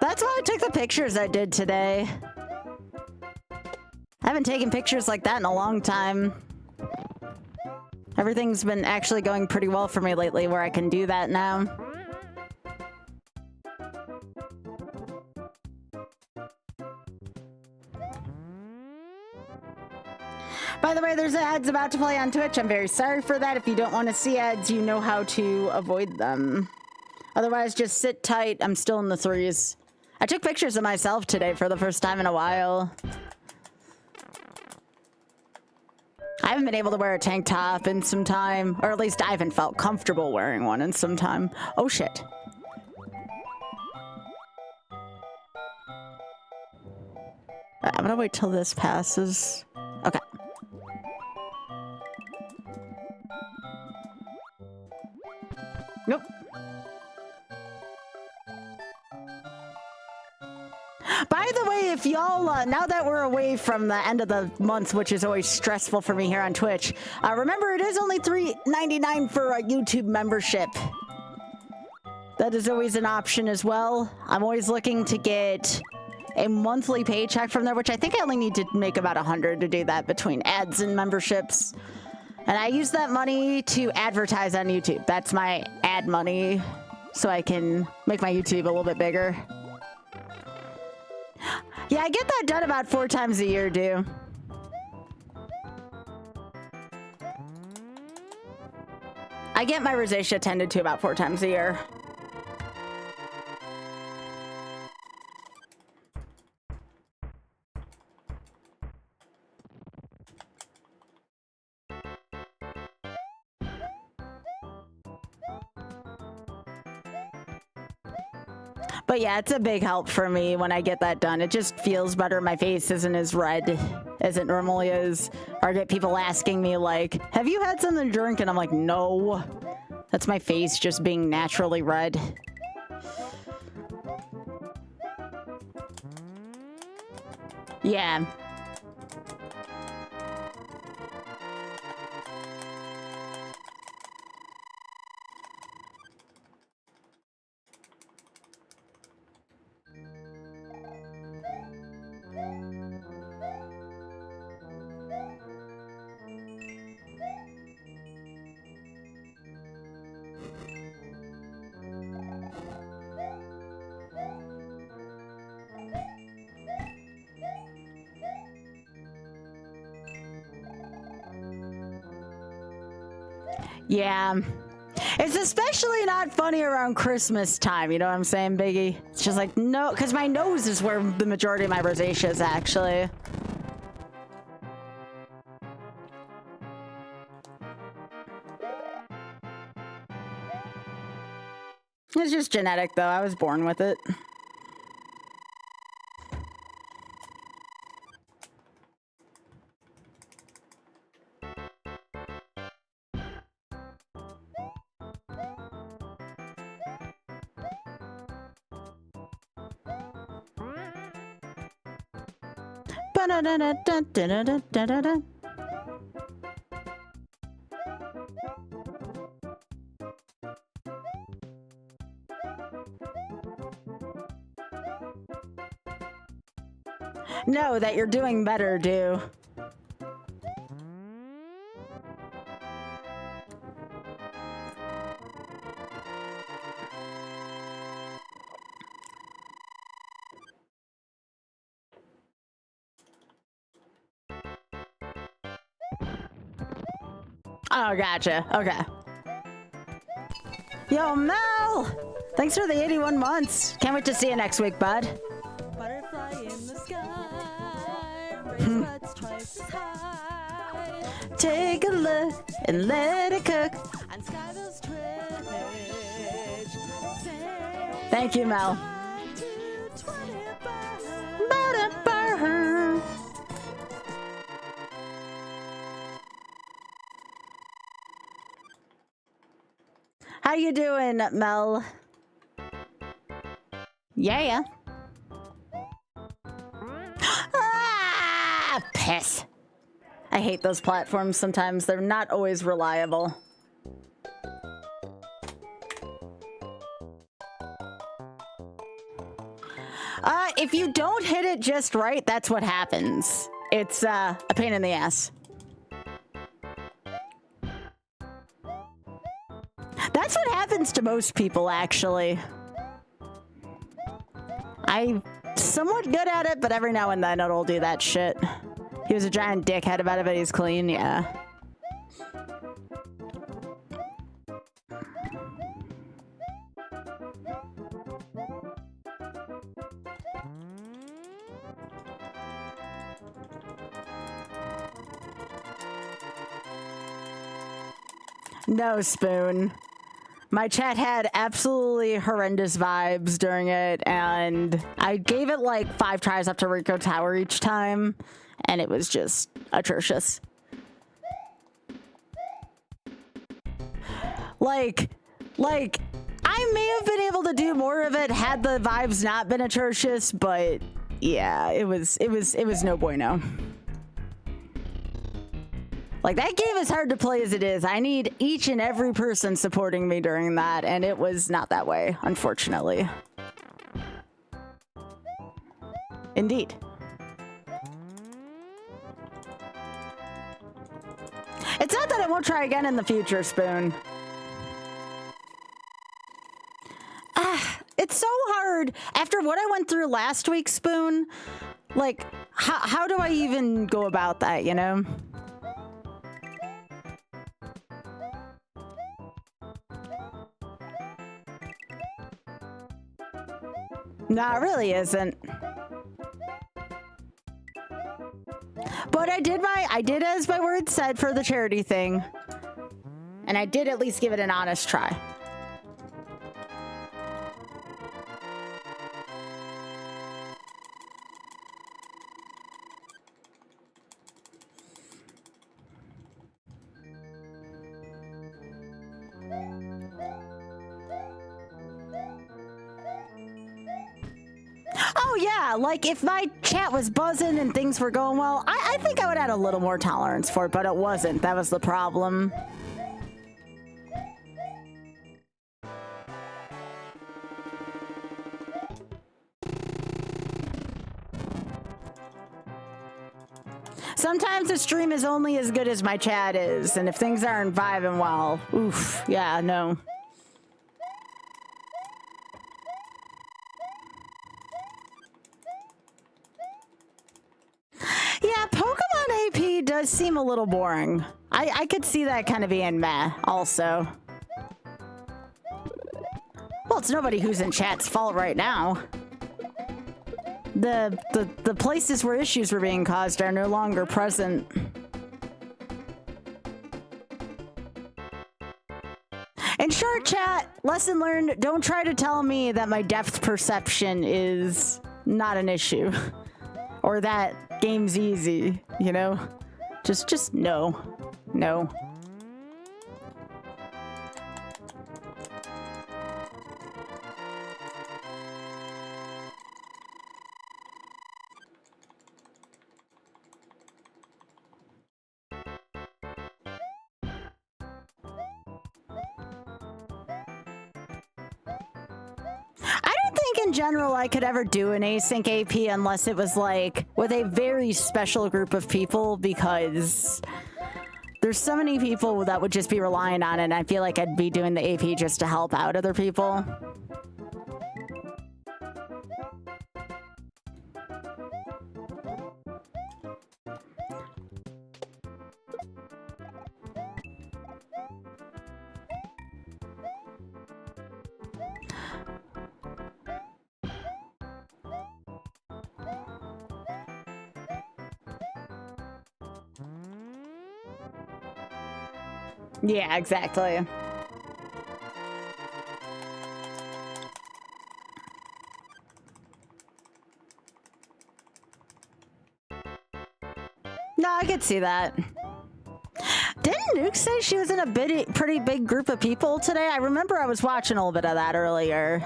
That's why I took the pictures I did today. I haven't taken pictures like that in a long time. Everything's been actually going pretty well for me lately where I can do that now. By the way, there's ads about to play on Twitch. I'm very sorry for that. If you don't want to see ads, you know how to avoid them. Otherwise, just sit tight. I'm still in the 3s. I took pictures of myself today for the first time in a while. I haven't been able to wear a tank top in some time, or at least I haven't felt comfortable wearing one in some time. Oh shit. I'm gonna wait till this passes. Okay. Nope. By the way, if y'all, now that we're away from the end of the month, which is always stressful for me here on Twitch, remember it is only $3.99 for a YouTube membership. That is always an option as well. I'm always looking to get a monthly paycheck from there, which I think I only need to make about 100 to do that between ads and memberships. And I use that money to advertise on YouTube. That's my ad money, so I can make my YouTube a little bit bigger. Yeah, I get that done about 4 times a year, dude. I get my rosacea tended to about 4 times a year. But yeah, it's a big help for me when I get that done. It just feels better. My face isn't as red as it normally is. Or I get people asking me like, have you had something to drink? And I'm like, no. That's my face just being naturally red. Yeah. Yeah. It's especially not funny around Christmas time, you know what I'm saying, Biggie? It's just like, no, because my nose is where the majority of my rosacea is, actually. It's just genetic, though. I was born with it. Ba-da-da-da-da-da-da-da-da. Know that you're doing better, do. Oh, gotcha. Okay. Yo, Mel! Thanks for the 81 months. Can't wait to see you next week, bud. Butterfly in the sky, raise buds twice as high. Take a look and let it cook. On Skybilz Twitch. Thank you, Mel. How you doing, Mel? Yeah. Ah, piss. I hate those platforms sometimes. They're not always reliable. If you don't hit it just right, that's what happens. It's a pain in the ass. That's what happens to most people, actually. I'm somewhat good at it, but every now and then it'll do that shit. He was a giant dickhead about it, but he's clean, yeah. No, Spoon. My chat had absolutely horrendous vibes during it, and I gave it like 5 tries up to Rico Tower each time, and it was just atrocious. Like, I may have been able to do more of it had the vibes not been atrocious, but yeah, it was no bueno. Like, that game is hard to play as it is. I need each and every person supporting me during that, and it was not that way, unfortunately. Indeed. It's not that I won't try again in the future, Spoon. It's so hard. After what I went through last week, Spoon, like, how do I even go about that, you know? No, it really isn't. But I did as my word said for the charity thing. And I did at least give it an honest try. Oh yeah, like if my chat was buzzing and things were going well, I think I would add a little more tolerance for it, but it wasn't. That was the problem. Sometimes the stream is only as good as my chat is, and if things aren't vibing well, oof, yeah, no. Yeah, Pokemon AP does seem a little boring. I could see that kind of being meh, also. Well, it's nobody who's in chat's fault right now. The places where issues were being caused are no longer present. In short, chat, lesson learned, don't try to tell me that my depth perception is not an issue. Or that game's easy, you know? Just no. No. In general, I could ever do an async AP unless it was like with a very special group of people, because there's so many people that would just be relying on it, and I feel like I'd be doing the AP just to help out other people. Yeah, exactly. No, I could see that. Didn't Nuke say she was in a pretty big group of people today? I remember I was watching a little bit of that earlier.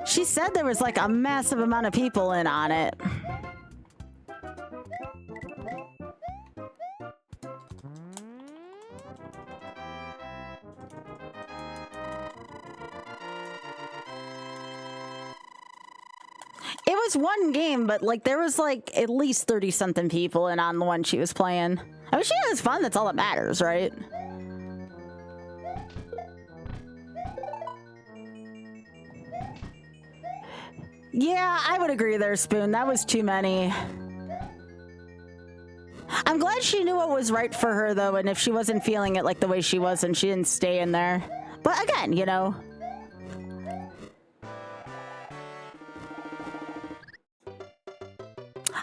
She said there was like a massive amount of people in on it. It was one game, but like there was like at least 30-something people in on the one she was playing. I mean, she has fun. That's all that matters, right? Yeah, I would agree there, Spoon. That was too many. I'm glad she knew what was right for her, though, and if she wasn't feeling it like the way she was, and she didn't stay in there. But again, you know...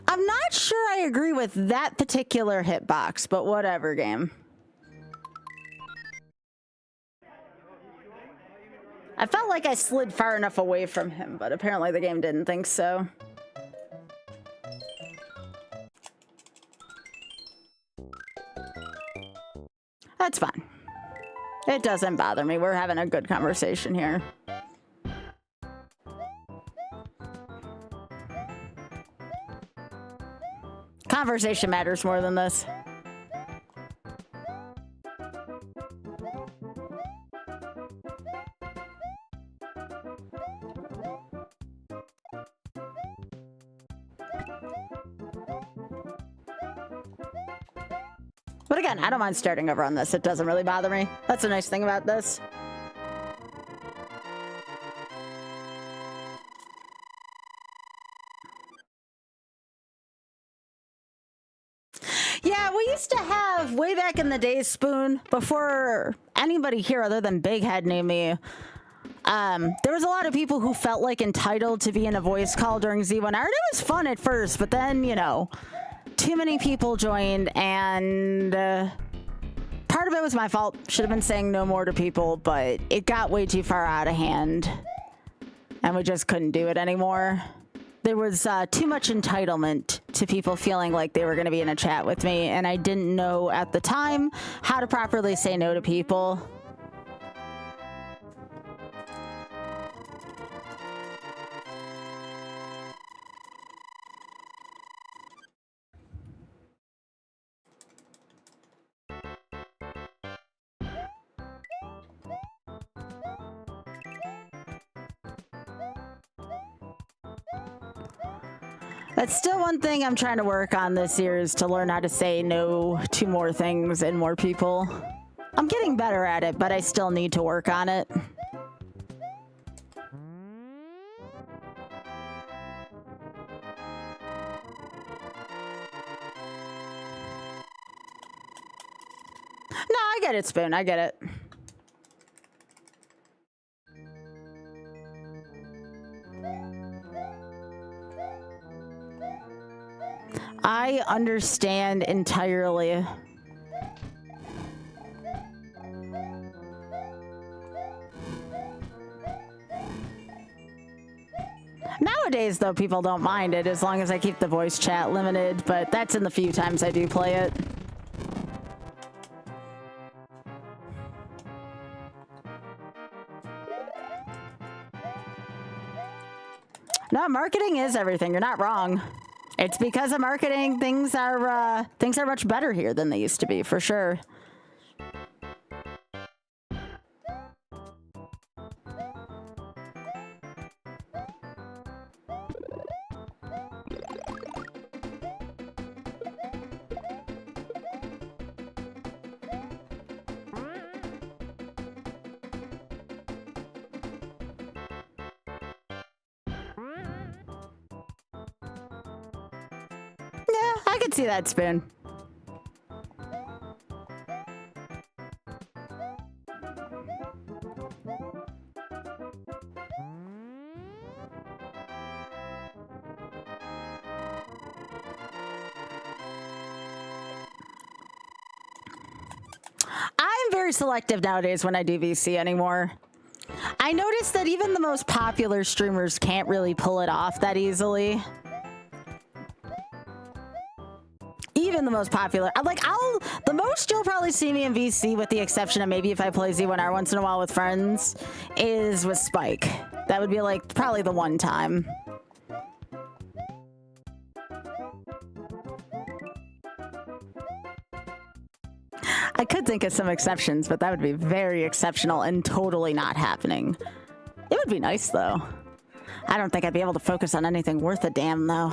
I'm not sure I agree with that particular hitbox, but whatever, game. I felt like I slid far enough away from him, but apparently the game didn't think so. That's fine. It doesn't bother me. We're having a good conversation here. Conversation matters more than this. But again, I don't mind starting over on this. It doesn't really bother me. That's a nice thing about this. Yeah, we used to have, way back in the day, Spoon, before anybody here other than Big Head knew me, there was a lot of people who felt like entitled to be in a voice call during Z1R, and it was fun at first, but then, you know, too many people joined, and part of it was my fault. Should have been saying no more to people, but it got way too far out of hand, and we just couldn't do it anymore. There was too much entitlement to people feeling like they were going to be in a chat with me, and I didn't know at the time how to properly say no to people. That's still one thing I'm trying to work on this year, is to learn how to say no to more things and more people. I'm getting better at it, but I still need to work on it. No, I get it, Spoon. I get it. I understand entirely. Nowadays, though, people don't mind it as long as I keep the voice chat limited, but that's in the few times I do play it. No, marketing is everything. You're not wrong. It's because of marketing, things are much better here than they used to be, for sure. I could see that, Spoon. I'm very selective nowadays when I do VC anymore. I noticed that even the most popular streamers can't really pull it off that easily. Even the most popular, like, the most you'll probably see me in VC, with the exception of maybe if I play Z1R once in a while with friends, is with Spike. That would be like probably the one time. I could think of some exceptions, but that would be very exceptional and totally not happening. It would be nice though. I don't think I'd be able to focus on anything worth a damn though.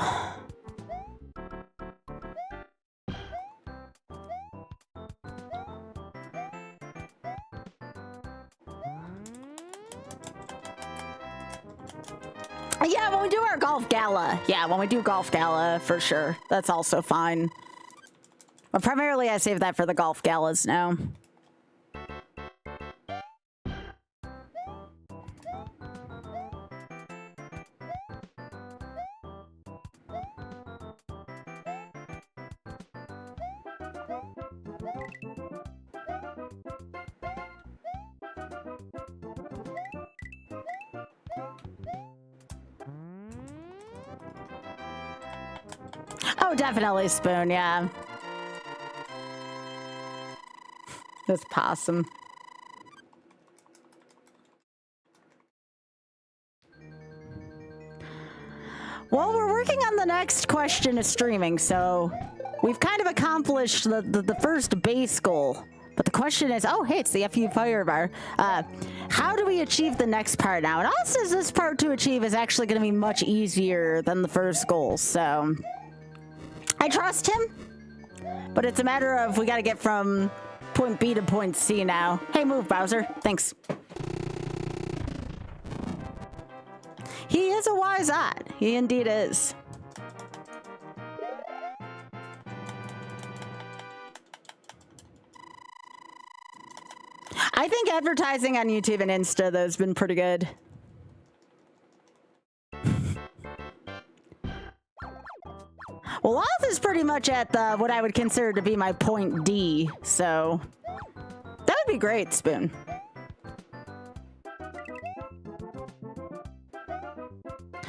Yeah, when we do our golf gala. Yeah, when we do golf gala, for sure. That's also fine. But primarily, I save that for the golf galas now. Oh, definitely Spoon, yeah. This possum. Well, we're working on the next question of streaming, so we've kind of accomplished the first base goal. But the question is, oh, hey, it's the FU Fire Bar. How do we achieve the next part now? And also, this part to achieve is actually going to be much easier than the first goal, so I trust him. But it's a matter of we got to get from point B to point C now. Hey, move, Bowser. Thanks. He is a wise odd. He indeed is. I think advertising on YouTube and Insta, though, has been pretty good. Well, Loth is pretty much at the what I would consider to be my point D, so that would be great, Spoon.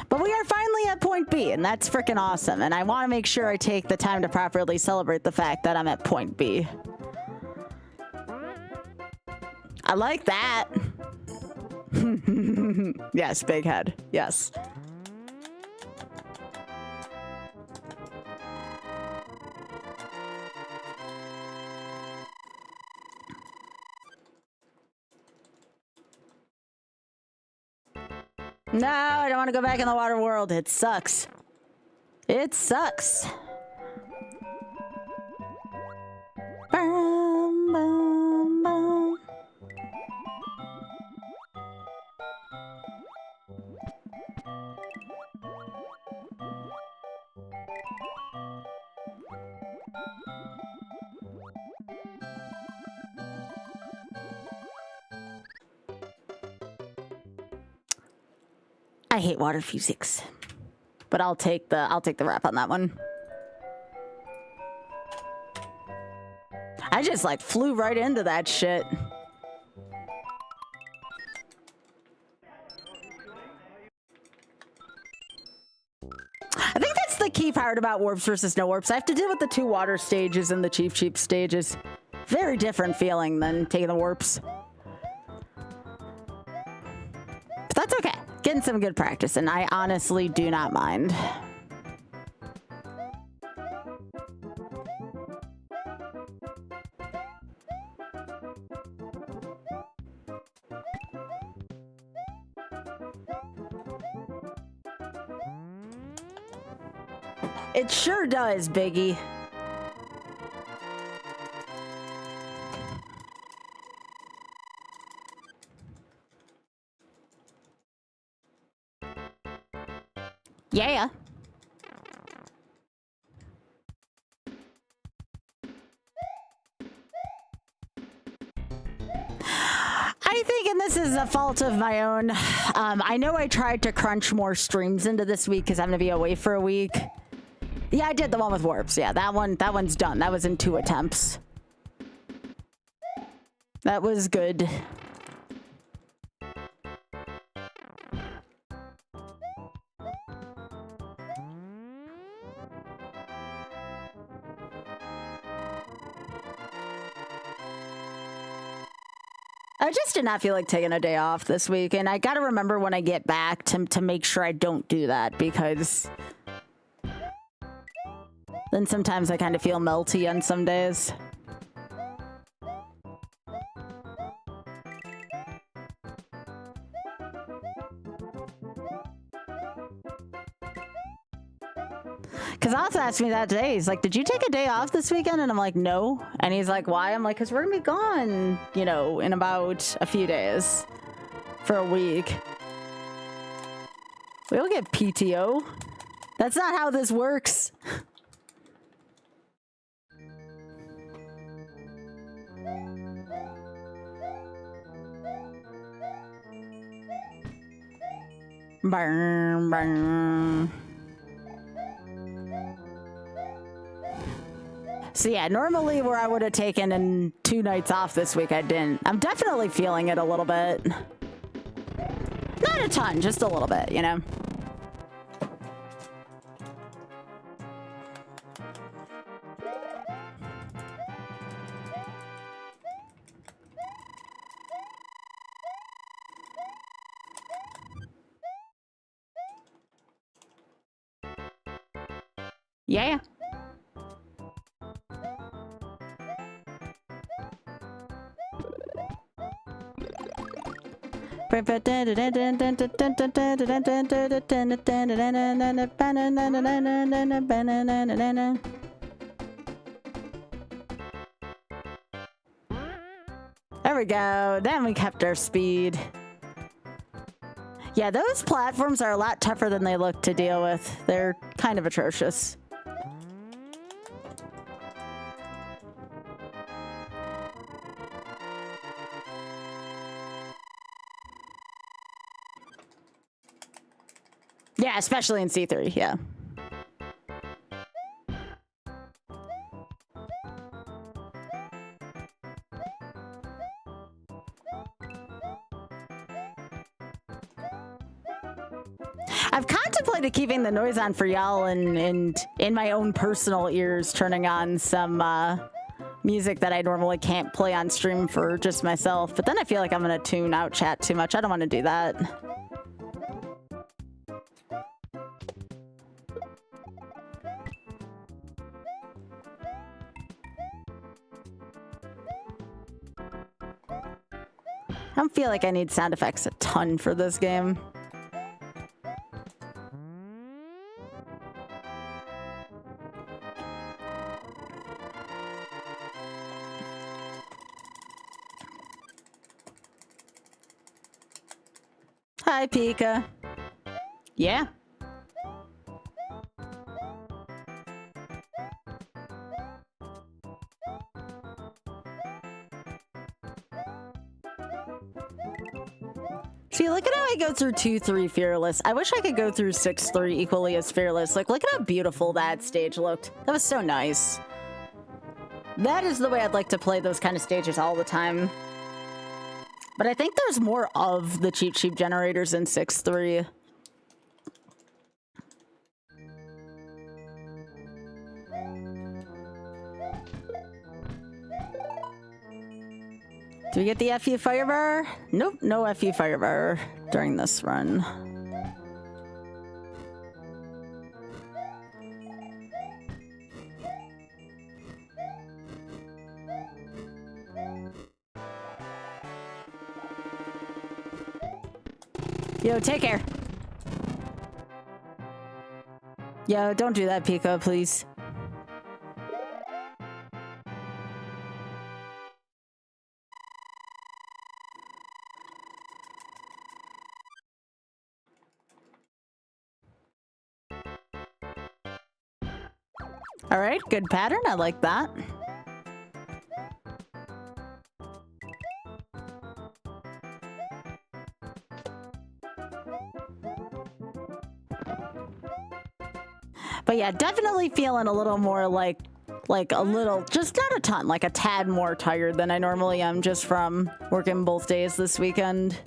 But we are finally at point B, and that's freaking awesome. And I want to make sure I take the time to properly celebrate the fact that I'm at point B. I like that. Yes, big head. Yes. No, I don't want to go back in the water world. It sucks. It sucks. Bum, bum, bum. I hate water physics, but I'll take the rap on that one. I just like flew right into that shit. I think that's the key part about warps versus no warps. I have to deal with the two water stages and the cheap stages. Very different feeling than taking the warps. But that's okay. Getting some good practice, and I honestly do not mind. It sure does, Biggie. Yeah. I think, and this is a fault of my own, I know I tried to crunch more streams into this week because I'm going to be away for a week. Yeah, I did the one with warps. Yeah, that one's done. That was in 2 attempts. That was good. I just did not feel like taking a day off this week, and I gotta remember when I get back to make sure I don't do that, because then sometimes I kind of feel melty on some days. Because Oz asked me that today. He's like, did you take a day off this weekend? And I'm like, no. And he's like, why? I'm like, because we're going to be gone, you know, in about a few days for a week. We don't get PTO. That's not how this works. Burn, burn. So yeah, normally where I would have taken in 2 nights off this week, I didn't. I'm definitely feeling it a little bit. Not a ton, just a little bit, you know? Yeah. There we go. Then we kept our speed. Yeah, those platforms are a lot tougher than they look to deal with. They're kind of atrocious. Yeah, especially in C3, yeah. I've contemplated keeping the noise on for y'all and in my own personal ears, turning on some music that I normally can't play on stream for just myself. But then I feel like I'm going to tune out chat too much. I don't want to do that. I don't feel like I need sound effects a ton for this game. Hi, Pika. Yeah. See, look at how I go through 2-3 fearless. I wish I could go through 6-3 equally as fearless. Like, look at how beautiful that stage looked. That was so nice. That is the way I'd like to play those kind of stages all the time. But I think there's more of the cheat sheet generators in 6-3. Do we get the FU Firebar? Nope, no FU Firebar during this run. Yo, take care. Yo, don't do that, Pico, please. All right, good pattern. I like that. But yeah, definitely feeling a little more like a little, just not a ton, like a tad more tired than I normally am just from working both days this weekend.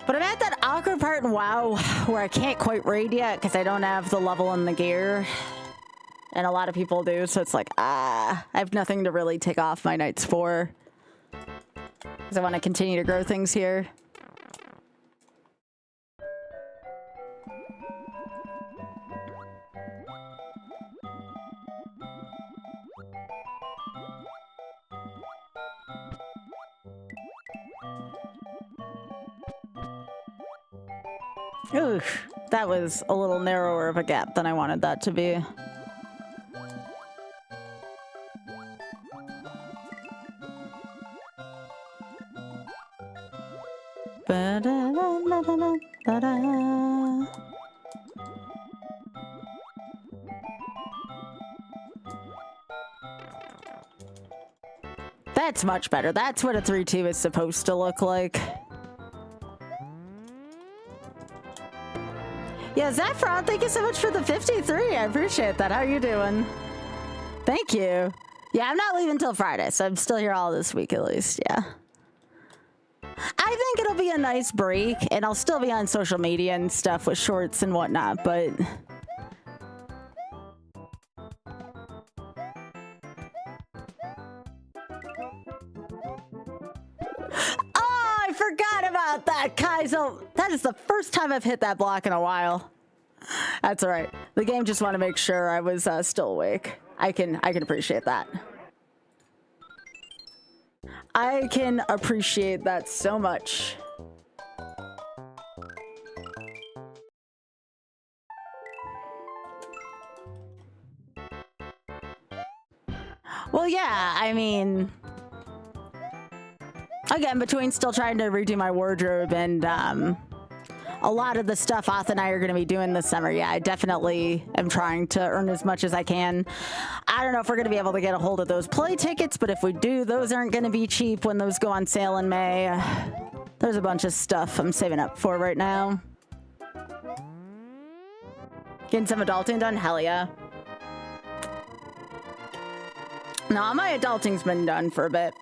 But I'm at that awkward part in WoW where I can't quite raid yet because I don't have the level and the gear. And a lot of people do, so it's like, I have nothing to really take off my nights for. Because I want to continue to grow things here. Oof, that was a little narrower of a gap than I wanted that to be. That's much better. That's what a 3-2 is supposed to look like. Yeah, Zaffron, thank you so much for the 53. I appreciate that. How are you doing? Thank you. Yeah, I'm not leaving till Friday, so I'm still here all this week at least, yeah. I think it'll be a nice break, and I'll still be on social media and stuff with shorts and whatnot, but... Oh, I forgot about that, Kaizo. That is the first time I've hit that block in a while. That's all right. The game just want to make sure I was still awake. I can appreciate that. I can appreciate that so much. Well, yeah, I mean, again, between still trying to redo my wardrobe and a lot of the stuff Oth and I are going to be doing this summer, yeah, I definitely am trying to earn as much as I can. I don't know if we're going to be able to get a hold of those play tickets, but if we do, those aren't going to be cheap when those go on sale in May. There's a bunch of stuff I'm saving up for right now. Getting some adulting done? Hell yeah. No, my adulting's been done for a bit.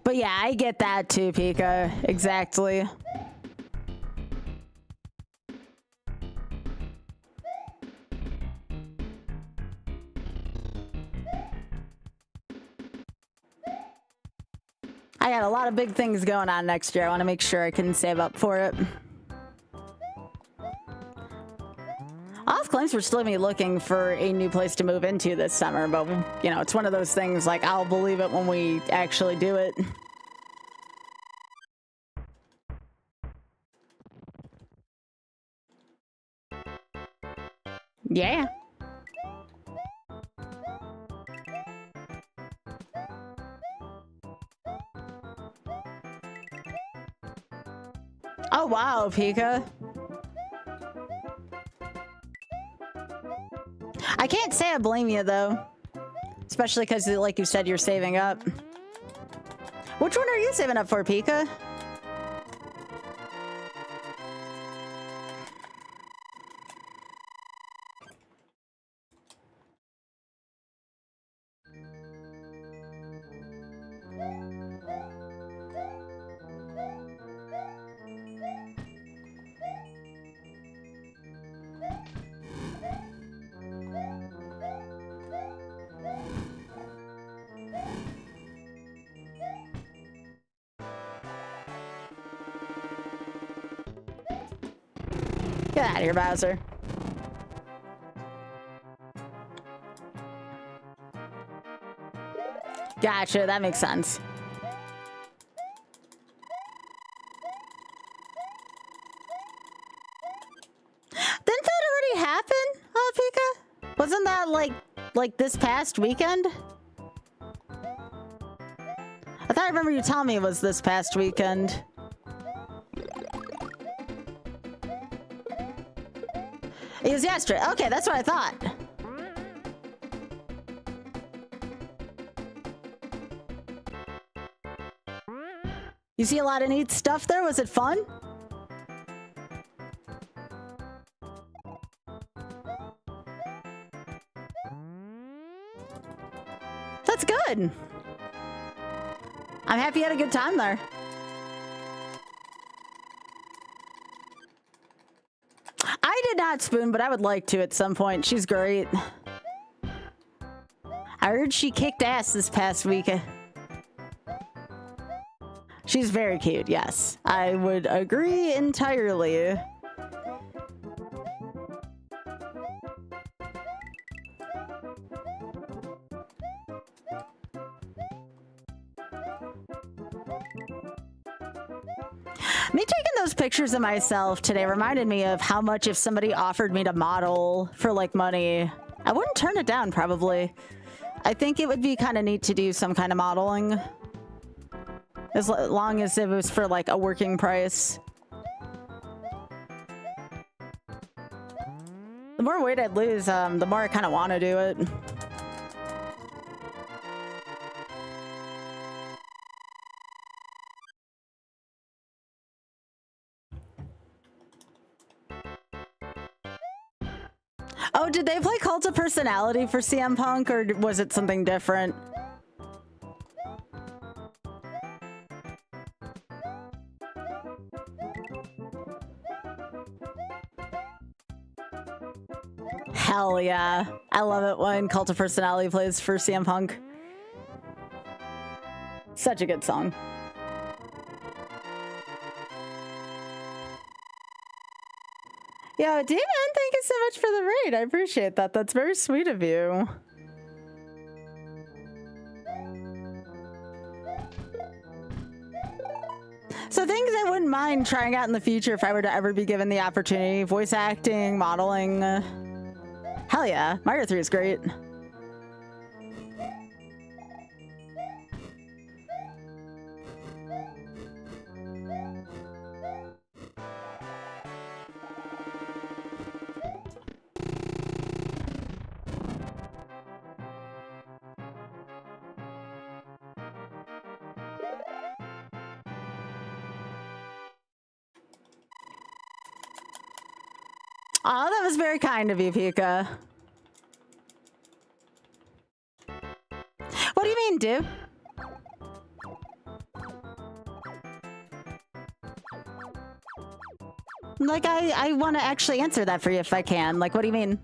But yeah, I get that too, Pika. Exactly. I got a lot of big things going on next year. I want to make sure I can save up for it. Off claims we're still be looking for a new place to move into this summer, but you know, it's one of those things like I'll believe it when we actually do it. Yeah. Oh wow, Pika. I can't say I blame you though. Especially because, like you said, you're saving up. Which one are you saving up for, Pika? Get out of here, Bowser. Gotcha, that makes sense. Didn't that already happen, Pika? Wasn't that like this past weekend? I thought I remember you telling me it was this past weekend. It was yesterday. Okay, that's what I thought. You see a lot of neat stuff there? Was it fun? That's good. I'm happy you had a good time there. I did not spoon, but I would like to at some point. She's great. I heard she kicked ass this past week. She's very cute, yes. I would agree entirely. Me taking those pictures of myself today reminded me of how much if somebody offered me to model for like money, I wouldn't turn it down probably. I think it would be kind of neat to do some kind of modeling. As long as it was for like a working price. The more weight I'd lose, the more I kind of want to do it. Oh, did they play Cult of Personality for CM Punk, or was it something different? Hell yeah. I love it when Cult of Personality plays for CM Punk. Such a good song. Yo, Demon, thank you so much for the raid. I appreciate that. That's very sweet of you. So things I wouldn't mind trying out in the future if I were to ever be given the opportunity. Voice acting, modeling. Hell yeah. Mario 3 is great. Oh, that was very kind of you, Pika. What do you mean, dude? Like, I want to actually answer that for you if I can. Like, what do you mean?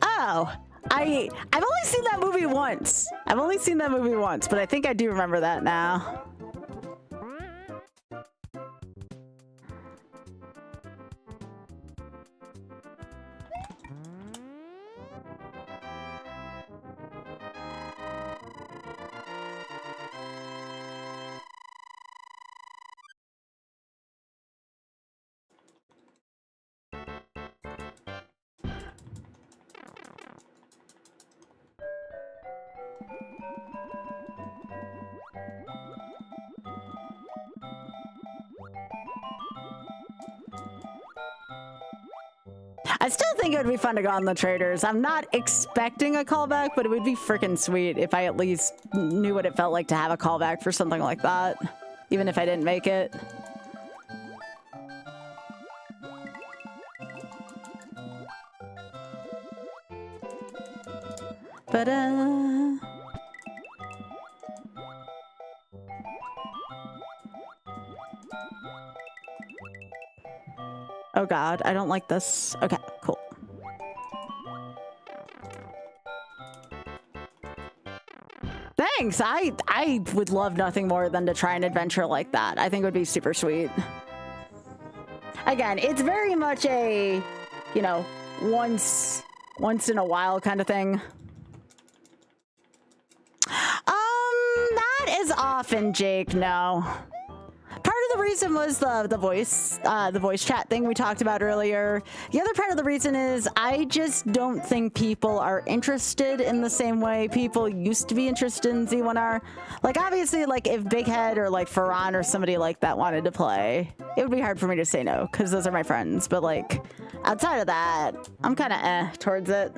Oh, I've only seen that movie once. I've only seen that movie once, but I think I do remember that now. I still think it would be fun to go on the traders. I'm not expecting a callback, but it would be freaking sweet if I at least knew what it felt like to have a callback for something like that, even if I didn't make it. But oh god, I don't like this. Okay, cool. Thanks! I would love nothing more than to try an adventure like that. I think it would be super sweet. Again, it's very much a, you know, once in a while kind of thing. Not as often, Jake, no. Part of the reason was the voice chat thing we talked about earlier. The other part of the reason is I just don't think people are interested in the same way people used to be interested in Z1R. Like, obviously, like, if Big Head or, like, Ferran or somebody like that wanted to play, it would be hard for me to say no, because those are my friends. But, like, outside of that, I'm kind of towards it.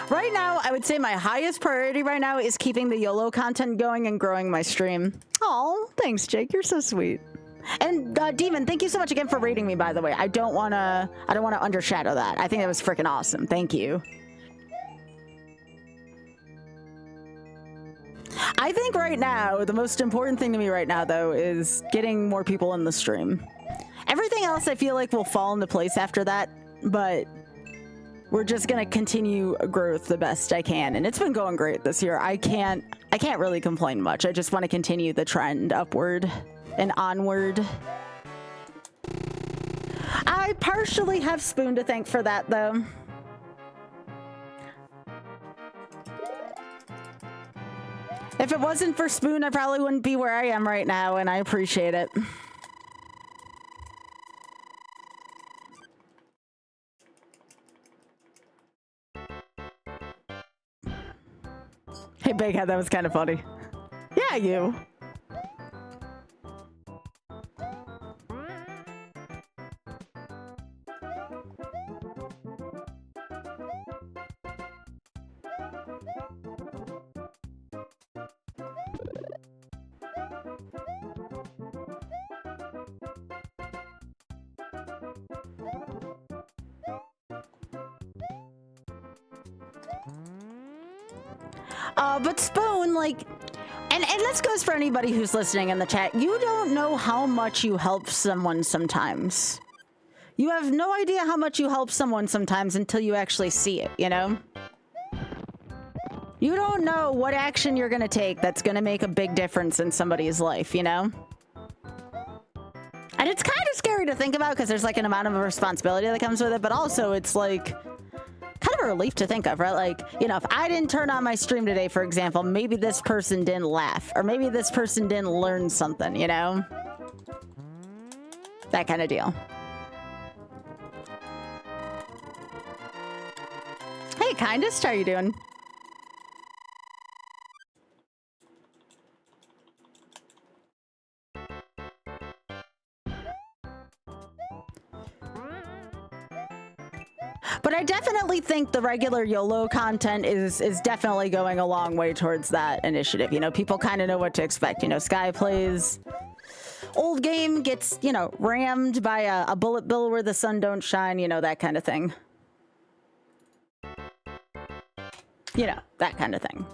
Right now, I would say my highest priority right now is keeping the YOLO content going and growing my stream. Oh, thanks, Jake. You're so sweet. And Demon, thank you so much again for rating me, by the way. I don't want to undershadow that. I think that was freaking awesome. Thank you. I think right now, the most important thing to me right now, though, is getting more people in the stream. Everything else I feel like will fall into place after that, but we're just gonna continue growth the best I can, and it's been going great this year. I can't really complain much. I just want to continue the trend upward and onward. I partially have Spoon to thank for that, though. If it wasn't for Spoon, I probably wouldn't be where I am right now, and I appreciate it. Hey, Big Head, that was kind of funny. Yeah, you. But Spoon, like, and this goes for anybody who's listening in the chat. You don't know how much you help someone sometimes. You have no idea how much you help someone sometimes until you actually see it, you know? You don't know what action you're going to take that's going to make a big difference in somebody's life, you know? And it's kind of scary to think about because there's like an amount of responsibility that comes with it, but also it's like kind of a relief to think of, right? Like, you know, if I didn't turn on my stream today, for example, maybe this person didn't laugh, or maybe this person didn't learn something, you know? That kind of deal. Hey, Kindest, how you doing? But I definitely think the regular YOLO content is definitely going a long way towards that initiative. You know, people kind of know what to expect. You know, Sky plays old game, gets, you know, rammed by a bullet bill where the sun don't shine, you know, that kind of thing. You know, that kind of thing.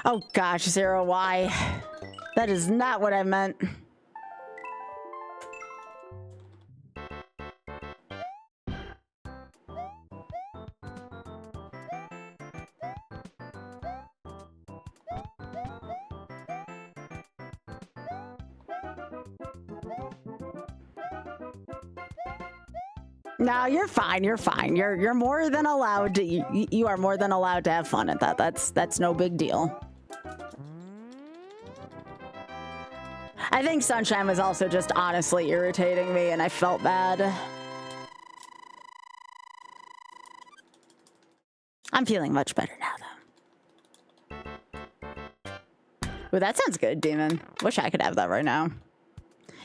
Oh gosh, Zero, why? That is not what I meant. No, you're fine. You're fine. You're more than allowed to. You are more than allowed to have fun at that. That's no big deal. I think Sunshine was also just honestly irritating me, and I felt bad. I'm feeling much better now, though. Ooh, that sounds good, Demon. Wish I could have that right now.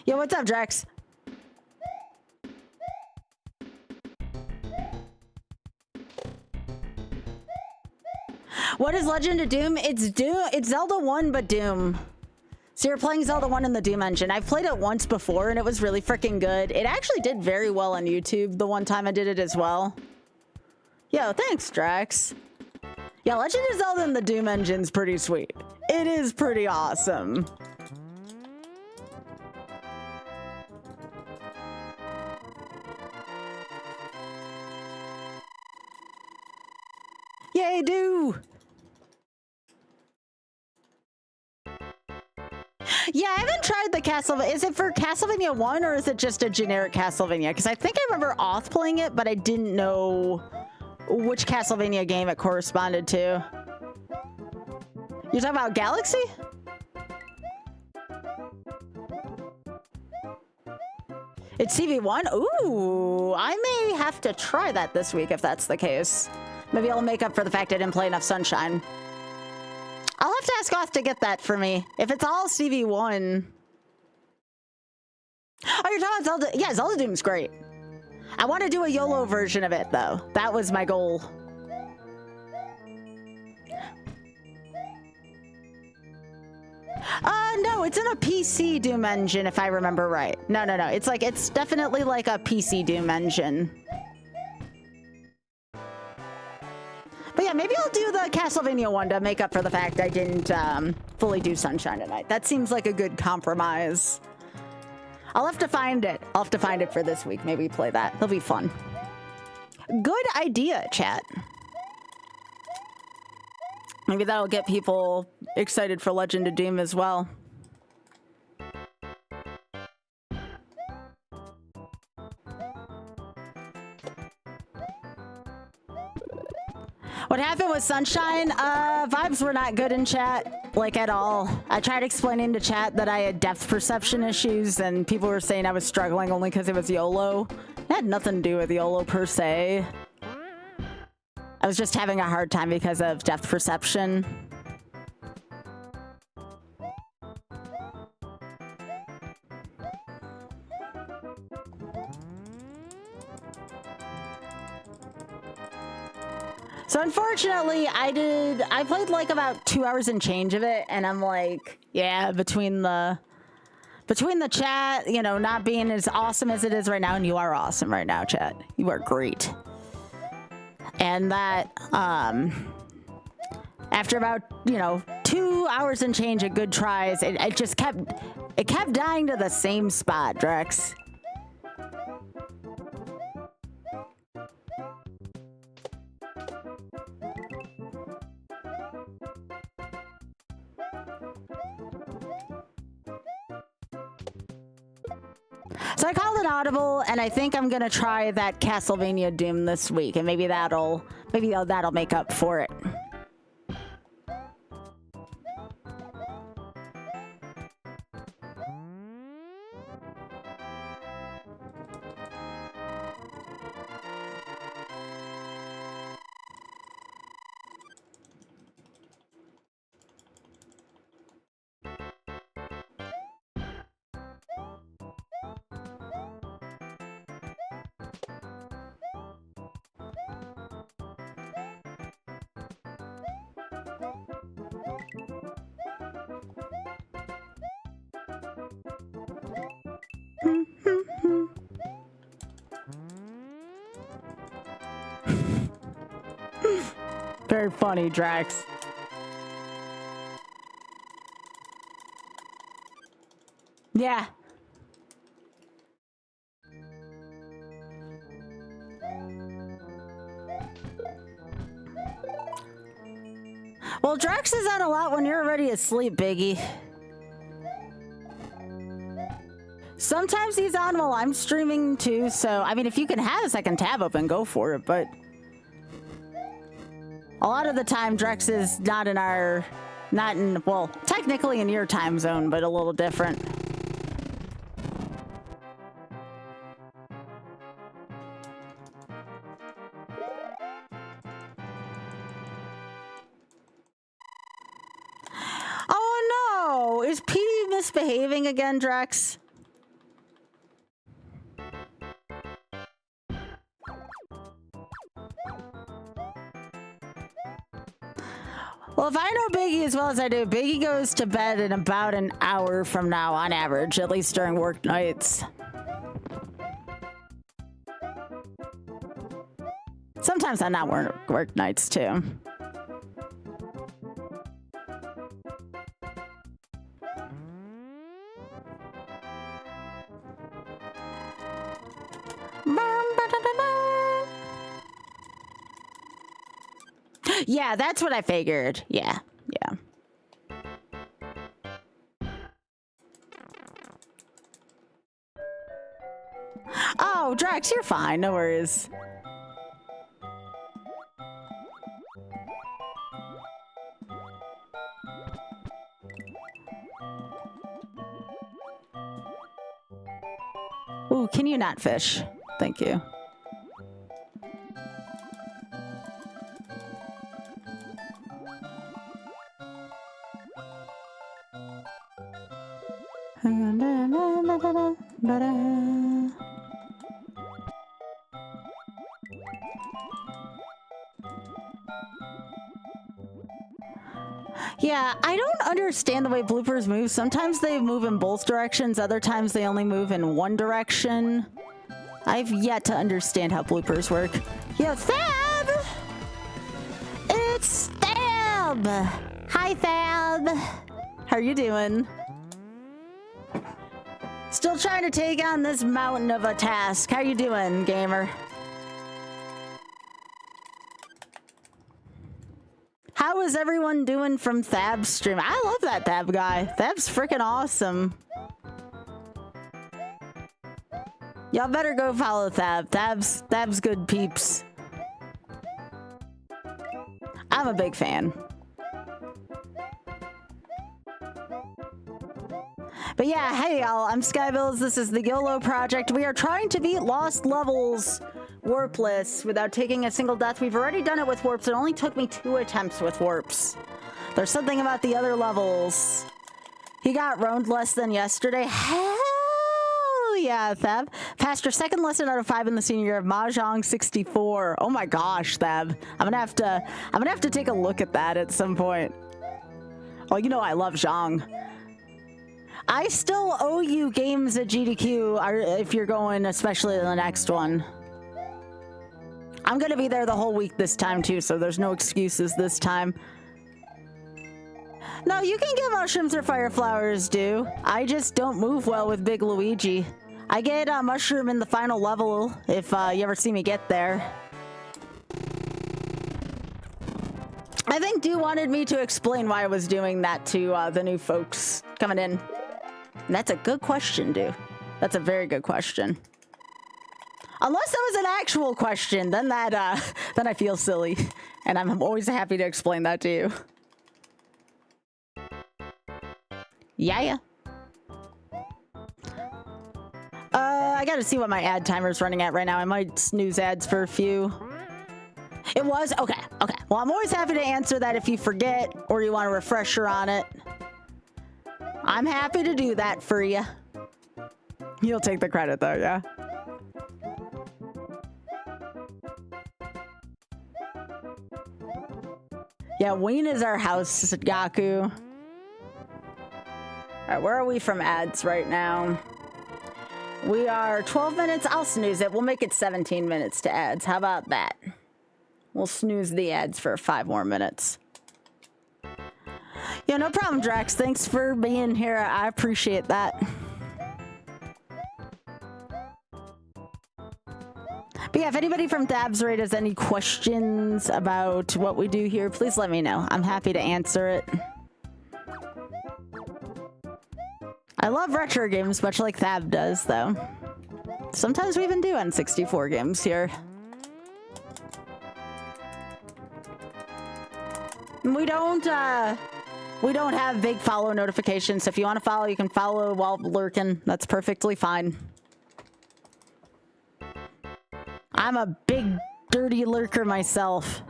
Yo, what's up, Drex? What is Legend of Doom? It's Doom. It's Zelda 1, but Doom. So you're playing Zelda 1 in the Doom engine. I've played it once before, and it was really freaking good. It actually did very well on YouTube the one time I did it as well. Yo, thanks, Drax. Yeah, Legend of Zelda in the Doom engine's pretty sweet. It is pretty awesome. Yay, do! Yeah, I haven't tried the Castlevania. Is it for Castlevania 1 or is it just a generic Castlevania? Because I think I remember Oth playing it, but I didn't know which Castlevania game it corresponded to. You're talking about Galaxy? It's CV1? Ooh, I may have to try that this week if that's the case. Maybe I'll make up for the fact I didn't play enough Sunshine. I'll have to ask Oth to get that for me. If it's all CV1. Oh, you're talking about Zelda? Yeah, Zelda Doom's great. I want to do a YOLO version of it, though. That was my goal. No, it's in a PC Doom engine, if I remember right. No. It's definitely like a PC Doom engine. But yeah, maybe I'll do the Castlevania one to make up for the fact I didn't fully do Sunshine tonight. That seems like a good compromise. I'll have to find it. I'll have to find it for this week. Maybe play that. It'll be fun. Good idea, chat. Maybe that'll get people excited for Legend of Doom as well. What happened with Sunshine? Vibes were not good in chat, like at all. I tried explaining to chat that I had depth perception issues and people were saying I was struggling only because it was YOLO. It had nothing to do with YOLO per se. I was just having a hard time because of depth perception. So unfortunately, I played like about 2 hours and change of it, and I'm like, yeah, between the Between the chat, you know, not being as awesome as it is right now, and you are awesome right now, chat. You are great. And that, after about, you know, 2 hours and change of good tries, it just kept dying to the same spot, Drex. So I called an audible, and I think I'm gonna try that Castlevania Doom this week, and maybe that'll make up for it. Very funny, Drax. Yeah. Well, Drax is on a lot when you're already asleep, Biggie. Sometimes he's on while I'm streaming too, so I mean, if you can have a second tab open, go for it, but a lot of the time, Drex is not in, well, technically in your time zone, but a little different. Oh no! Is Petey misbehaving again, Drex? Well, if I know Biggie as well as I do, Biggie goes to bed in about an hour from now on average, at least during work nights. Sometimes on not work nights too. Yeah, that's what I figured. Yeah, yeah. Oh, Drax, you're fine. No worries. Ooh, can you not fish? Thank you. Yeah, I don't understand the way bloopers move. Sometimes they move in both directions, other times they only move in one direction. I've yet to understand how bloopers work. Yo, Thab! It's Thab! Hi, Thab! How are you doing? Still trying to take on this mountain of a task. How you doing, gamer? How is everyone doing from Thab's stream? I love that Thab guy. Thab's freaking awesome. Y'all better go follow Thab. Thab's good peeps. I'm a big fan. But yeah, hey y'all, I'm Skybilz. This is the YOLO project. We are trying to beat Lost Levels warpless without taking a single death. We've already done it with warps. It only took me 2 attempts with warps. There's something about the other levels. He got roamed less than yesterday. Hell yeah, Thab. Passed your second lesson out of 5 in the senior year of Mahjong 64. Oh my gosh, Thab. I'm gonna have to take a look at that at some point. Oh, you know I love Zhang. I still owe you games at GDQ if you're going, especially the next one. I'm gonna be there the whole week this time too, so there's no excuses this time. No, you can get mushrooms or fire flowers, dude. I just don't move well with Big Luigi. I get a mushroom in the final level if you ever see me get there. I think Dew wanted me to explain why I was doing that to the new folks coming in. And that's a good question, Dew. That's a very good question. Unless that was an actual question, then that then I feel silly, and I'm always happy to explain that to you. Yeah. I gotta see what my ad timer's running at right now. I might snooze ads for a few. It was? Okay. Well, I'm always happy to answer that if you forget or you want a refresher on it. I'm happy to do that for you. You'll take the credit though, yeah? Yeah, Wayne is our house, Gaku. Alright, where are we from ads right now? We are 12 minutes. I'll snooze it. We'll make it 17 minutes to ads. How about that? We'll snooze the ads for 5 more minutes. Yeah, no problem, Drax. Thanks for being here. I appreciate that. But yeah, if anybody from Dabs Raid has any questions about what we do here, please let me know. I'm happy to answer it. I love retro games, much like Thab does, though. Sometimes we even do N64 games here. We don't have big follow notifications, so if you want to follow, you can follow while lurking. That's perfectly fine. I'm a big, dirty lurker myself.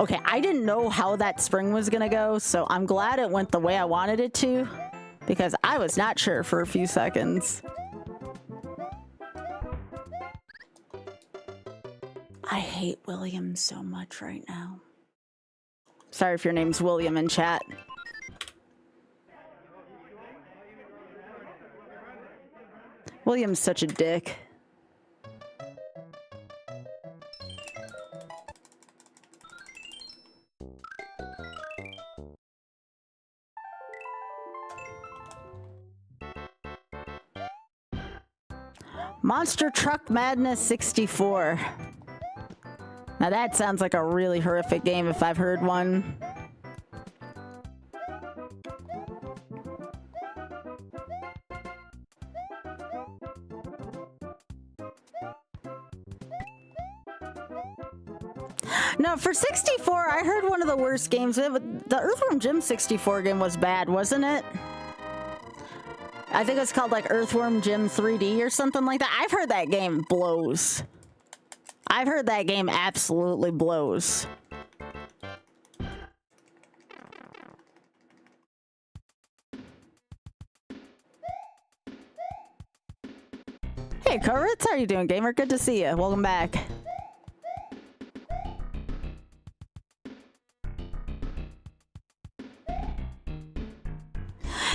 Okay, I didn't know how that spring was gonna go, so I'm glad it went the way I wanted it to, because I was not sure for a few seconds. I hate William so much right now. Sorry if your name's William in chat. William's such a dick. Monster Truck Madness 64. Now that sounds like a really horrific game if I've heard one. No, for 64, I heard one of the worst games. The Earthworm Jim 64 game was bad, wasn't it? I think it's called like Earthworm Jim 3D or something like that. I've heard that game blows. I've heard that game absolutely blows. Hey, Koritz, how you doing, gamer? Good to see you. Welcome back.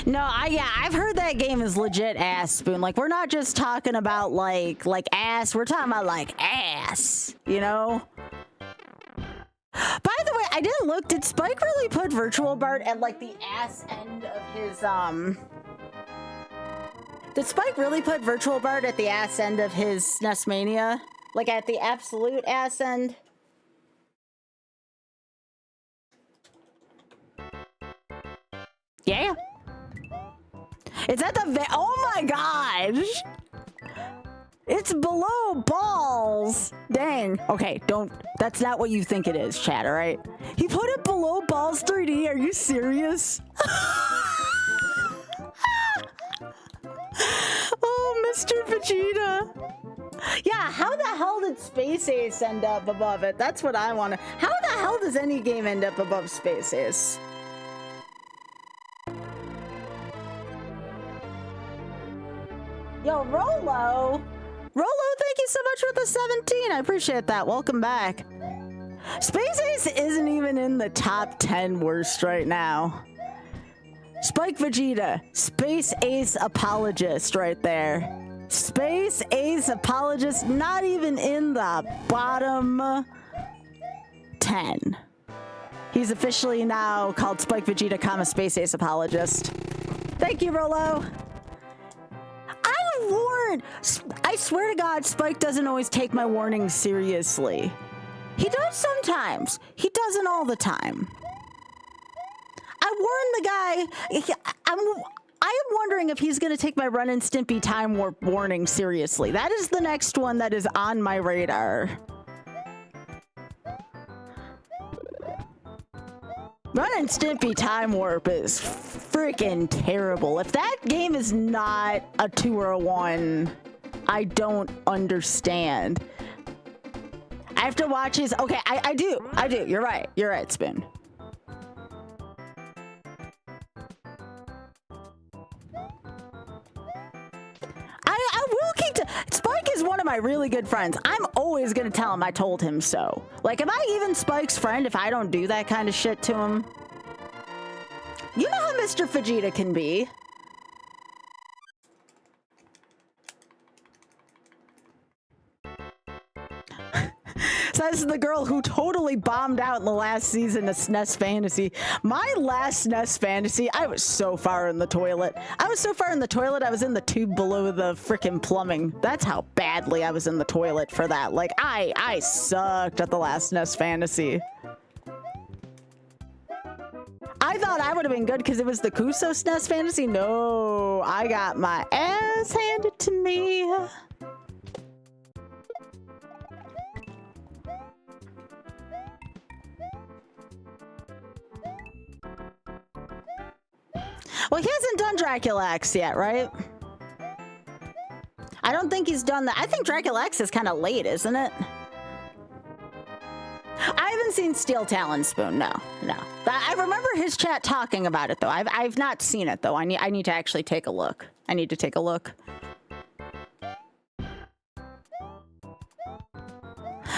No, I've heard that game is legit ass, Spoon. Like, we're not just talking about like ass, we're talking about like ass, you know? By the way, I didn't look, did Spike really put Virtual Bart at like the ass end of his, did Spike really put Virtual Bart at the ass end of his SNES Mania? Like at the absolute ass end? Yeah. It's at the oh my gosh! It's below balls! Dang. Okay, don't, that's not what you think it is, chat, alright? He put it below balls 3D, are you serious? Oh, Mr. Vegeta. Yeah, how the hell did Space Ace end up above it? That's what I want to... How the hell does any game end up above Space Ace? Yo, Rolo! Rolo, thank you so much for the 17. I appreciate that. Welcome back. Space Ace isn't even in the top 10 worst right now. Spike Vegeta, Space Ace apologist right there. Space Ace apologist, not even in the bottom 10. He's officially now called Spike Vegeta, comma, Space Ace apologist. Thank you, Rolo. I warned. I swear to God, Spike doesn't always take my warnings seriously. He does sometimes. He doesn't all the time. I warned the guy. I am wondering if he's going to take my Ren and Stimpy time warp warning seriously. That is the next one that is on my radar. Ren and Stimpy time warp is freaking terrible. If that game is not a 2 or a 1, I don't understand. I have to watch his. Okay, I do. You're right. You're right, Spoon. I will keep to. Spike is one of my really good friends. I'm always gonna tell him I told him so. Like, am I even Spike's friend if I don't do that kind of shit to him? You know how Mr. Vegeta can be. Says the girl who totally bombed out in the last season of SNES Fantasy. My last SNES Fantasy, I was so far in the toilet. I was so far in the toilet, I was in the tube below the frickin' plumbing. That's how badly I was in the toilet for that. Like, I sucked at the last SNES Fantasy. I thought I would have been good because it was the Kuso SNES Fantasy. No, I got my ass handed to me. Well, he hasn't done Dracula X yet, right? I don't think he's done that. I think Dracula X is kind of late, isn't it? I haven't seen Steel Talon Spoon. No. I remember his chat talking about it, though. I've not seen it, though. I need to actually take a look. I need to take a look.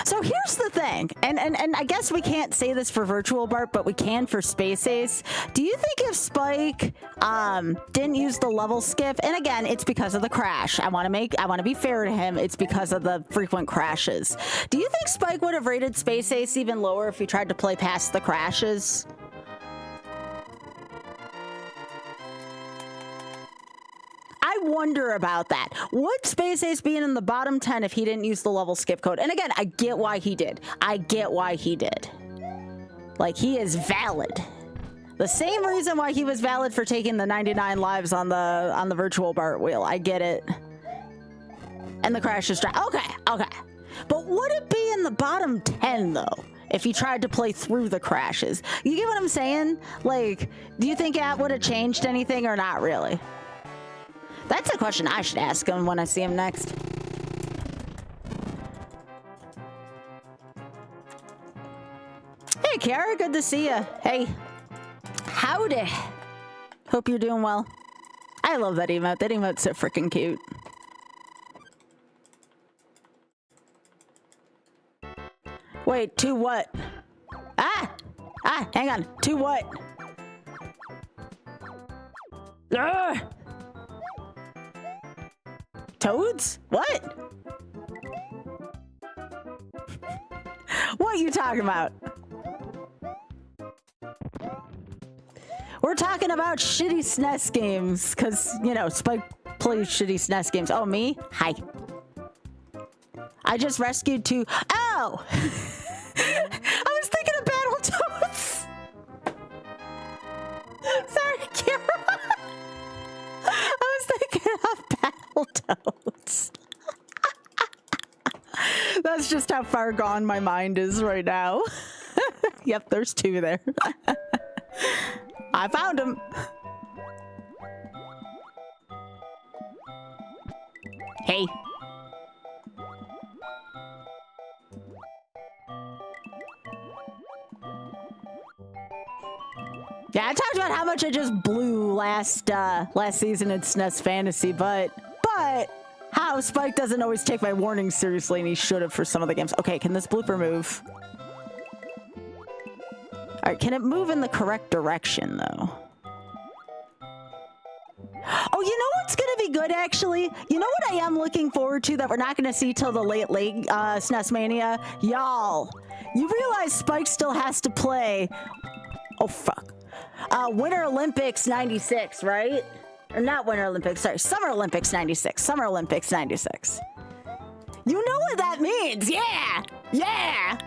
So here's the thing, and I guess we can't say this for Virtual Bart, but we can for Space Ace. Do you think if Spike didn't use the level skip, and again, it's because of the crash. I want to be fair to him. It's because of the frequent crashes. Do you think Spike would have rated Space Ace even lower if he tried to play past the crashes? I wonder about that. Would Space Ace be in the bottom 10 if he didn't use the level skip code? And again, I get why he did. Like, he is valid. The same reason why he was valid for taking the 99 lives on the Virtual Bart wheel. I get it. And the crash is okay. But would it be in the bottom 10 though? If he tried to play through the crashes? You get what I'm saying? Like, do you think that would have changed anything or not really? That's a question I should ask him when I see him next. Hey, Kiara, good to see you. Hey, howdy. Hope you're doing well. I love that emote. That emote's so freaking cute. Wait, to what? Hang on. To what? Ugh! Toads? What? What are you talking about? We're talking about shitty SNES games, because, you know, Spike plays shitty SNES games. Oh, me? Hi. I just rescued two. Ow! I was thinking of Battletoads. Sorry, Kira. I was thinking of Battletoads. That's just how far gone my mind is right now. Yep, there's two there. I found him. Hey. Yeah, I talked about how much I just blew last season in SNES Fantasy, but how Spike doesn't always take my warnings seriously, and he should have for some of the games. Okay, can this blooper move? All right, can it move in the correct direction though? good, actually? You know what I am looking forward to that we're not going to see till the late SNES Mania? Y'all, you realize Spike still has to play... Oh, fuck. Winter Olympics 96, right? Or not Winter Olympics, sorry. Summer Olympics 96. Summer Olympics 96. You know what that means? Yeah! Yeah!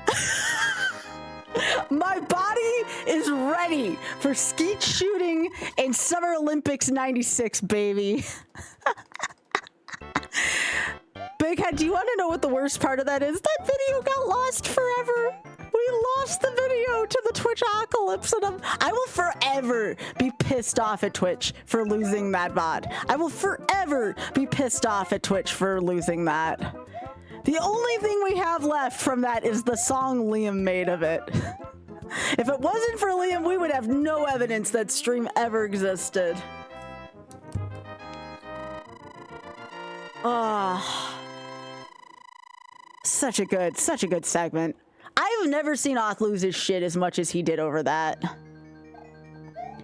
My body is ready for skeet shooting in Summer Olympics 96, baby. Big Head, do you want to know what the worst part of that is? That video got lost forever. We lost the video to the Twitch apocalypse, and I will forever be pissed off at Twitch for losing that VOD. I will forever be pissed off at Twitch for losing that. The only thing we have left from that is the song Liam made of it. If it wasn't for Liam, we would have no evidence that stream ever existed. Oh, such a good segment. I've never seen Oth lose his shit as much as he did over that.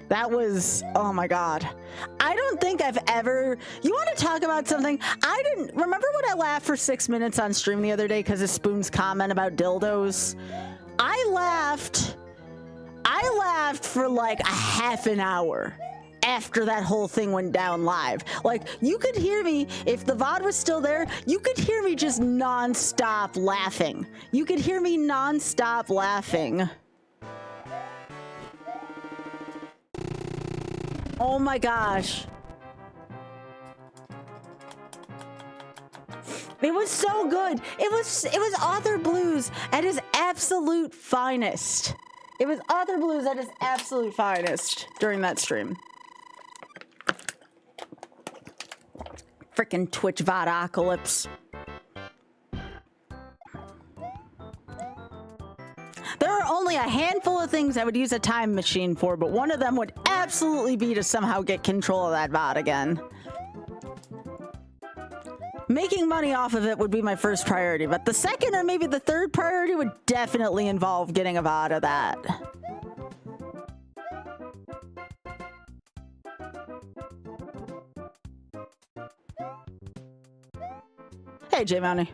That was, oh my God. I don't think I've ever, you want to talk about something? I didn't, remember when I laughed for 6 minutes on stream the other day because of Spoon's comment about dildos? I laughed for like a half an hour after that whole thing went down live. Like, you could hear me, if the VOD was still there, you could hear me just non-stop laughing. You could hear me non-stop laughing. Oh my gosh. It was so good. It was Author Blues at his absolute finest. It was Author Blues at his absolute finest during that stream. Frickin' Twitch VODocalypse. There are only a handful of things I would use a time machine for, but one of them would absolutely be to somehow get control of that VOD again. Making money off of it would be my first priority, but the second or maybe the third priority would definitely involve getting a VOD of that. Hey, J Mounty.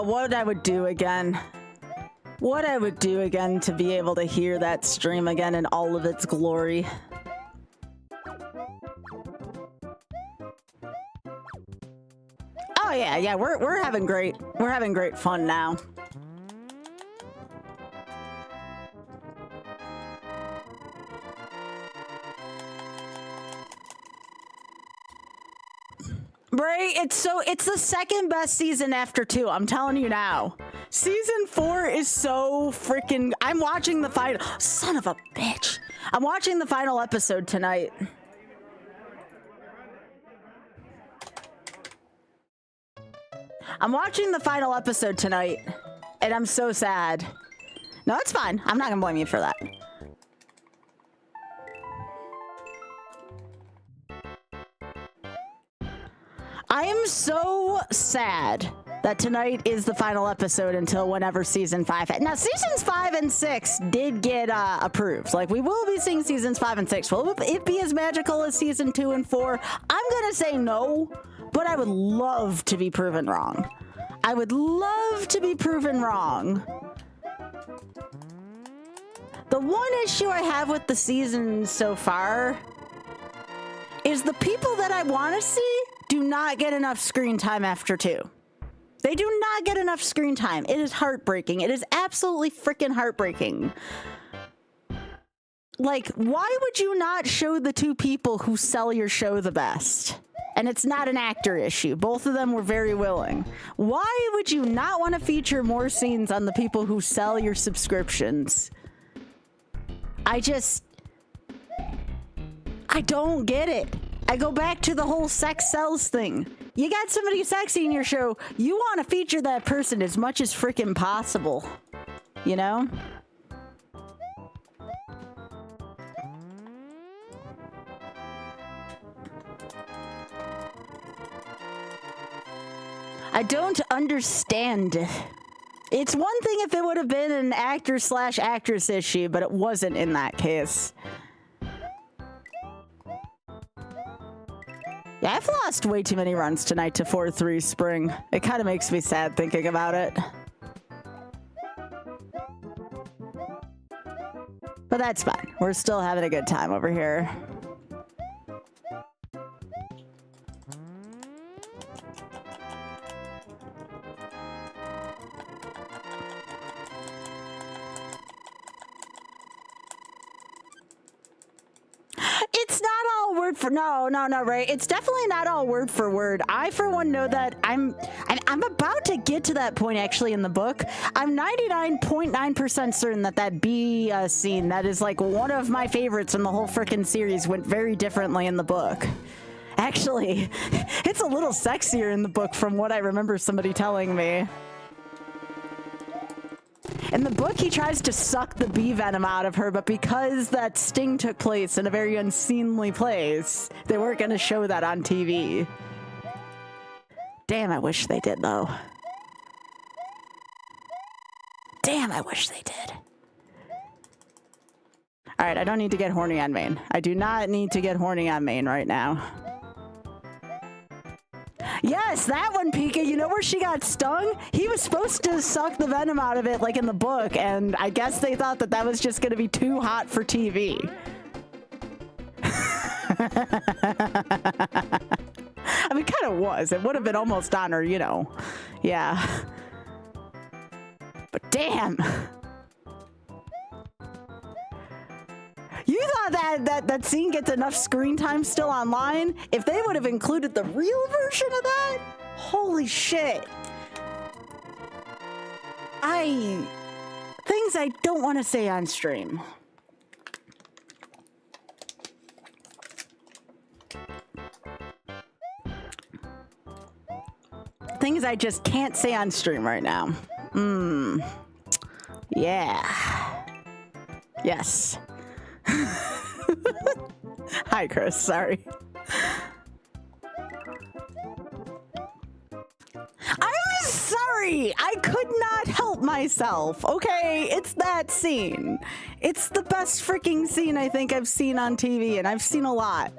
What I would do again. What I would do again to be able to hear that stream again in all of its glory. Oh yeah, we're having great fun now. Bray, it's the second best season after 2. I'm telling you now. Season 4 is so freaking. I'm watching the final. Son of a bitch. I'm watching the final episode tonight. I'm watching the final episode tonight, and I'm so sad. No, it's fine. I'm not gonna blame you for that. I am so sad that tonight is the final episode until whenever season 5. Now, seasons 5 and 6 did get approved. Like, we will be seeing seasons 5 and 6. Will it be as magical as season 2 and 4? I'm gonna say no, but I would love to be proven wrong. I would love to be proven wrong. The one issue I have with the season so far is the people that I want to see do not get enough screen time after 2. They do not get enough screen time. It is heartbreaking. It is absolutely freaking heartbreaking. Like, why would you not show the 2 people who sell your show the best? And it's not an actor issue. Both of them were very willing. Why would you not want to feature more scenes on the people who sell your subscriptions? I don't get it. I go back to the whole sex sells thing. You got somebody sexy in your show, you want to feature that person as much as freaking possible. You know? I don't understand. It's one thing if it would have been an actor/actress issue, but it wasn't in that case. Yeah, I've lost way too many runs tonight to 4-3 Spring. It kind of makes me sad thinking about it. But that's fine. We're still having a good time over here. It's not all word for no, Ray. It's definitely not all word for word. I, for one, know that I'm about to get to that point actually in the book. I'm 99.9% certain that B scene that is like one of my favorites in the whole frickin' series went very differently in the book. Actually, it's a little sexier in the book from what I remember somebody telling me. In the book, he tries to suck the bee venom out of her, but because that sting took place in a very unseemly place, they weren't going to show that on TV. Damn, I wish they did, though. Damn, I wish they did. All right, I don't need to get horny on main. I do not need to get horny on main right now. Yes, that one, Pika. You know where she got stung? He was supposed to suck the venom out of it, like in the book, and I guess they thought that was just going to be too hot for TV. I mean, kind of was. It would have been almost on her, you know. Yeah. But damn. You thought that scene gets enough screen time still online? If they would have included the real version of that? Holy shit. Things I don't want to say on stream. Things I just can't say on stream right now. Yeah. Yes. Hi, Chris. Sorry. I was sorry. I could not help myself. Okay, it's that scene. It's the best freaking scene I think I've seen on TV, and I've seen a lot.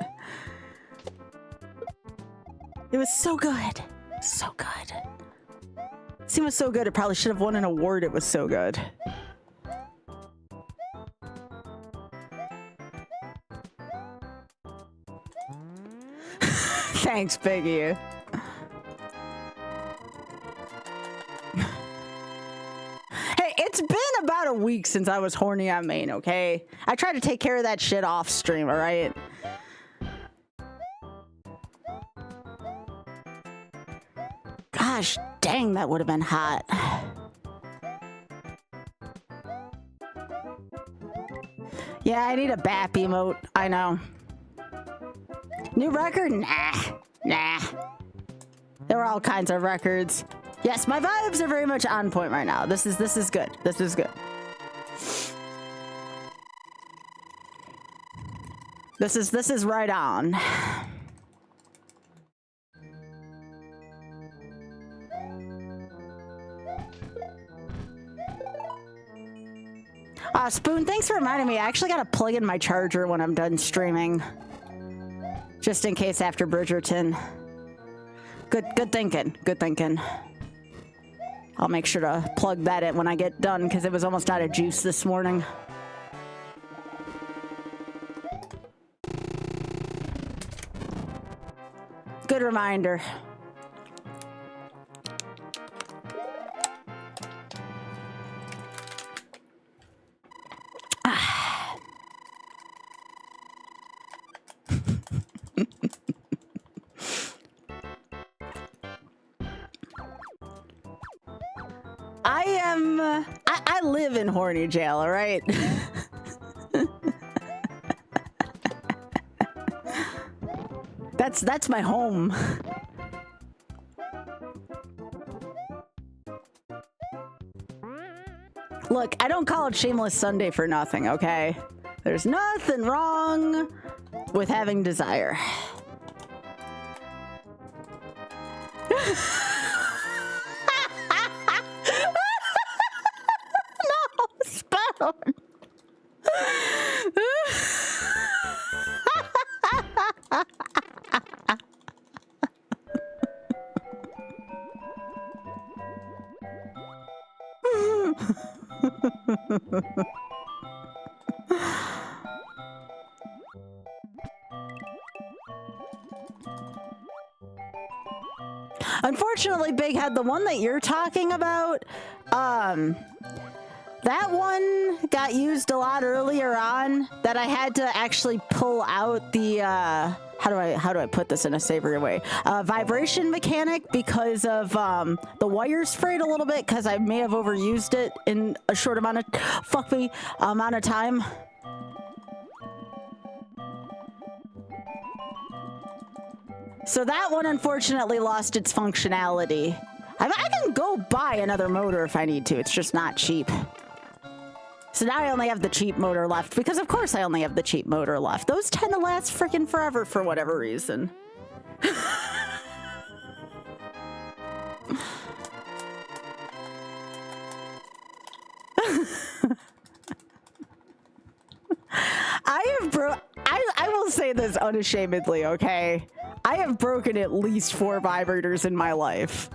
It was so good. So good. Scene was so good, it probably should have won an award. It was so good. Thanks, Biggie. Hey, it's been about a week since I was horny on main, okay? I tried to take care of that shit off stream, alright? Gosh dang, that would have been hot. Yeah, I need a BAP emote. I know. New record? Nah. There were all kinds of records. Yes, my vibes are very much on point right now. This is good. This is good. This is right on. Spoon, thanks for reminding me. I actually gotta plug in my charger when I'm done streaming. Just in case after Bridgerton. Good thinking. Good thinking. I'll make sure to plug that in when I get done, because it was almost out of juice this morning. Good reminder. I live in horny jail, all right? That's my home. Look, I don't call it Shameless Sunday for nothing, okay? There's nothing wrong with having desire. No, Spoon! Unfortunately, Big Head, the one that you're talking about, that one got used a lot earlier on that I had to actually pull out the, how do I put this in a savory way? Vibration mechanic because of the wires frayed a little bit because I may have overused it in a short amount of amount of time. So that one unfortunately lost its functionality. I can go buy another motor if I need to. It's just not cheap. So now I only have the cheap motor left because of course I only have the cheap motor left. Those tend to last freaking forever for whatever reason. I will say this unashamedly, okay? I have broken at least 4 vibrators in my life.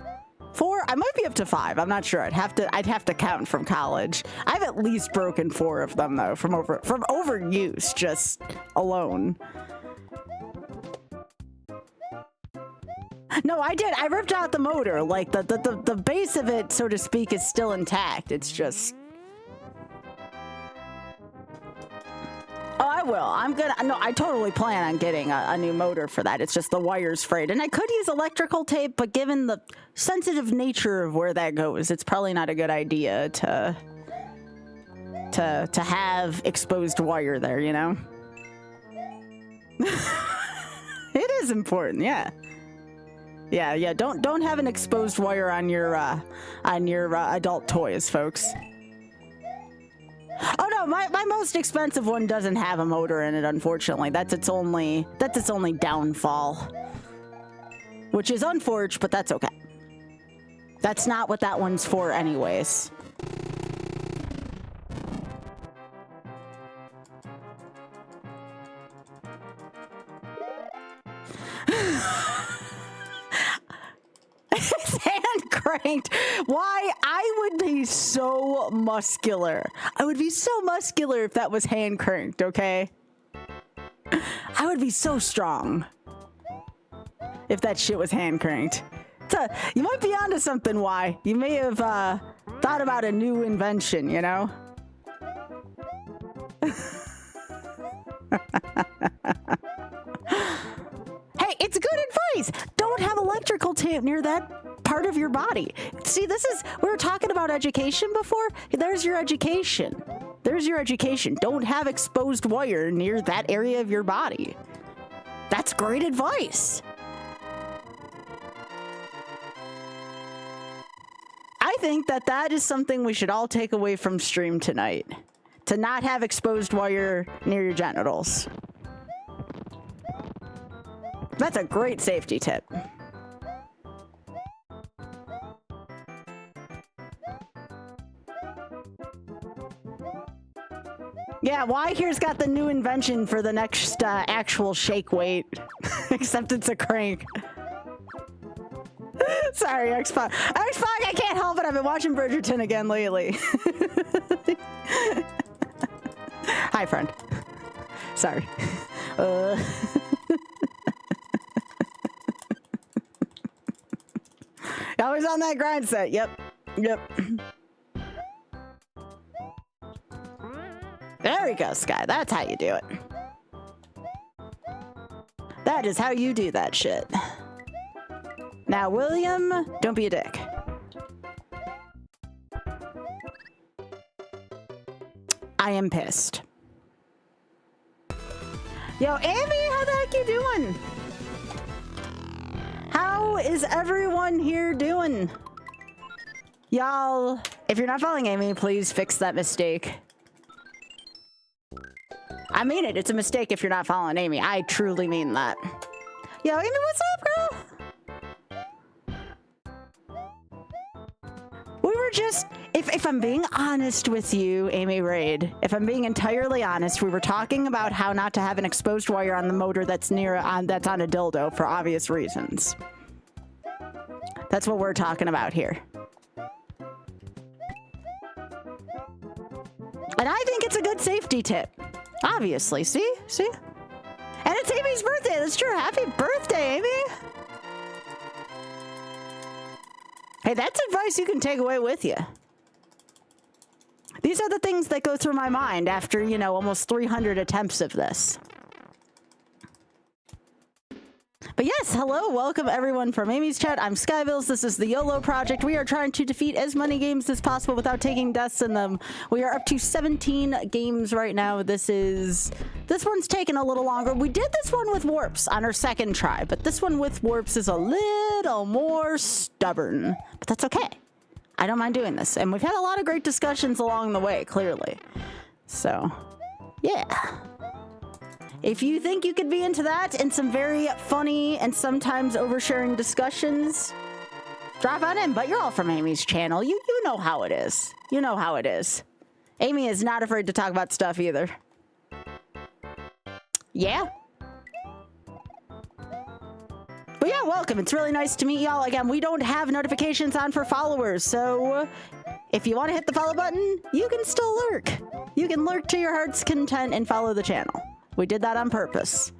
4? I might be up to 5. I'm not sure. I'd have to count from college. I've at least broken 4 of them though from overuse just alone. No, I did. I ripped out the motor. Like the base of it, so to speak, is still intact. It's just. Oh, I will. I totally plan on getting a new motor for that. It's just the wire's frayed. And I could use electrical tape, but given the sensitive nature of where that goes, it's probably not a good idea to have exposed wire there, you know? It is important, yeah. Yeah, don't have an exposed wire on your adult toys, folks. Oh no, my most expensive one doesn't have a motor in it, unfortunately. That's its only downfall. Which is unfortunate, but that's okay. That's not what that one's for anyways. It's hand cranked. Why? I would be so muscular. I would be so muscular if that was hand cranked, okay? I would be so strong if that shit was hand cranked. You might be onto something, why? You may have thought about a new invention, you know? Hey, it's good advice. Don't have electrical tape near that part of your body. See, we were talking about education before. There's your education. There's your education. Don't have exposed wire near that area of your body. That's great advice. I think that is something we should all take away from stream tonight. To not have exposed wire near your genitals. That's a great safety tip. Yeah, Y here's got the new invention for the next actual shake weight. Except it's a crank. Sorry, X-Pac. X-Pac, I can't help it. I've been watching Bridgerton again lately. Hi, friend. Sorry. Always on that grind set. Yep. There we go, Sky. That's how you do it. That is how you do that shit. Now, William, don't be a dick. I am pissed. Yo, Amy, how the heck you doing? is everyone here doing? Y'all, if you're not following Amy, please fix that mistake. I mean it. It's a mistake if you're not following Amy. I truly mean that. Yo, Amy, what's up, girl? We were just, if I'm being honest with you, Amy Raid, if I'm being entirely honest, we were talking about how not to have an exposed wire on the motor that's that's on a dildo for obvious reasons. That's what we're talking about here. And I think it's a good safety tip. Obviously, see? See? And it's Amy's birthday. That's true. Happy birthday, Amy. Hey, that's advice you can take away with you. These are the things that go through my mind after, you know, almost 300 attempts of this. But yes, hello, welcome everyone from Amy's chat. I'm Skybilz. This is the YOLO project. We are trying to defeat as many games as possible without taking deaths in them. We are up to 17 games right now. This one's taken a little longer. We did this one with warps on our second try, but this one with warps is a little more stubborn. But that's okay. I don't mind doing this. And we've had a lot of great discussions along the way, clearly. So, yeah. If you think you could be into that and some very funny and sometimes oversharing discussions, drop on in. But you're all from Amy's channel. You know how it is. You know how it is. Amy is not afraid to talk about stuff either. Yeah. But yeah, welcome. It's really nice to meet y'all. Again, we don't have notifications on for followers, so if you want to hit the follow button, you can still lurk. You can lurk to your heart's content and follow the channel. We did that on purpose.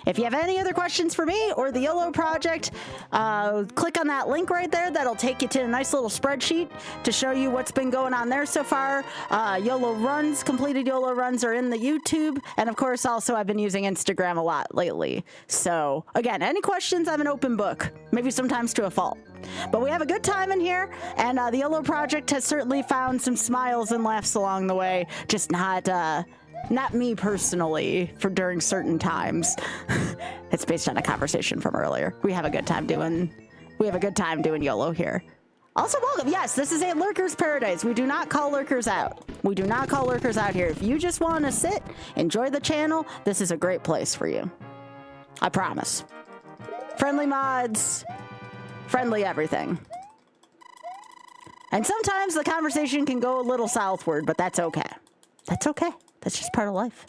If you have any other questions for me or the YOLO project, click on that link right there. That'll take you to a nice little spreadsheet to show you what's been going on there so far. YOLO runs, completed YOLO runs are in the YouTube. And of course, also I've been using Instagram a lot lately. So again, any questions, I'm an open book, maybe sometimes to a fault. But we have a good time in here, and the YOLO project has certainly found some smiles and laughs along the way, just not me personally for during certain times. It's based on a conversation from earlier. We have a good time doing YOLO here. Also, welcome. Yes, this is a lurker's paradise. We do not call lurkers out. We do not call lurkers out here. If you just want to sit, enjoy the channel, this is a great place for you. I promise. Friendly mods, friendly everything. And sometimes the conversation can go a little southward, but that's okay. That's okay. That's just part of life.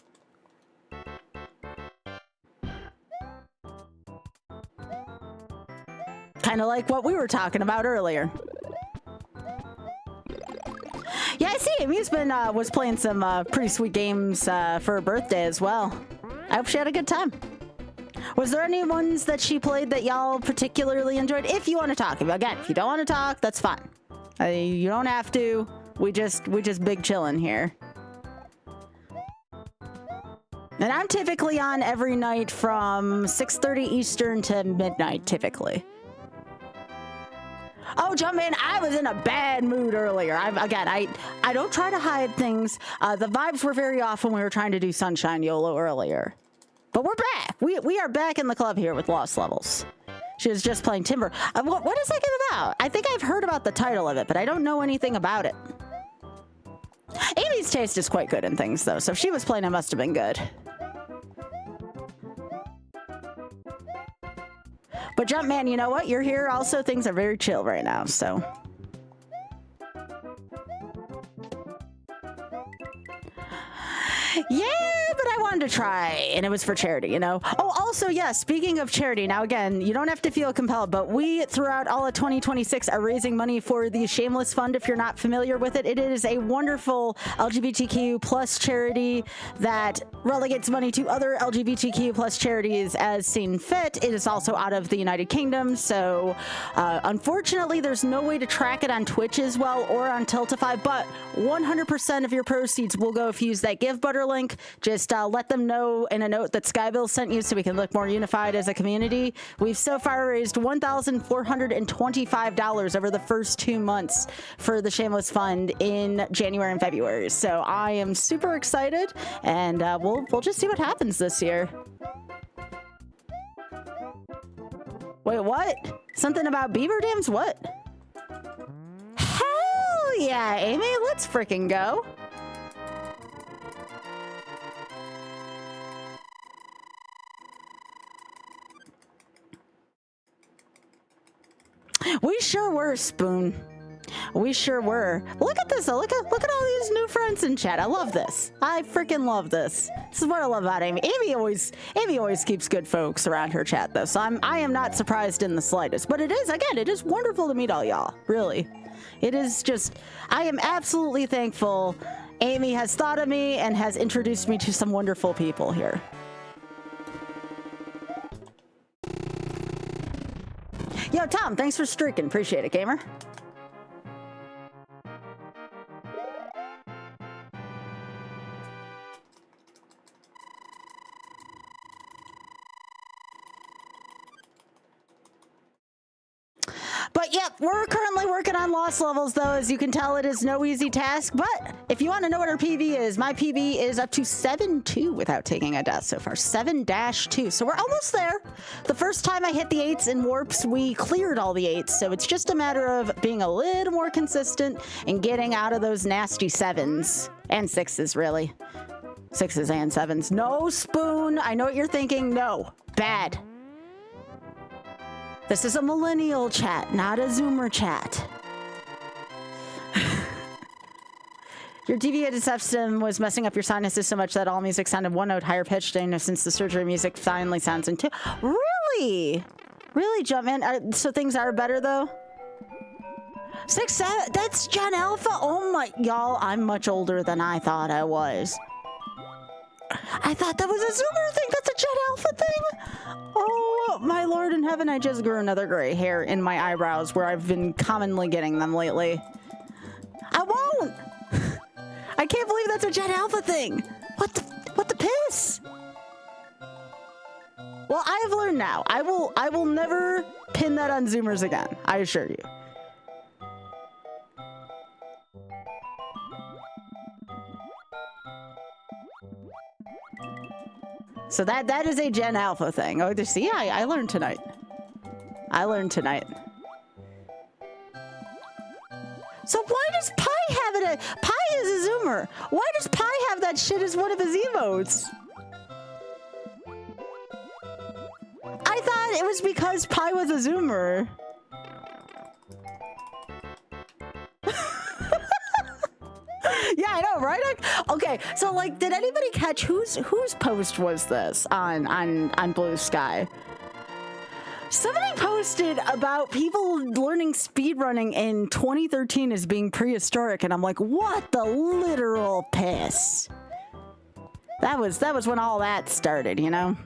Kind of like what we were talking about earlier. Yeah, I see Amy's been was playing some pretty sweet games for her birthday as well. I hope she had a good time. Was there any ones that she played that y'all particularly enjoyed? If you want to talk. Again, if you don't want to talk, that's fine. You don't have to. We just big chillin' here. And I'm typically on every night from 6:30 Eastern to midnight, typically. Oh, Jumpman, I was in a bad mood earlier. I don't try to hide things. The vibes were very off when we were trying to do Sunshine YOLO earlier. But we're back. We are back in the club here with Lost Levels. She was just playing Timber. What is that game about? I think I've heard about the title of it, but I don't know anything about it. Amy's taste is quite good in things, though, so if she was playing, it must have been good. But Jumpman, you know what? You're here also. Things are very chill right now, so. Yeah, but I wanted to try, and it was for charity, you know? Oh, also, yeah, speaking of charity, now again, you don't have to feel compelled, but we, throughout all of 2026, are raising money for the Shameless Fund. If you're not familiar with it, it is a wonderful LGBTQ plus charity that relegates money to other LGBTQ plus charities as seen fit. It is also out of the United Kingdom, so unfortunately, there's no way to track it on Twitch as well or on Tiltify, but 100% of your proceeds will go if you use that Give Butter link. Just let them know in a note that Skybilz sent you so we can look more unified as a community. We've so far raised $1,425 over the first 2 months for the Shameless Fund in January and February. So I am super excited, and we'll just see what happens this year. Wait, what? Something about beaver dams? What? Hell yeah, Amy, let's freaking go. We sure were, Spoon. We sure were. Look at this. Look at all these new friends in chat. I love this. I freaking love this. This is what I love about Amy. Amy always keeps good folks around her chat though. So I am not surprised in the slightest. But it is wonderful to meet all y'all. Really. It is just, I am absolutely thankful Amy has thought of me and has introduced me to some wonderful people here. Yo, Tom, thanks for streaking. Appreciate it, gamer. But yep, we're currently working on lost levels though. As you can tell, it is no easy task. But if you want to know what our PV is, my PV is up to 7-2 without taking a death so far. 7-2. So we're almost there. The first time I hit the 8s and warps, we cleared all the 8s. So it's just a matter of being a little more consistent and getting out of those nasty 7s and 6s, really. 6s and 7s. No, Spoon. I know what you're thinking. No. Bad. This is a millennial chat, not a Zoomer chat. Your deviated septum was messing up your sinuses so much that all music sounded one note higher pitched, and since the surgery music finally sounds in two. Really? Really, Jumpman? So things are better though? 6, 7, that's Gen Alpha? Oh my, y'all, I'm much older than I thought I was. I thought that was a Zoomer thing. That's a Gen Alpha thing. Oh, my Lord in heaven. I just grew another gray hair in my eyebrows where I've been commonly getting them lately. I won't. I can't believe that's a Gen Alpha thing. What the piss? Well, I have learned now. I will never pin that on Zoomers again. I assure you. So that is a Gen Alpha thing. Oh, see, I learned tonight. I learned tonight. So why does Pi have it? Pi is a Zoomer. Why does Pi have that shit as one of his emotes? I thought it was because Pi was a Zoomer. Yeah, I know, right? Okay, so like, did anybody catch whose post was this on Blue Sky? Somebody posted about people learning speedrunning in 2013 as being prehistoric, and I'm like, what the literal piss? That was when all that started, you know?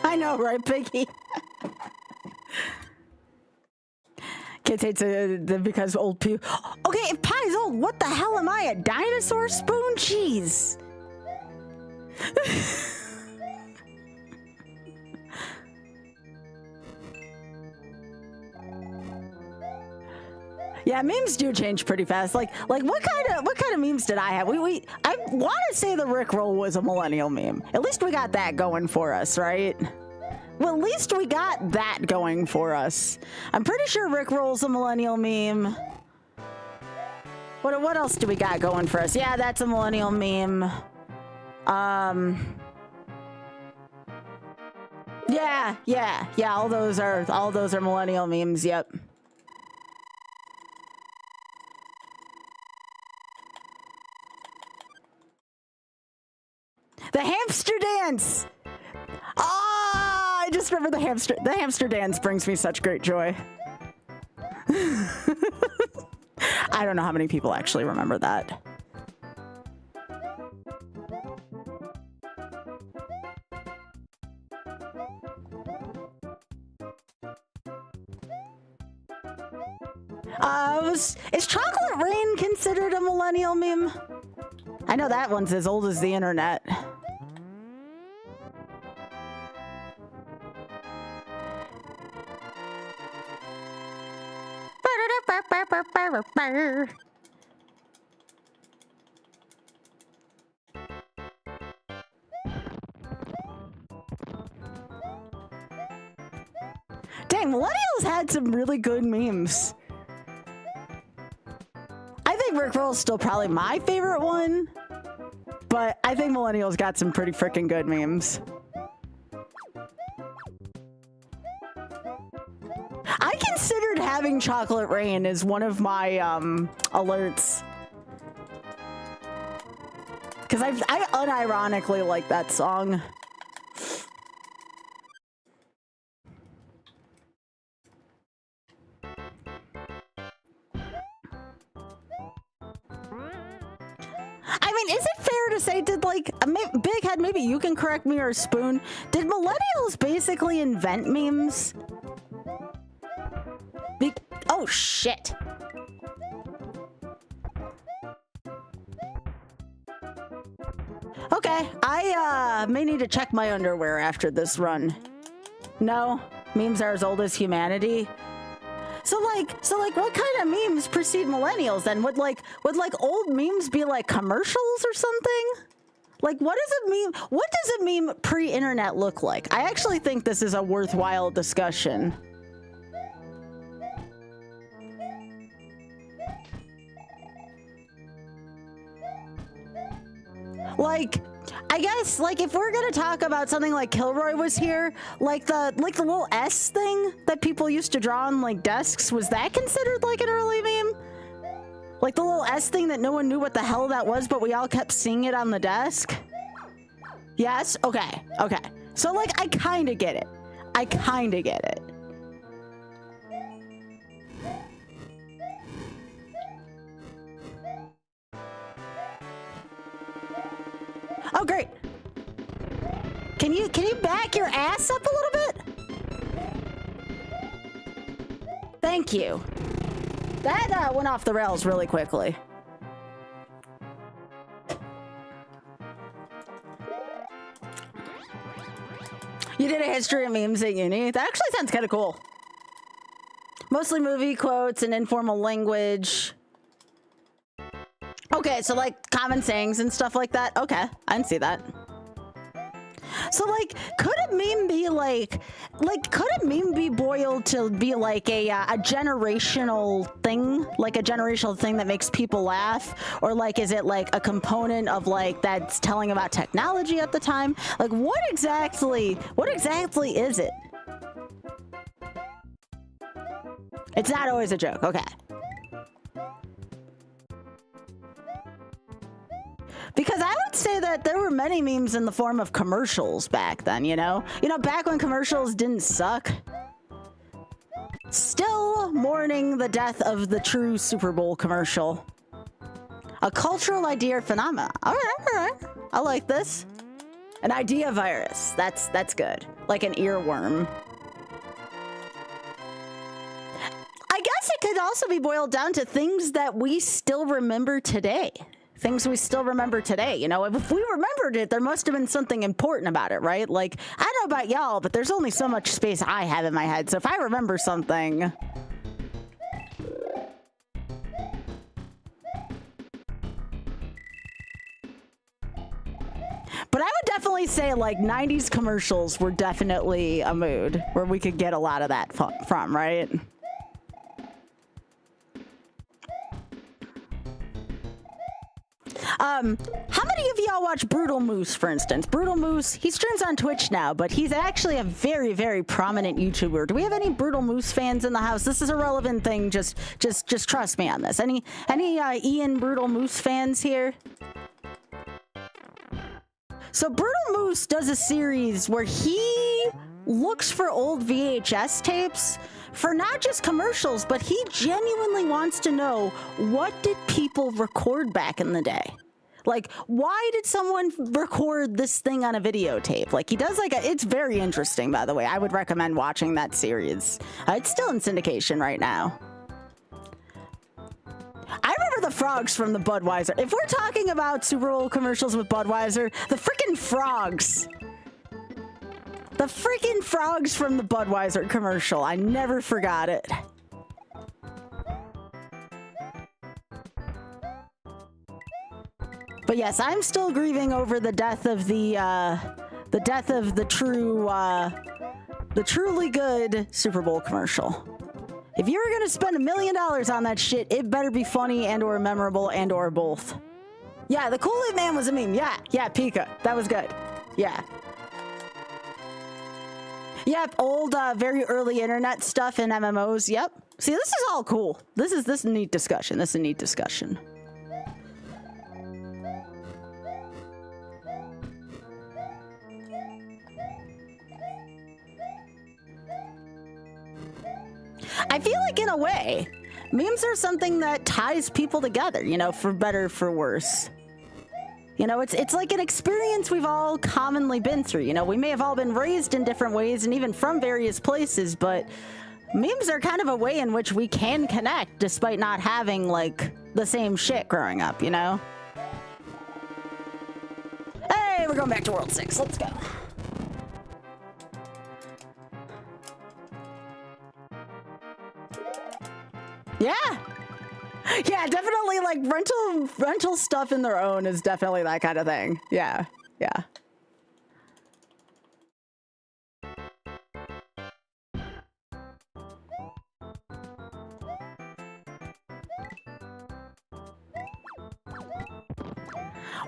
I know, right, Piggy? Kids hate to because old people. Okay, if Pi's old, what the hell am I? A dinosaur, Spoon? Jeez. Yeah, memes do change pretty fast. Like what kind of memes did I have? I want to say the Rickroll was a millennial meme. At least we got that going for us, right? Well, at least we got that going for us. I'm pretty sure Rickroll's a millennial meme. What else do we got going for us? Yeah, that's a millennial meme. Yeah. All those are millennial memes. Yep. The hamster dance! Ah, I just remember the hamster dance brings me such great joy. I don't know how many people actually remember that. Is Chocolate Rain considered a millennial meme? I know that one's as old as the internet. Dang, millennials had some really good memes. I think Rickroll's still probably my favorite one, but I think millennials got some pretty freaking good memes. I considered having Chocolate Rain as one of my alerts. Because I unironically like that song. I mean, is it fair to say, did like, Big Head, maybe you can correct me, or Spoon, did millennials basically invent memes? Oh, shit. Okay, I may need to check my underwear after this run. No, memes are as old as humanity. So like, what kind of memes precede millennials then? Would old memes be like commercials or something? Like, what does a meme pre-internet look like? I actually think this is a worthwhile discussion. Like, I guess, like, if we're gonna talk about something like Kilroy was here, like the little S thing that people used to draw on like desks, was that considered like an early meme? Like the little S thing that no one knew what the hell that was, but we all kept seeing it on the desk? Yes? Okay. Okay. So like, I kinda get it. I kinda get it. Oh, great. Can you back your ass up a little bit? Thank you. That went off the rails really quickly. You did a history of memes at uni? That actually sounds kind of cool. Mostly movie quotes and informal language. Okay, so like common sayings and stuff like that. Okay, I can see that. So like, could a meme be could a meme be boiled to be like a generational thing? Like a generational thing that makes people laugh? Or like, is it like a component of like, that's telling about technology at the time? Like, what exactly is it? It's not always a joke, okay. Because I would say that there were many memes in the form of commercials back then, you know? You know, back when commercials didn't suck. Still mourning the death of the true Super Bowl commercial. A cultural idea or phenomena. All right. I like this. An idea virus. That's good. Like an earworm. I guess it could also be boiled down to things that we still remember today. Things we still remember today, you know? If we remembered it, there must have been something important about it, right? Like, I don't know about y'all, but there's only so much space I have in my head, so if I remember something... But I would definitely say, like, 90s commercials were definitely a mood where we could get a lot of that from, right? How many of y'all watch Brutal Moose, for instance? Brutal Moose, he streams on Twitch now, but he's actually a very, very prominent YouTuber. Do we have any Brutal Moose fans in the house? This is a relevant thing. Just trust me on this. Any Ian Brutal Moose fans here? So Brutal Moose does a series where he looks for old VHS tapes for not just commercials, but he genuinely wants to know, what did people record back in the day? Like, why did someone record this thing on a videotape? Like, he does like it's very interesting, by the way. I would recommend watching that series. It's still in syndication right now. frogs from the Budweiser. If we're talking about Super Bowl commercials with Budweiser, the freaking frogs. The freaking frogs from the Budweiser commercial. I never forgot it. But yes, I'm still grieving over the death of the truly good Super Bowl commercial. If you were gonna spend $1 million on that shit, it better be funny and or memorable and or both. Yeah, the Kool-Aid Man was a meme. Yeah, Pika. That was good. Yeah. Yep, old, very early internet stuff in MMOs. Yep. See, this is all cool. This is a neat discussion. This is a neat discussion. I feel like in a way, memes are something that ties people together, you know, for better, for worse. You know, it's like an experience we've all commonly been through. You know, we may have all been raised in different ways and even from various places, but memes are kind of a way in which we can connect despite not having, like, the same shit growing up, you know? Hey, we're going back to World 6. Let's go. Yeah. Yeah, definitely, like, rental stuff in their own is definitely that kind of thing. Yeah, yeah.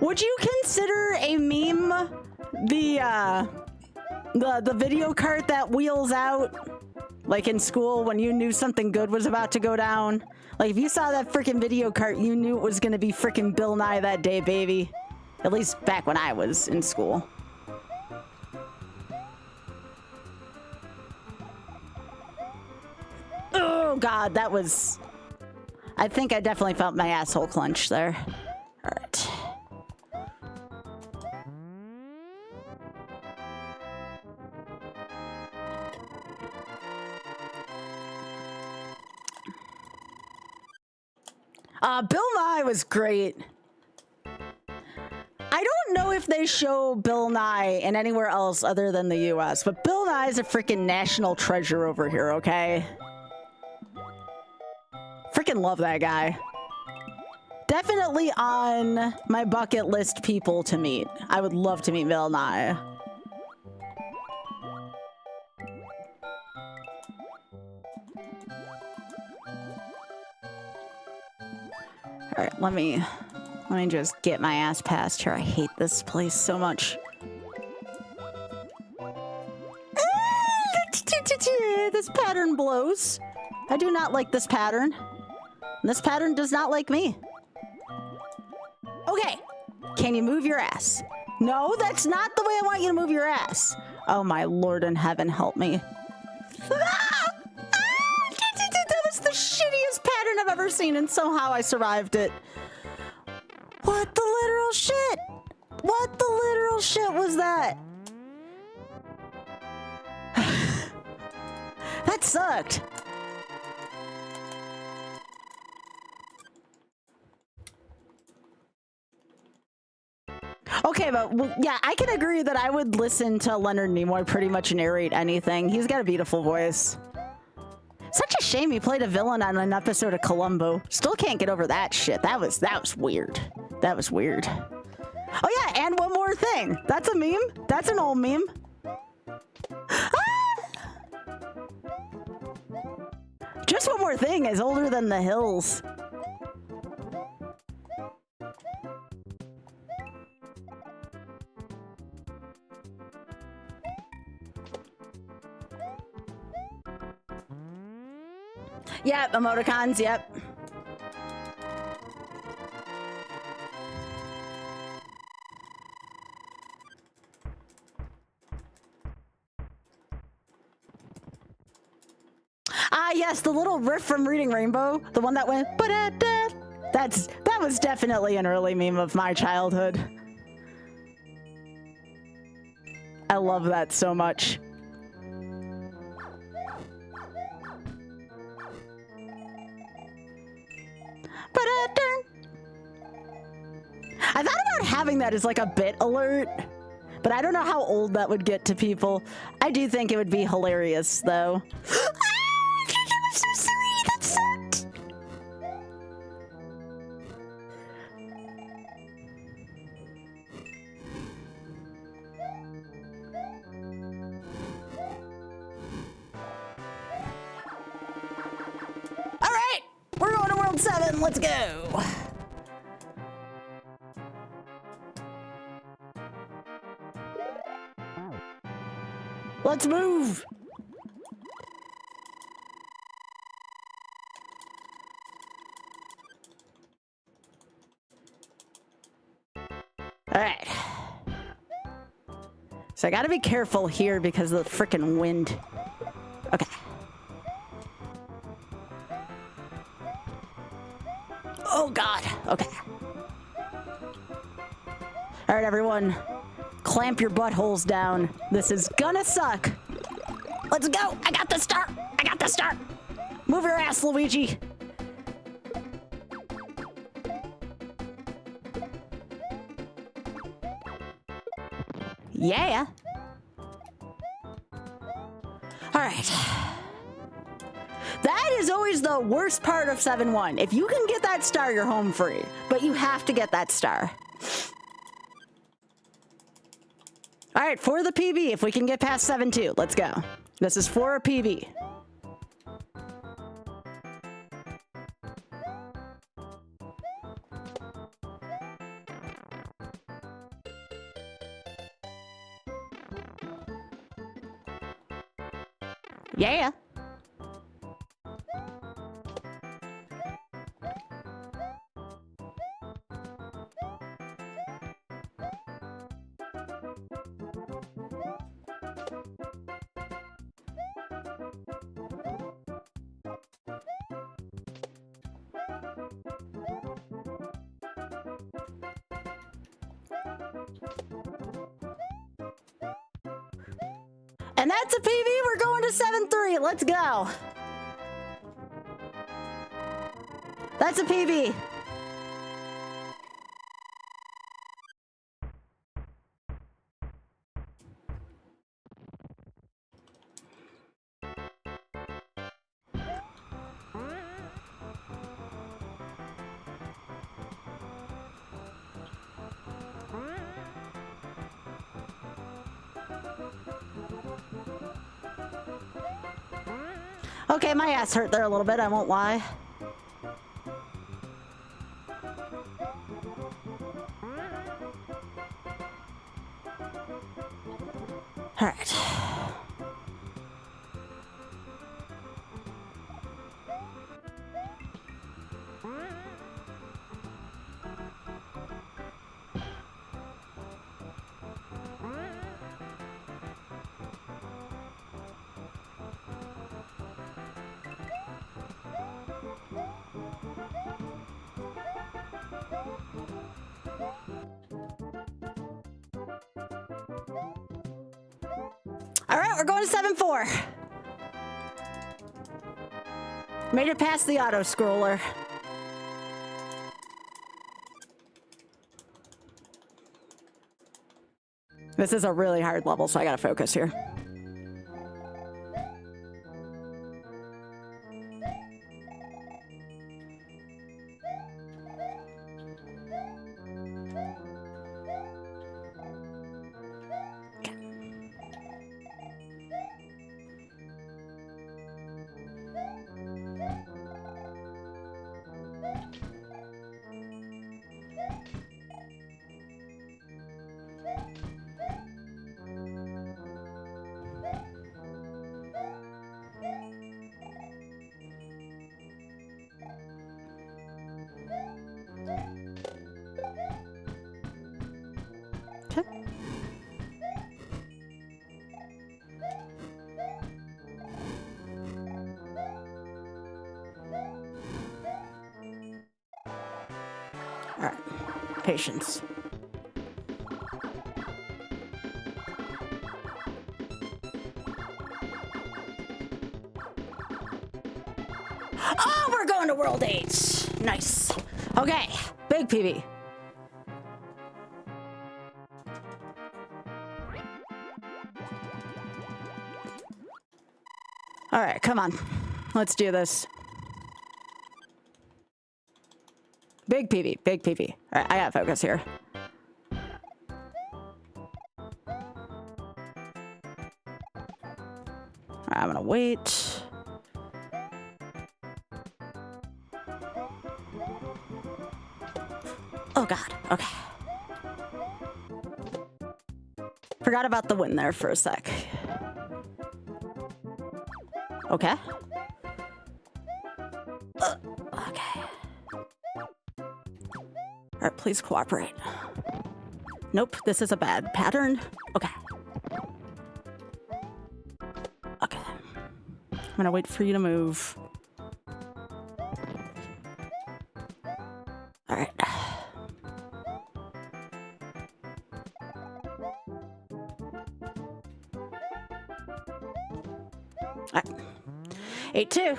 Would you consider a meme the video cart that wheels out? Like in school, when you knew something good was about to go down. Like, if you saw that freaking video cart, you knew it was gonna be freaking Bill Nye that day, baby. At least back when I was in school. Oh, God, that was... I think I definitely felt my asshole clench there. All right. Bill Nye was great. I don't know if they show Bill Nye in anywhere else other than the US, but Bill Nye is a freaking national treasure over here, okay? Freaking love that guy. Definitely on my bucket list people to meet. I would love to meet Bill Nye. All right, let me just get my ass past here. I hate this place so much. This pattern blows. I do not like this pattern. This pattern does not like me. Okay, can you move your ass? No, that's not the way I want you to move your ass. Oh my Lord in heaven, help me. That was the shittiest pattern I've ever seen, and somehow I survived it. What the literal shit? What the literal shit was that? That sucked. Okay, but yeah, I can agree that I would listen to Leonard Nimoy pretty much narrate anything. He's got a beautiful voice. Such a shame he played a villain on an episode of Columbo. Still can't get over that shit. That was weird. That was weird. Oh yeah, and one more thing. That's a meme. That's an old meme. Ah! Just One More Thing is older than The Hills. Yep, emoticons, yep. Ah, yes, the little riff from Reading Rainbow, the one that went ba-da-da. That was definitely an early meme of my childhood. I love that so much. I thought about having that as like a bit alert, but I don't know how old that would get to people. I do think it would be hilarious, though. That was so sweet. That sucked. All right, we're going to World 7. Let's go. Let's move. All right. So I gotta be careful here because of the frickin' wind. Okay. Oh God. Okay. All right, everyone. Clamp your buttholes down. This is gonna suck. Let's go. I got the start. I got the start. Move your ass, Luigi. Yeah. All right. That is always the worst part of 7-1. If you can get that star, you're home free. But you have to get that star. All right, for the PB, if we can get past 7-2, let's go. This is for a PB. Yeah. And that's a PB. We're going to 7-3. Let's go. That's a PB. Okay, my ass hurt there a little bit, I won't lie. All right. All right, we're going to 7-4. Made it past the auto scroller. This is a really hard level, so I gotta focus here. All right, patience. Oh, we're going to World 8. Nice. Okay, big PB. All right, come on. Let's do this. Big PV, big PV. All right, I gotta focus here. All right, I'm gonna wait. Oh God, okay. Forgot about the win there for a sec. Okay. Okay. All right, please cooperate. Nope, this is a bad pattern. Okay. Okay. I'm gonna wait for you to move. All right. All right. 8-2.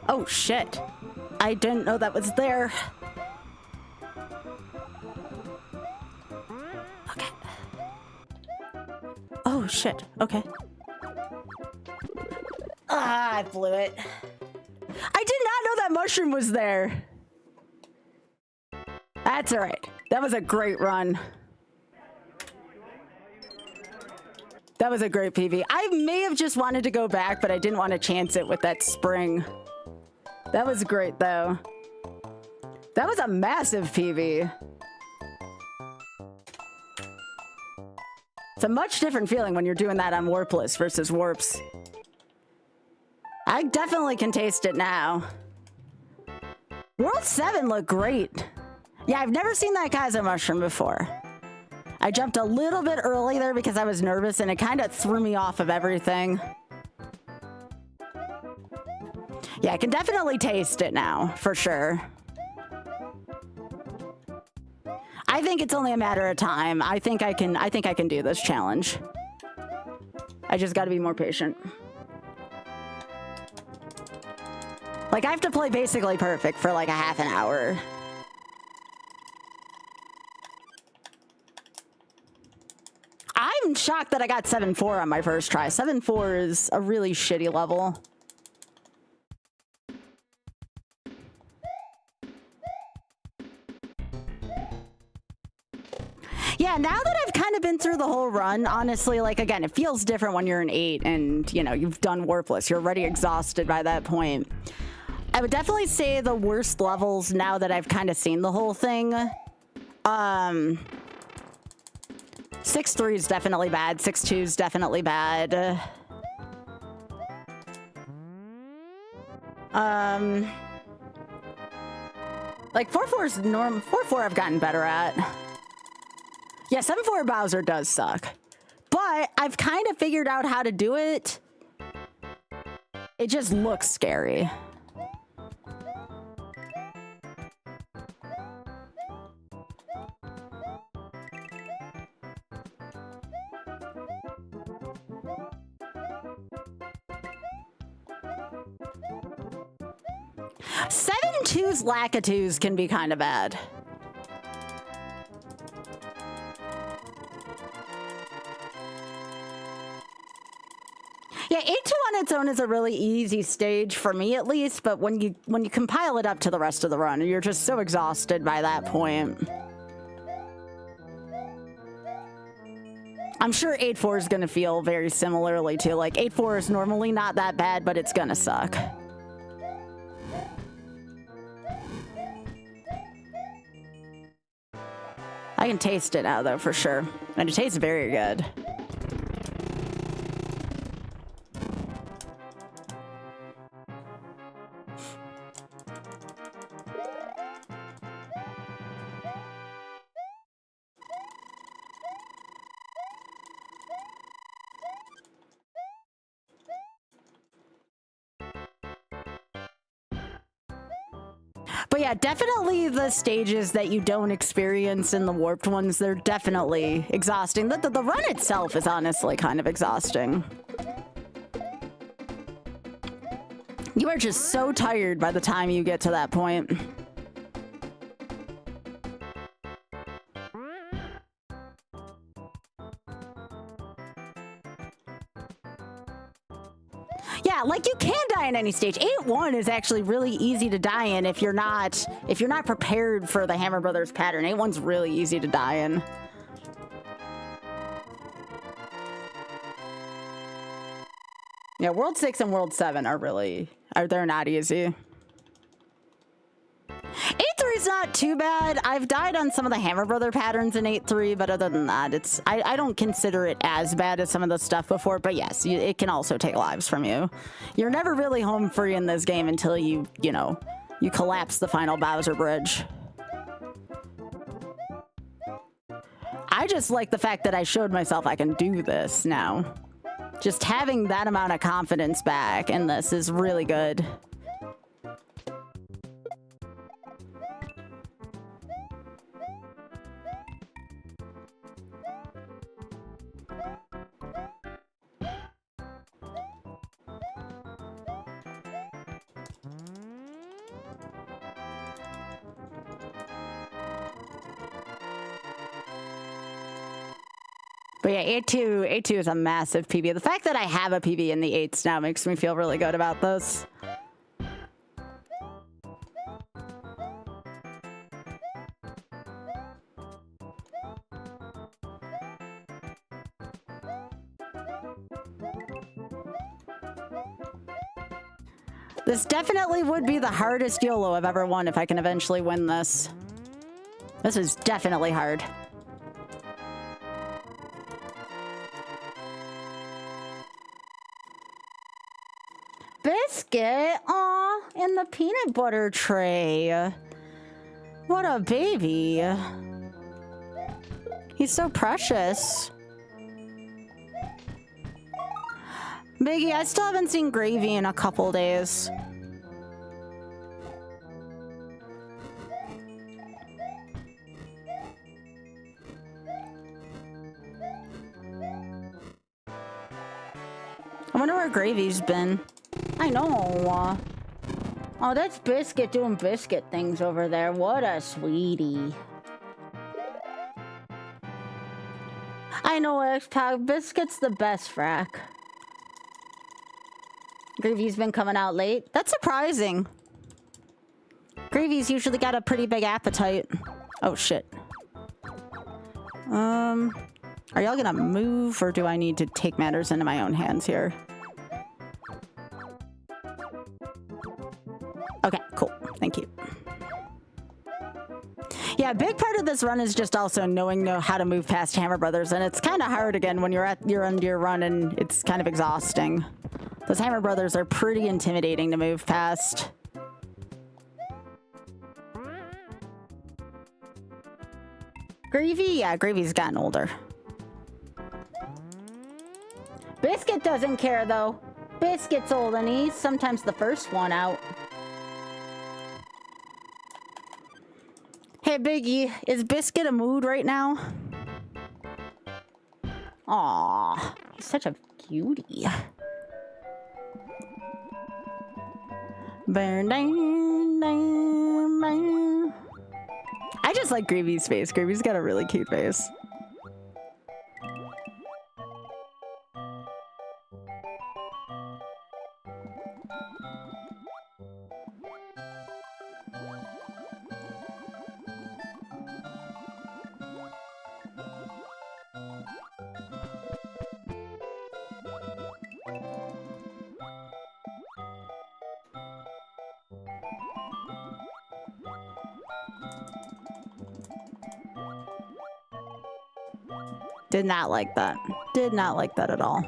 Oh shit. I didn't know that was there. Okay. Oh shit. Okay. Ah, I blew it. I did not know that mushroom was there. That's all right. That was a great run. That was a great PV. I may have just wanted to go back, but I didn't want to chance it with that spring. That was great, though. That was a massive PV. It's a much different feeling when you're doing that on Warpless versus Warps. I definitely can taste it now. World 7 looked great. Yeah, I've never seen that Kaizo mushroom before. I jumped a little bit early there because I was nervous and it kind of threw me off of everything. Yeah, I can definitely taste it now, for sure. I think it's only a matter of time. I think I can do this challenge. I just gotta be more patient. Like, I have to play basically perfect for like a half an hour. I'm shocked that I got 7-4 on my first try. 7-4 is a really shitty level. Yeah, now that I've kind of been through the whole run, honestly, like, again, it feels different when you're an 8 and, you know, you've done Warpless. You're already exhausted by that point. I would definitely say the worst levels now that I've kind of seen the whole thing. 6-3 is definitely bad. 6-2 is definitely bad. Like 4-4 is norm. 4-4 I've gotten better at. Yeah, 7-4 Bowser does suck, but I've kind of figured out how to do it. It just looks scary. Seven twos Lakitus can be kind of bad. Yeah, 8-2 on its own is a really easy stage for me, at least. But when you compile it up to the rest of the run, you're just so exhausted by that point. I'm sure 8-4 is gonna feel very similarly too. Like 8-4 is normally not that bad, but it's gonna suck. I can taste it now, though, for sure. And it tastes very good. But yeah, definitely the stages that you don't experience in the warped ones, they're definitely exhausting. The run itself is honestly kind of exhausting. You are just so tired by the time you get to that point. Yeah, like you can die in any stage. 8-1 is actually really easy to die in if you're not prepared for the Hammer Brothers pattern. 8-1's really easy to die in. Yeah, World 6 and World 7 they're not easy. 8-3 is not too bad. I've died on some of the Hammer Brother patterns in 8-3, but other than that, I don't consider it as bad as some of the stuff before, but yes, it can also take lives from you. You're never really home free in this game until you collapse the final Bowser Bridge. I just like the fact that I showed myself I can do this now. Just having that amount of confidence back in this is really good. But yeah, 8-2 is a massive PB. The fact that I have a PB in the 8s now makes me feel really good about this. This definitely would be the hardest YOLO I've ever won if I can eventually win this. This is definitely hard. Biscuit, aw, in the peanut butter tray. What a baby. He's so precious. Biggie, I still haven't seen Gravy in a couple days. I wonder where Gravy's been. I know. Oh, that's Biscuit doing Biscuit things over there. What a sweetie. I know, X-Pac. Biscuit's the best frack. Gravy's been coming out late. That's surprising. Gravy's usually got a pretty big appetite. Oh, shit. Are y'all gonna move, or do I need to take matters into my own hands here? Okay, cool. Thank you. Yeah, a big part of this run is just also knowing how to move past Hammer Brothers, and it's kind of hard again when you're at your end of your run and it's kind of exhausting. Those Hammer Brothers are pretty intimidating to move past. Gravy? Yeah, Gravy's gotten older. Biscuit doesn't care, though. Biscuit's old, and he's sometimes the first one out. Hey, Biggie, is Biscuit a mood right now? Aw, he's such a cutie. I just like Gravy's face. Gravy's got a really cute face. Did not like that. Did not like that at all.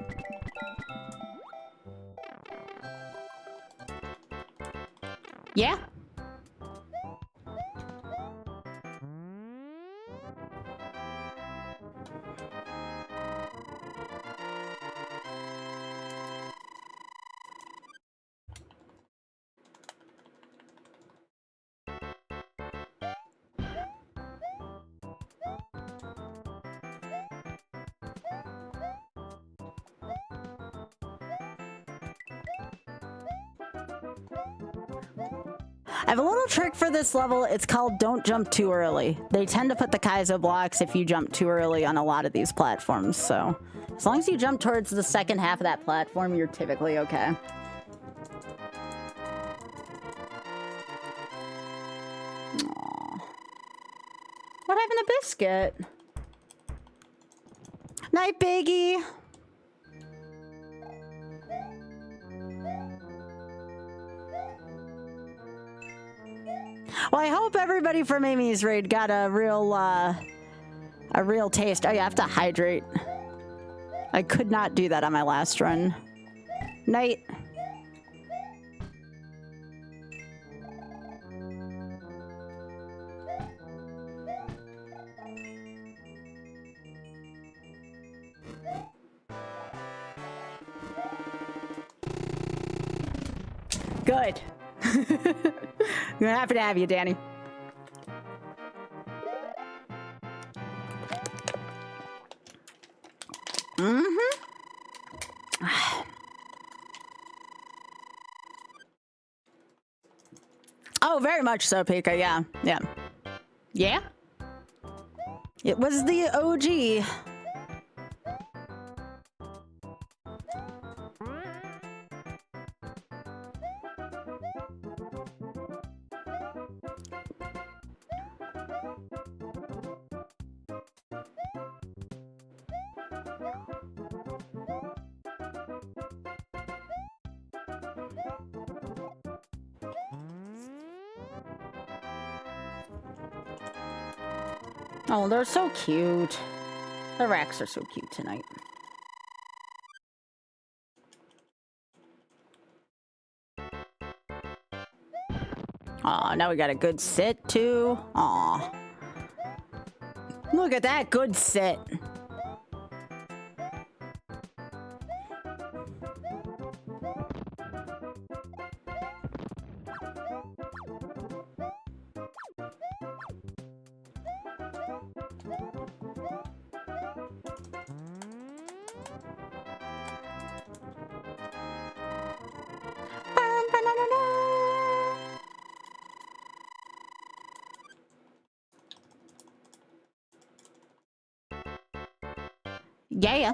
Yeah. I have a little trick for this level. It's called don't jump too early. They tend to put the Kaizo blocks if you jump too early on a lot of these platforms. So as long as you jump towards the second half of that platform, you're typically okay. Aww. What happened to Biscuit? Night, Biggie. Well, I hope everybody from Amy's raid got a real taste. Oh, you have to hydrate. I could not do that on my last run. Night. Good. I'm happy to have you, Danny. Oh, very much so, Pika. Yeah. Yeah. Yeah? It was the OG. Oh, they're so cute. The racks are so cute tonight. Aw, now we got a good sit, too. Aw. Look at that good sit. Yeah.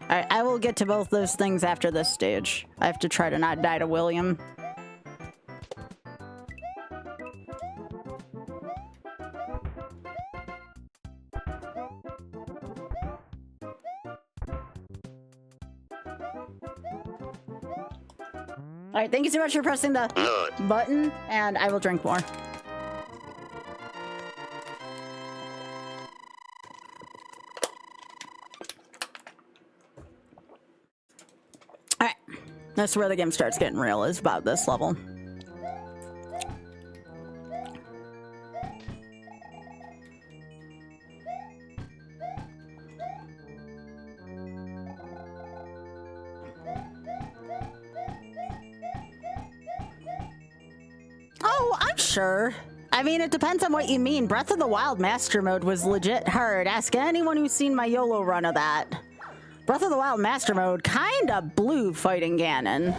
Alright, I will get to both those things after this stage. I have to try to not die to William. Alright, thank you so much for pressing the button, and I will drink more. Alright, that's where the game starts getting real, is about this level. Oh, I'm sure. I mean, it depends on what you mean. Breath of the Wild Master Mode was legit hard. Ask anyone who's seen my YOLO run of that. Breath of the Wild Master Mode kinda blew fighting Ganon.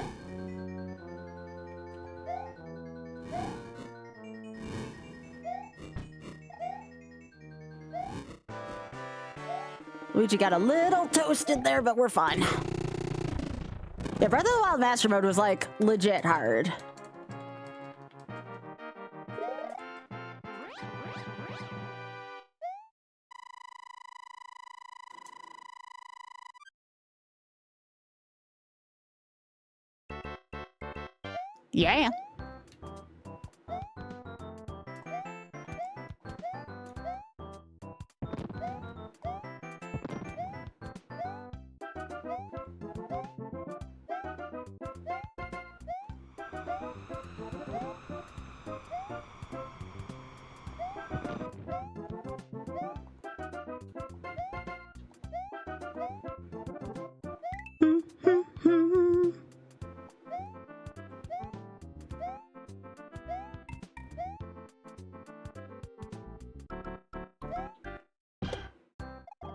Luigi got a little toasted there, but we're fine. Yeah, Breath of the Wild Master Mode was like legit hard. Yeah.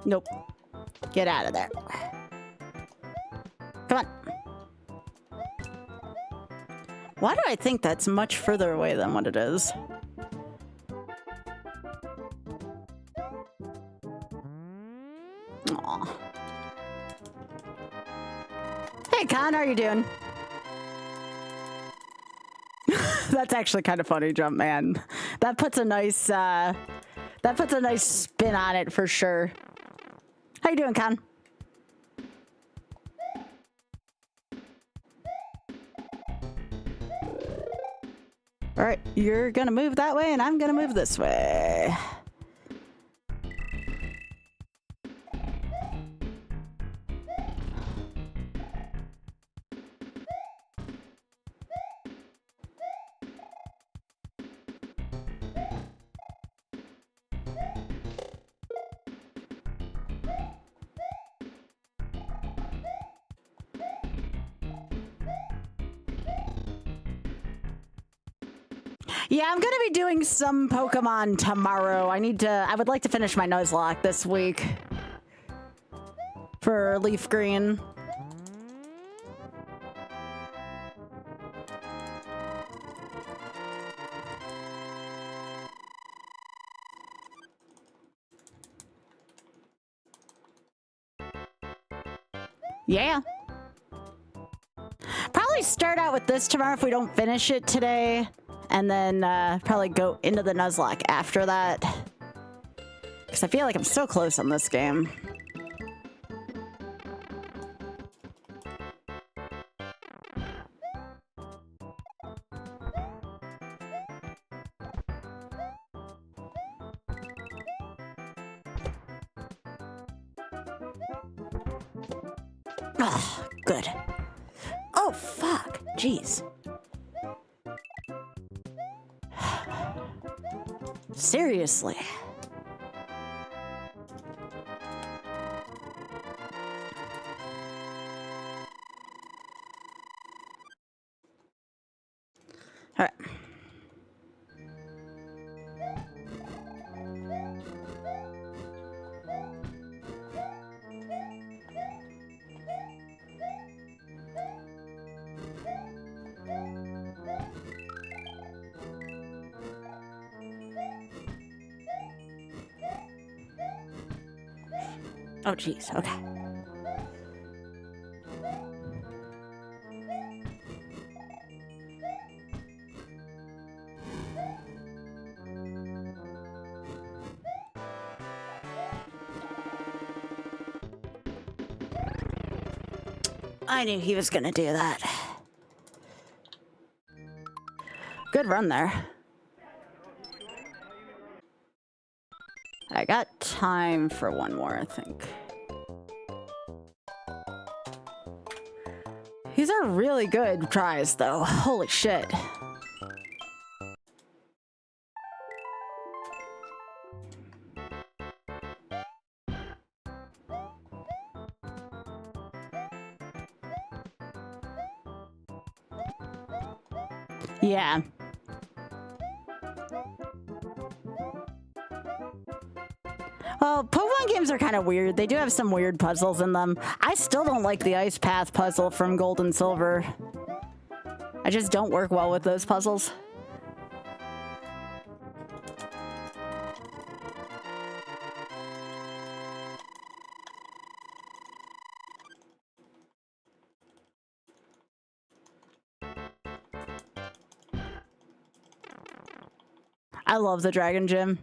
Nope. Get out of there. Come on. Why do I think that's much further away than what it is? Aw. Hey, Con, how are you doing? That's actually kind of funny, Jump Man. That puts a nice spin on it for sure. How you doing, Con? All right, you're gonna move that way, and I'm gonna move this way. Yeah, I'm gonna be doing some Pokemon tomorrow. I would like to finish my Nuzlocke this week for Leaf Green. Yeah. Probably start out with this tomorrow if we don't finish it today. And then probably go into the Nuzlocke after that. Because I feel like I'm so close on this game. Oh, good. Oh, fuck. Jeez. Seriously. All right. Oh, geez. Okay. I knew he was gonna do that. Good run there. I got time for one more, I think. These are really good tries, though. Holy shit. Yeah. Well, Pokemon games are kind of weird. They do have some weird puzzles in them. I still don't like the Ice Path puzzle from Gold and Silver. I just don't work well with those puzzles. I love the Dragon Gym.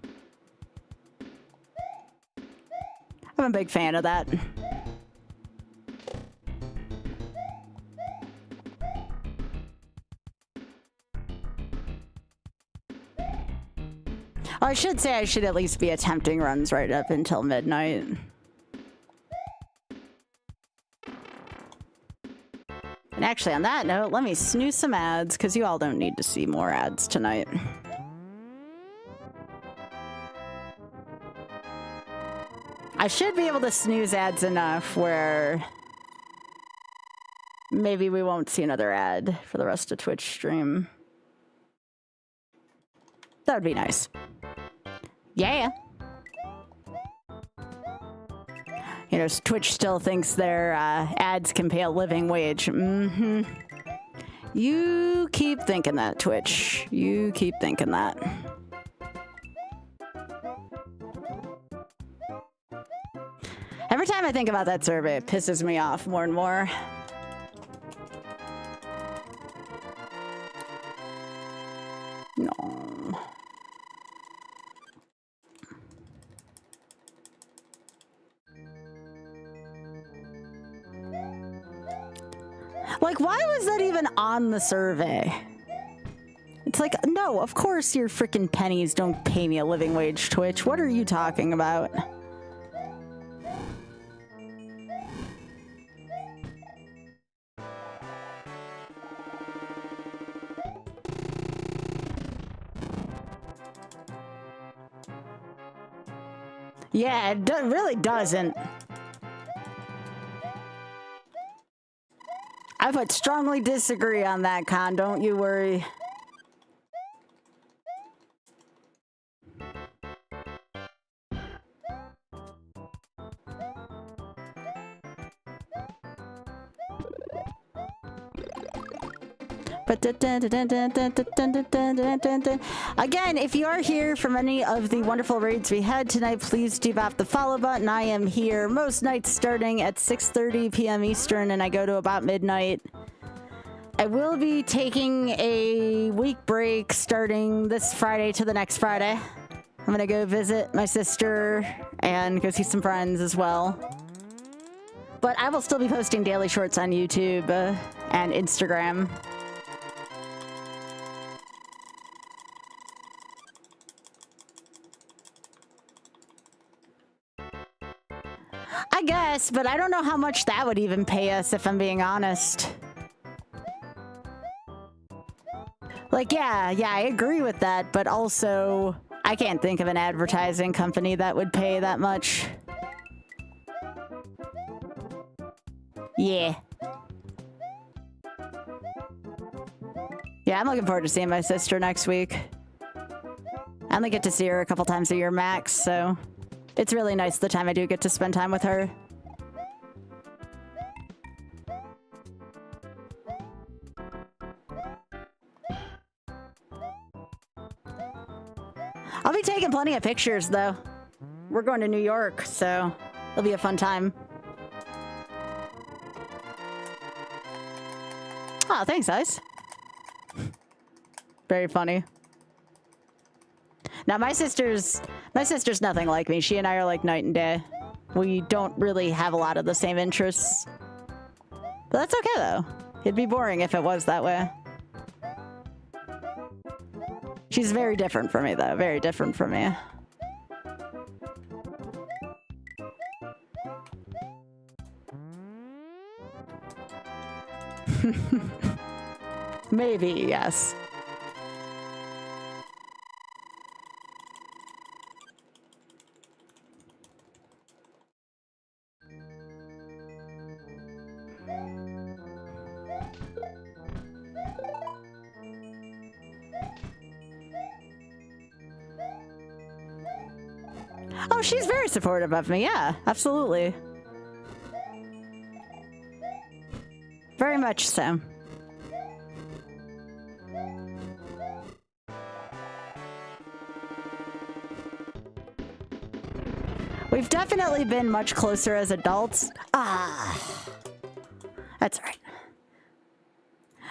I'm a big fan of that. Well, I should say I should at least be attempting runs right up until midnight. And actually, on that note, let me snooze some ads, because you all don't need to see more ads tonight. I should be able to snooze ads enough where maybe we won't see another ad for the rest of Twitch stream. That would be nice. Yeah. You know, Twitch still thinks their ads can pay a living wage. Mm-hmm. You keep thinking that, Twitch. You keep thinking that. Every time I think about that survey, it pisses me off more and more. No. Like, why was that even on the survey? It's like, no, of course your freaking pennies don't pay me a living wage, Twitch. What are you talking about? Yeah, it really doesn't. I would strongly disagree on that, Con. Don't you worry. Again, if you are here from any of the wonderful raids we had tonight, please do tap the follow button. I am here most nights starting at 6:30 p.m. Eastern, and I go to about midnight. I will be taking a week break starting this Friday to the next Friday. I'm gonna go visit my sister and go see some friends as well. But I will still be posting daily shorts on YouTube and Instagram. I guess, but I don't know how much that would even pay us, if I'm being honest. Like, yeah, I agree with that, but also, I can't think of an advertising company that would pay that much. Yeah. Yeah, I'm looking forward to seeing my sister next week. I only get to see her a couple times a year max, so it's really nice the time I do get to spend time with her. I'll be taking plenty of pictures, though. We're going to New York, so it'll be a fun time. Oh, thanks, guys. Very funny. Now, my sister's nothing like me. She and I are like night and day. We don't really have a lot of the same interests. But that's okay, though. It'd be boring if it was that way. She's very different from me, though. Very different from me. Maybe, yes. Oh, she's very supportive of me. Yeah, absolutely. Very much so. We've definitely been much closer as adults. That's all right.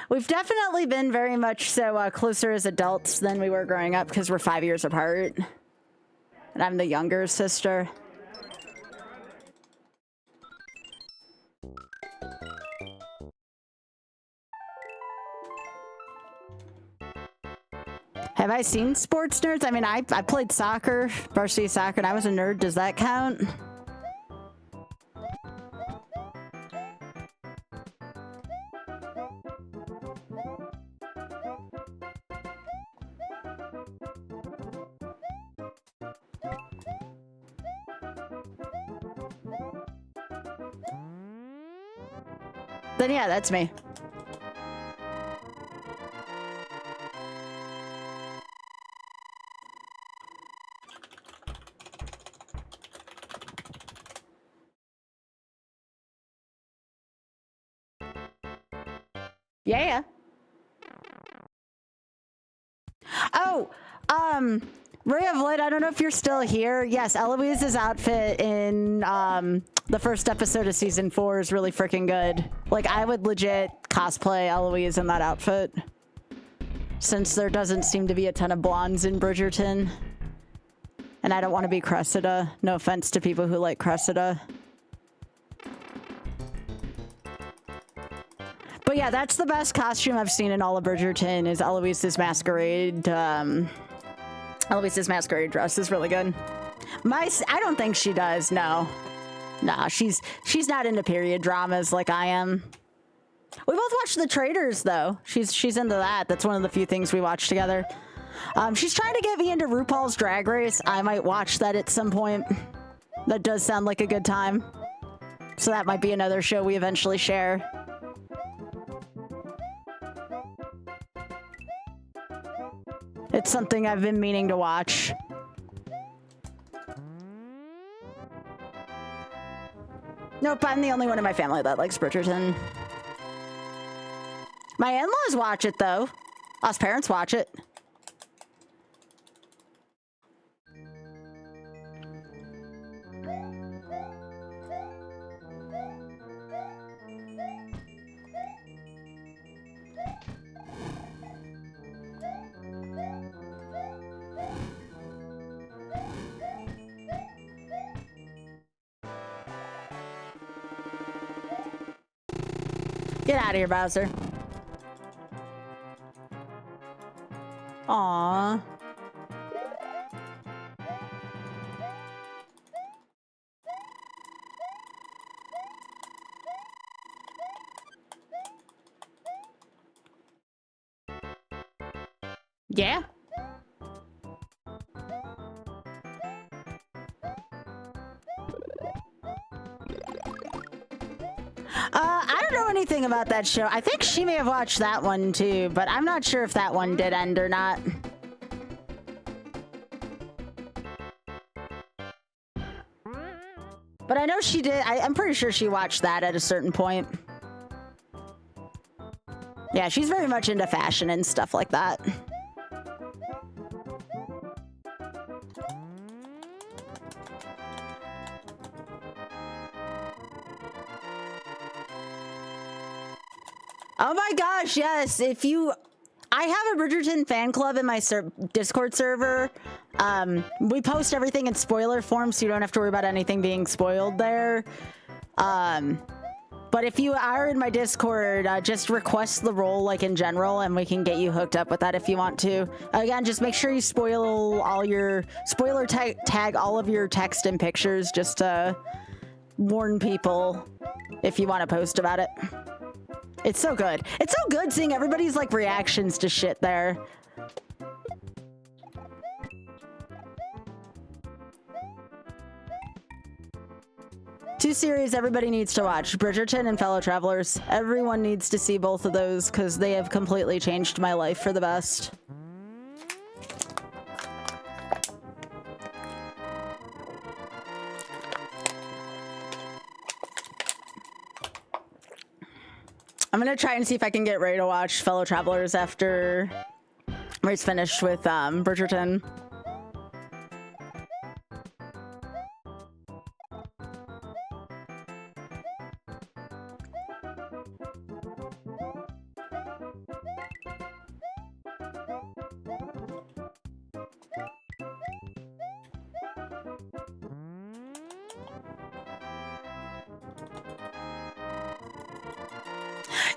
We've definitely been very much so closer as adults than we were growing up because we're 5 years apart. And I'm the younger sister. Have I seen sports nerds? I mean, I played soccer, varsity soccer, and I was a nerd. Does that count? Then yeah, that's me. Yeah. Oh, Ray of Light, I don't know if you're still here. Yes, Eloise's outfit in the first episode of season 4 is really freaking good. Like, I would legit cosplay Eloise in that outfit. Since there doesn't seem to be a ton of blondes in Bridgerton. And I don't want to be Cressida. No offense to people who like Cressida. But yeah, that's the best costume I've seen in all of Bridgerton is Eloise's masquerade. Eloise's masquerade dress is really good. I don't think she does, no. Nah, she's not into period dramas like I am. We both watched The Traitors, though. She's into that. That's one of the few things we watch together. She's trying to get me into RuPaul's Drag Race. I might watch that at some point. That does sound like a good time. So that might be another show we eventually share. It's something I've been meaning to watch. Nope, I'm the only one in my family that likes Bridgerton. My in-laws watch it, though. Us parents watch it. Get out of here, Bowser. Aww. Yeah. I don't know anything about that show. I think she may have watched that one too, but I'm not sure if that one did end or not. But I know she did. I'm pretty sure she watched that at a certain point. Yeah, she's very much into fashion and stuff like that. Oh my gosh, yes. I have a Bridgerton fan club in my Discord server. We post everything in spoiler form, so you don't have to worry about anything being spoiled there. But if you are in my Discord, just request the role, like, in general, and we can get you hooked up with that if you want to. Again, just make sure you tag all of your text and pictures just to warn people if you want to post about it. It's so good. It's so good seeing everybody's, like, reactions to shit there. Two series everybody needs to watch, Bridgerton and Fellow Travelers. Everyone needs to see both of those because they have completely changed my life for the best. I'm gonna try and see if I can get Ray to watch Fellow Travelers after Ray's finished with Bridgerton.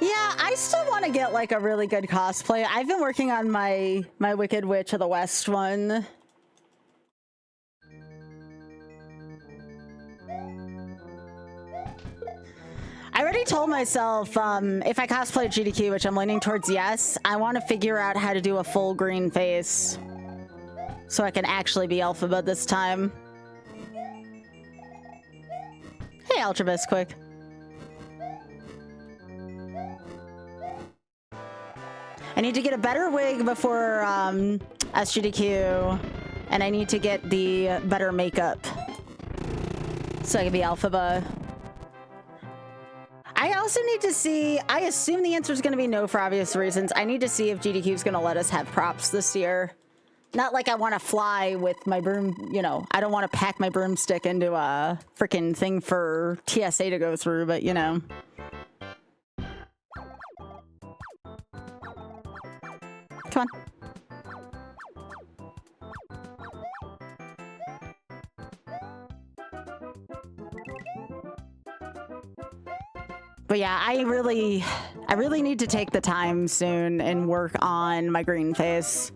Yeah, I still want to get like a really good cosplay. I've been working on my Wicked Witch of the West one. I already told myself if I cosplay GDQ, which I'm leaning towards yes, I want to figure out how to do a full green face so I can actually be Elphaba this time. Hey, Ultrabus, quick. I need to get a better wig before SGDQ, and I need to get the better makeup so I can be Elphaba. I I also need to see, I assume the answer is going to be no for obvious reasons. I need to see if GDQ is going to let us have props this year. Not like I want to fly with my broom, you know, I don't want to pack my broomstick into a freaking thing for TSA to go through, but you know. Come on. But yeah, I really need to take the time soon and work on my green face.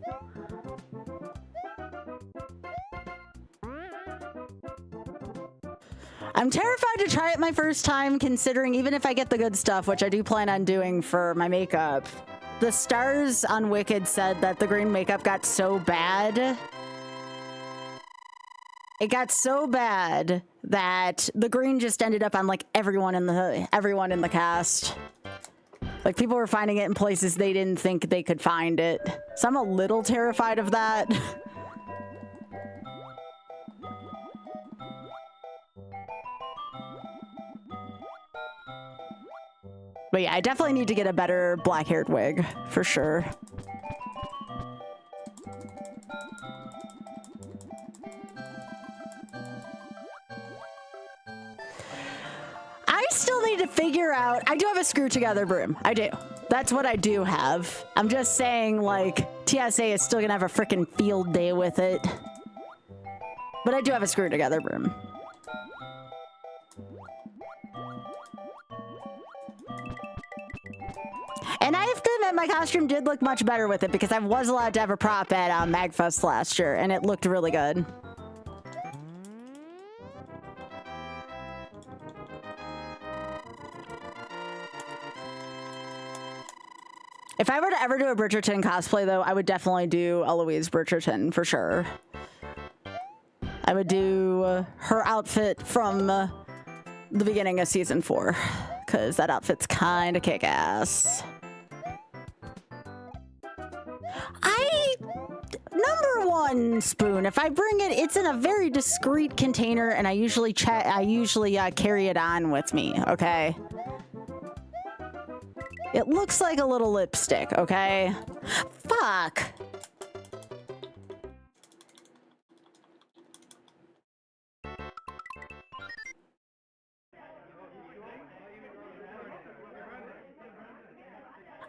I'm terrified to try it my first time, considering even if I get the good stuff, which I do plan on doing for my makeup, the stars on Wicked said that the green makeup got so bad. It got so bad that the green just ended up on like everyone in the cast. Like people were finding it in places they didn't think they could find it. So I'm a little terrified of that. But yeah, I definitely need to get a better black-haired wig, for sure. I still need to figure out... I do have a screw-together broom. I do. That's what I do have. I'm just saying, like, TSA is still gonna have a freaking field day with it. But I do have a screw-together broom. And I have to admit, my costume did look much better with it because I was allowed to have a prop at MagFest last year, and it looked really good. If I were to ever do a Bridgerton cosplay, though, I would definitely do Eloise Bridgerton, for sure. I would do her outfit from the beginning of Season 4, because that outfit's kind of kick-ass. Number one spoon, if I bring it, it's in a very discreet container, and I usually carry it on with me, okay? It looks like a little lipstick, okay? Fuck!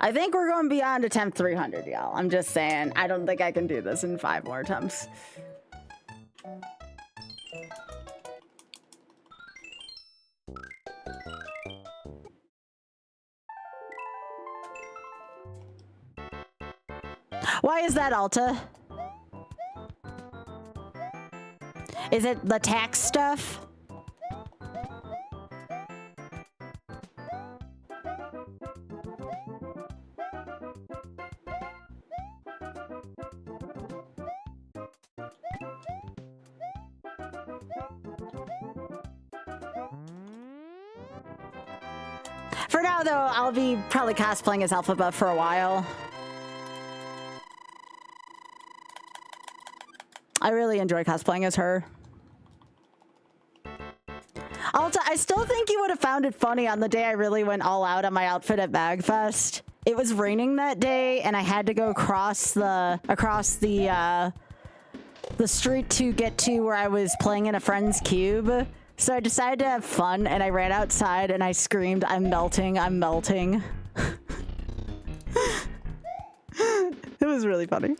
I think we're going beyond attempt 300, y'all. I'm just saying. I don't think I can do this in 5 more attempts. Why is that, Alta? Is it the tax stuff? For now, though, I'll be probably cosplaying as Alpha Buff for a while. I really enjoy cosplaying as her. Alta, I still think you would have found it funny on the day I really went all out on my outfit at MagFest. It was raining that day, and I had to go across the street to get to where I was playing in a friend's cube. So I decided to have fun, and I ran outside and I screamed, "I'm melting, I'm melting." It was really funny.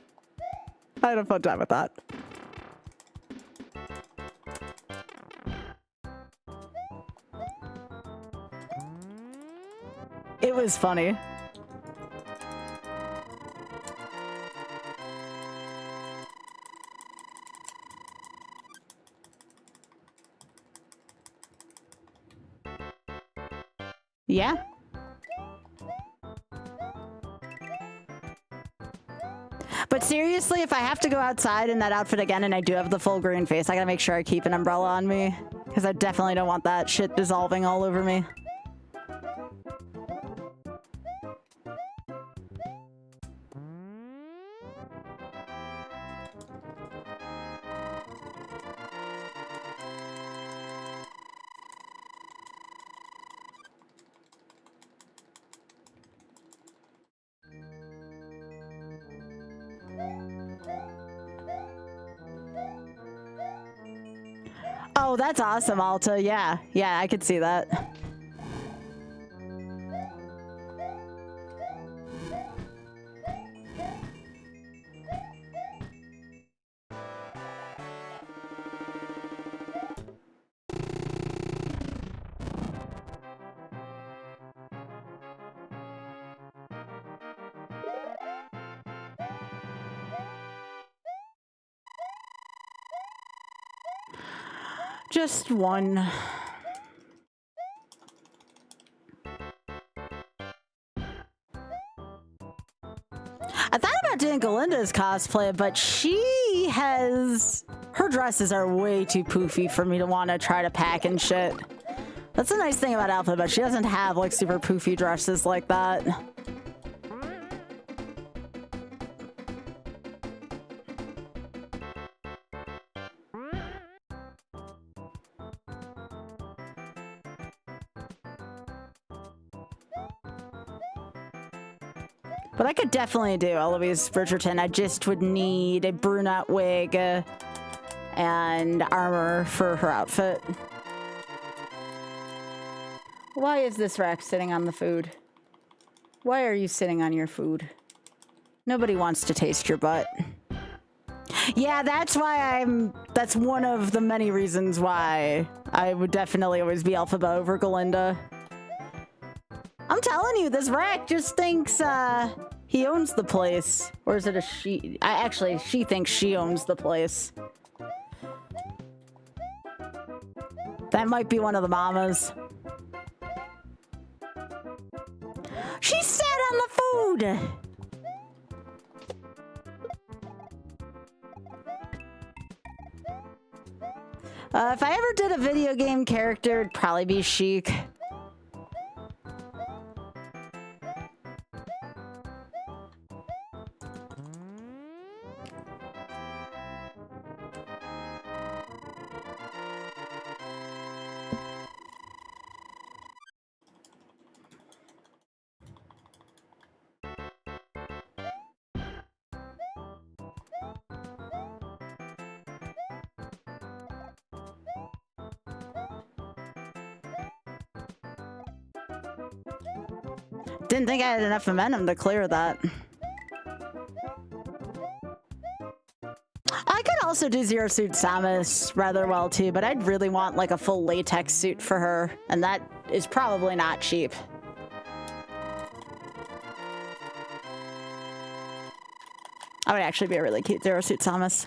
I had a fun time with that. It was funny. Yeah. But seriously, if I have to go outside in that outfit again and I do have the full green face, I gotta make sure I keep an umbrella on me. Because I definitely don't want that shit dissolving all over me. Oh, that's awesome, Alta. Yeah, yeah, I could see that. Just one. I thought about doing Galinda's cosplay, but she has... Her dresses are way too poofy for me to want to try to pack and shit. That's the nice thing about Alpha, but she doesn't have, like, super poofy dresses like that. But I could definitely do Eloise Bridgerton. I just would need a brunette wig and armor for her outfit. Why is this rack sitting on the food? Why are you sitting on your food? Nobody wants to taste your butt. Yeah, that's why that's one of the many reasons why I would definitely always be Elphaba over Galinda. I'm telling you, this rack just thinks, he owns the place. Or is it a she? Actually, she thinks she owns the place. That might be one of the mamas. She sat on the food! If I ever did a video game character, it'd probably be Sheik. Didn't think I had enough momentum to clear that. I could also do Zero Suit Samus rather well too, but I'd really want like a full latex suit for her, and that is probably not cheap. I would actually be a really cute Zero Suit Samus.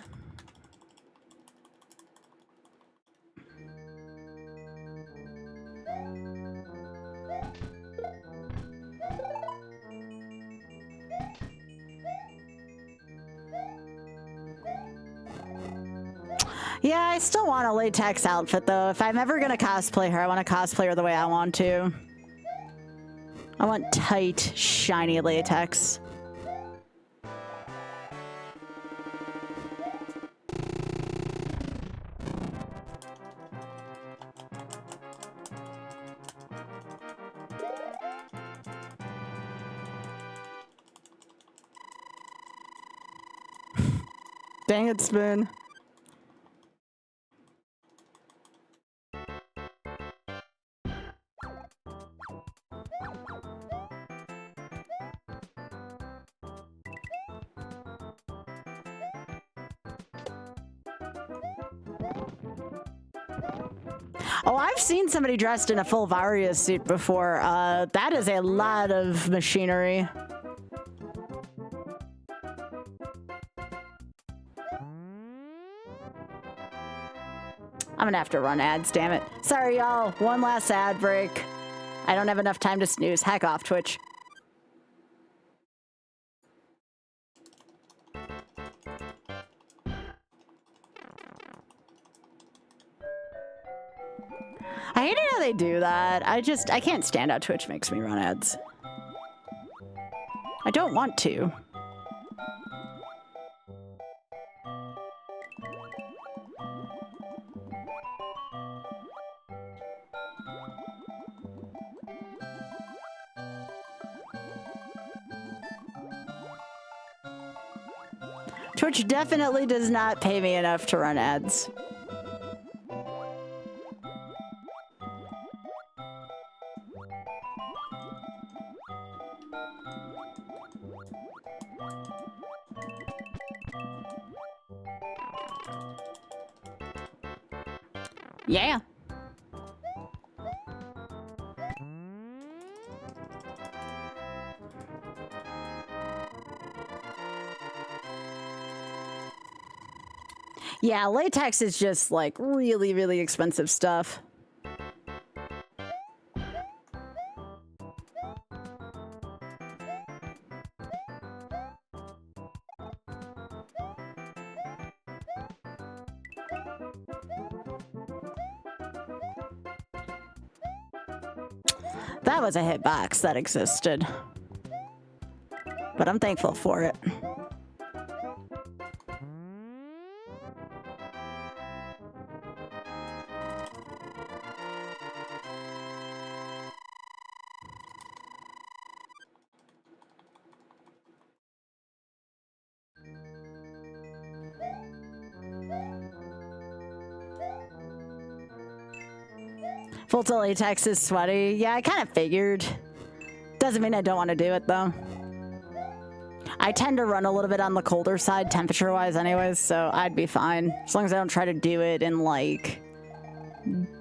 Yeah, I still want a latex outfit, though. If I'm ever gonna cosplay her, I want to cosplay her the way I want to. I want tight, shiny latex. Dang it, Spoon. Oh, I've seen somebody dressed in a full Varia suit before. That is a lot of machinery. I'm gonna have to run ads, damn it. Sorry, y'all. One last ad break. I don't have enough time to snooze. Hack off, Twitch. I hate how they do that. I can't stand how Twitch makes me run ads. I don't want to. Twitch definitely does not pay me enough to run ads. Yeah. Yeah, latex is just like really, really expensive stuff. That was a hitbox that existed. But I'm thankful for it. Full to latex is sweaty. Yeah, I kind of figured. Doesn't mean I don't want to do it, though. I tend to run a little bit on the colder side, temperature-wise anyways, so I'd be fine. As long as I don't try to do it in, like,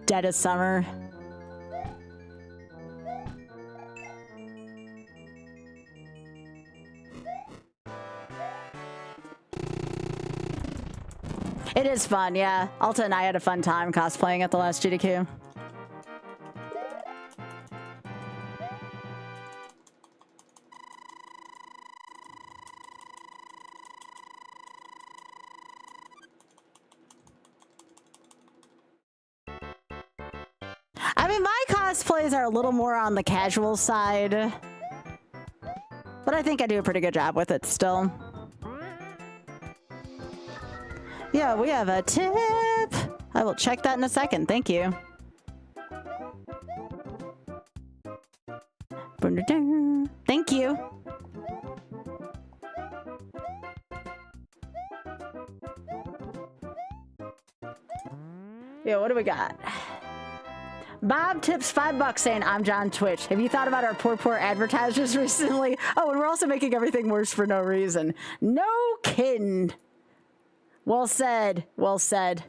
dead of summer. It is fun, yeah. Alta and I had a fun time cosplaying at the last GDQ. I mean, my cosplays are a little more on the casual side, but I think I do a pretty good job with it still. Yeah, we have a tip. I will check that in a second. Thank you. Thank you. Yeah, what do we got? Bob tips $5 saying, I'm John Twitch. Have you thought about our poor advertisers recently? Oh, and we're also making everything worse for no reason. No kidding. Well said. Well said.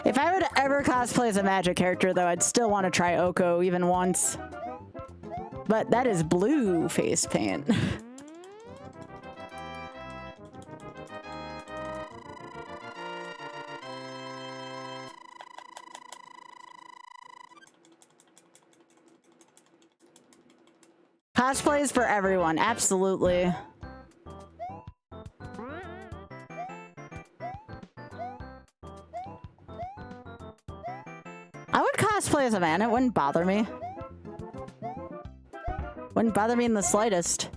If I were to ever cosplay as a magic character, though, I'd still want to try Oko even once. But that is blue face paint. Cosplays for everyone, absolutely. I would cosplay as a man, it wouldn't bother me. Wouldn't bother me in the slightest.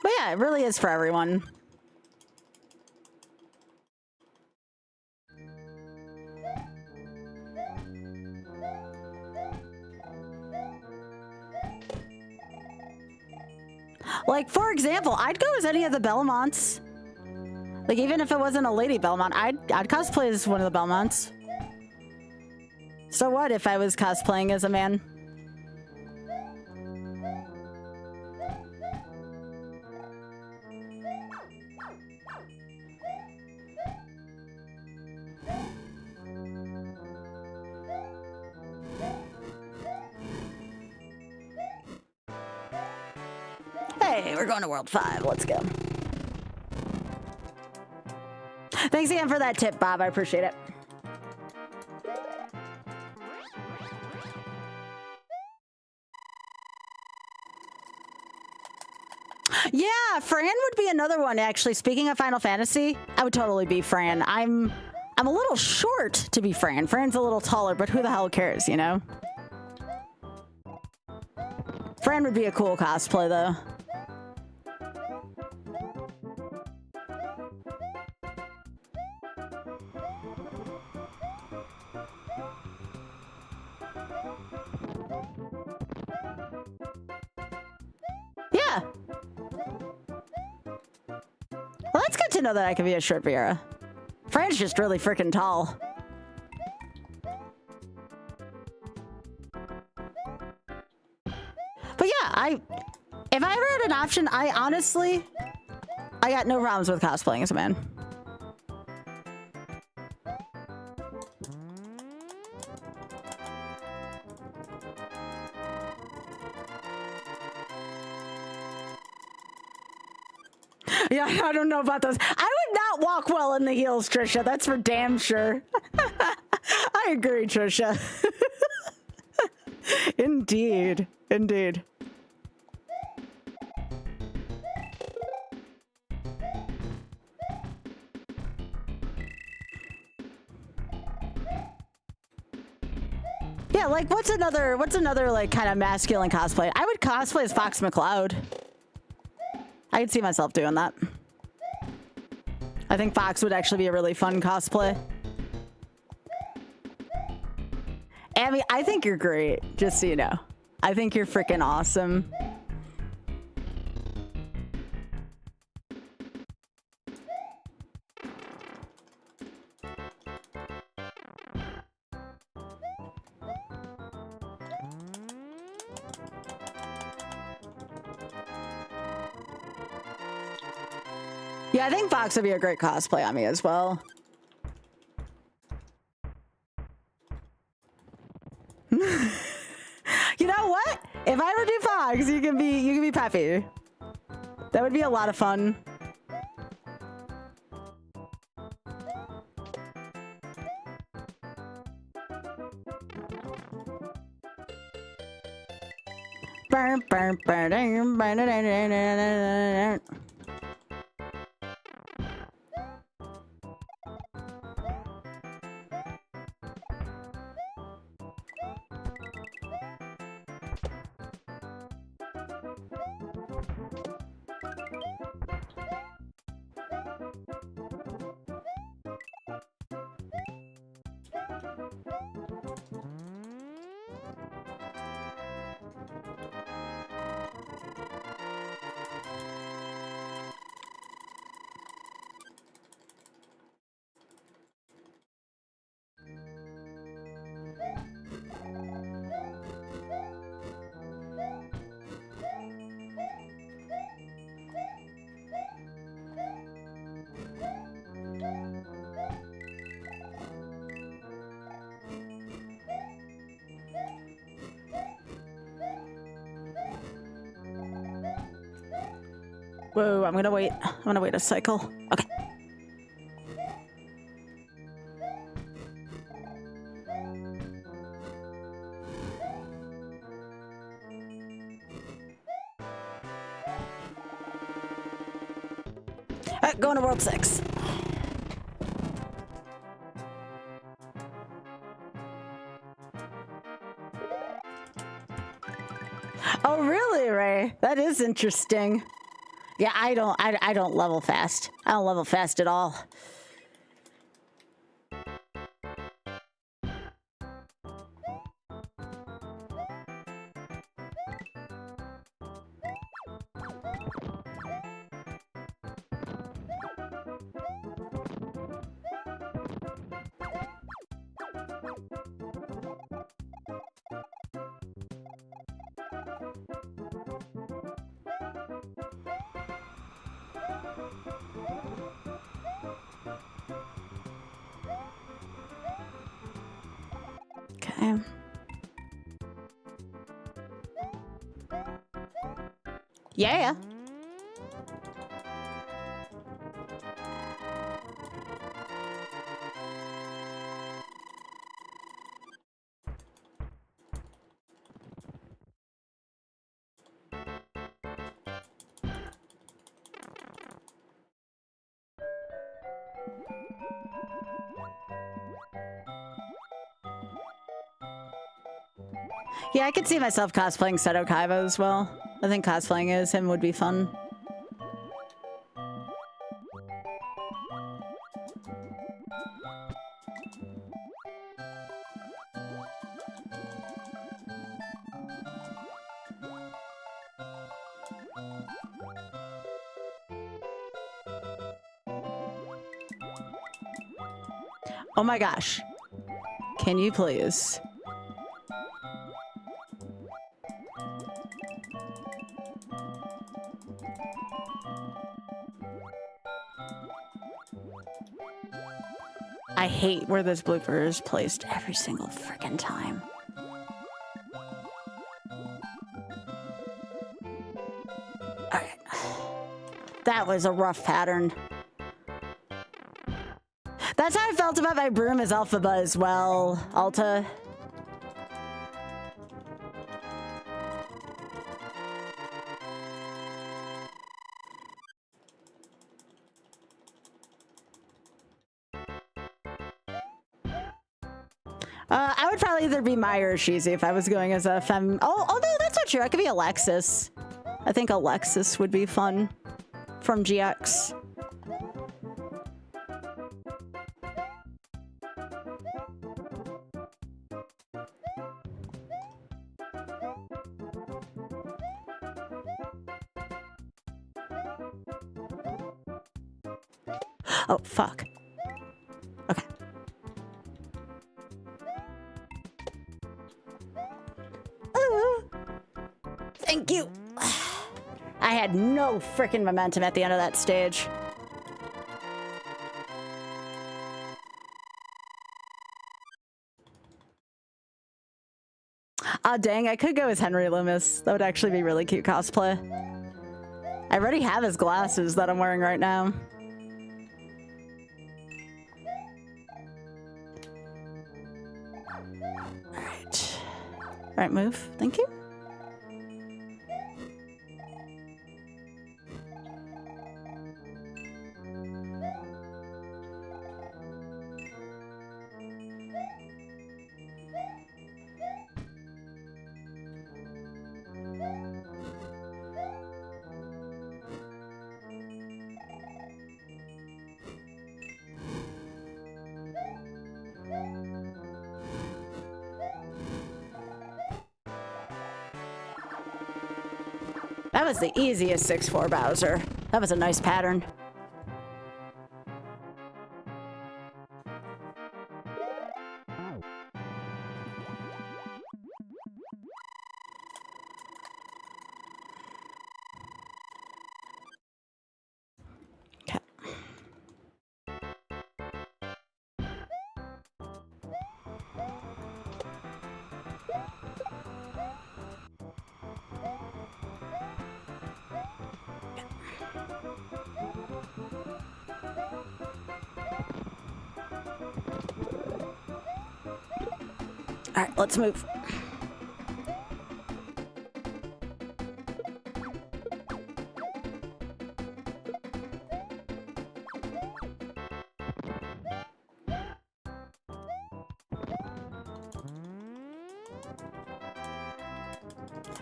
But yeah, it really is for everyone. Like, for example, I'd go as any of the Belmonts. Like, even if it wasn't a lady Belmont, I'd cosplay as one of the Belmonts. So what if I was cosplaying as a man? Hey, we're going to World 5. Let's go. Thanks again for that tip, Bob. I appreciate it. Yeah, Fran would be another one, actually. Speaking of Final Fantasy, I would totally be Fran. I'm a little short to be Fran. Fran's a little taller, but who the hell cares, you know? Fran would be a cool cosplay, though. Yeah. Well, that's good to know that I can be a short Vera. Fran's just really freaking tall. But yeah, if I ever had an option, I got no problems with cosplaying as a man. Yeah, I don't know about those. I would not walk well in the heels, Trisha. That's for damn sure. I agree, Trisha. Indeed. Indeed. Yeah, like what's another like kind of masculine cosplay? I would cosplay as Fox McCloud. I could see myself doing that. I think Fox would actually be a really fun cosplay. Abby, I think you're great, just so you know. I think you're freaking awesome. Yeah, I think Fox would be a great cosplay on me as well. You know what? If I ever do Fox, you can be Peppy. That would be a lot of fun. Burn, burn, burn, burn, burn, burn, burn, burn. Whoa, I'm gonna wait a cycle. Okay. Alright, going to World 6. Oh really, Ray? That is interesting. Yeah, I don't level fast. I don't level fast at all. Okay. Yeah. Yeah, I could see myself cosplaying Seto Kaiba as well. I think cosplaying as him would be fun. Oh my gosh. Can you please? I hate where this blooper is placed every single freaking time. Alright. That was a rough pattern. That's how I felt about my broom as Alphaba as well, Alta. I would probably either be Maya or Shizi if I was going as a femme. Oh, although that's not true. I could be Alexis. I think Alexis would be fun from GX. Oh, fuck. Okay. Thank you. I had no freaking momentum at the end of that stage. Ah, dang, I could go as Henry Loomis. That would actually be really cute cosplay. I already have his glasses that I'm wearing right now. Alright. Alright, move. Thank you. That was the easiest 6-4 Bowser. That was a nice pattern. Okay. All right, let's move.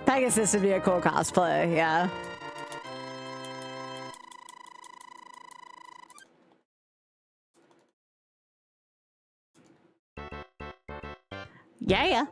Pegasus would be a cool cosplay, yeah. Yeah.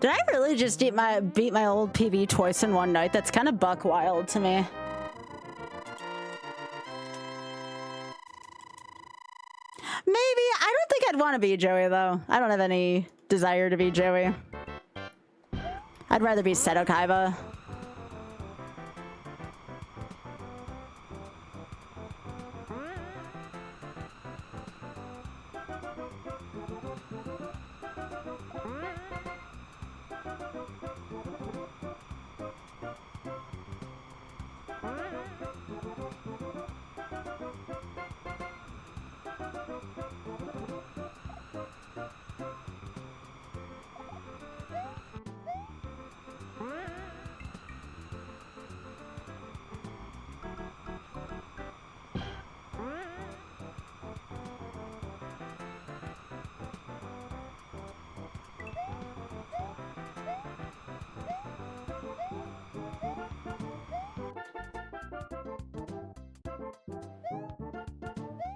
Did I really just beat my old PB twice in one night? That's kind of buck wild to me. Maybe. I don't think I'd want to be Joey, though. I don't have any desire to be Joey. I'd rather be Seto Kaiba.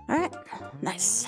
All right, nice.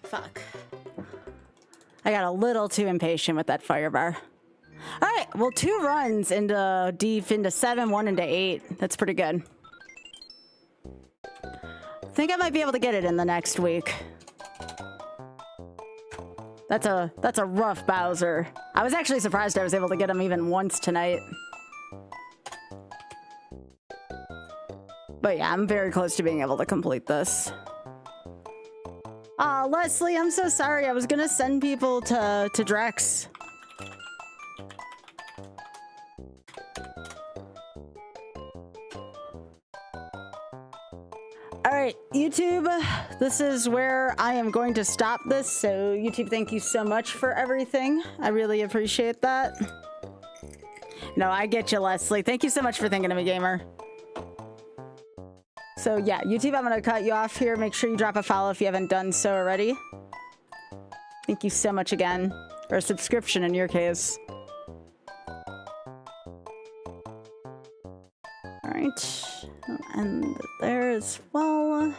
Fuck. I got a little too impatient with that fire bar. All right, well, 2 runs into deep into 7, 1 into 8. That's pretty good. I think I might be able to get it in the next week. That's a rough Bowser. I was actually surprised I was able to get him even once tonight. But yeah, I'm very close to being able to complete this. Aw, Leslie, I'm so sorry. I was gonna send people to Drex. Alright, YouTube, this is where I am going to stop this. So, YouTube, thank you so much for everything. I really appreciate that. No, I get you, Leslie. Thank you so much for thinking of me, gamer. So yeah, YouTube, I'm gonna cut you off here. Make sure you drop a follow if you haven't done so already. Thank you so much again. Or a subscription in your case. Alright. I'll end it there as well.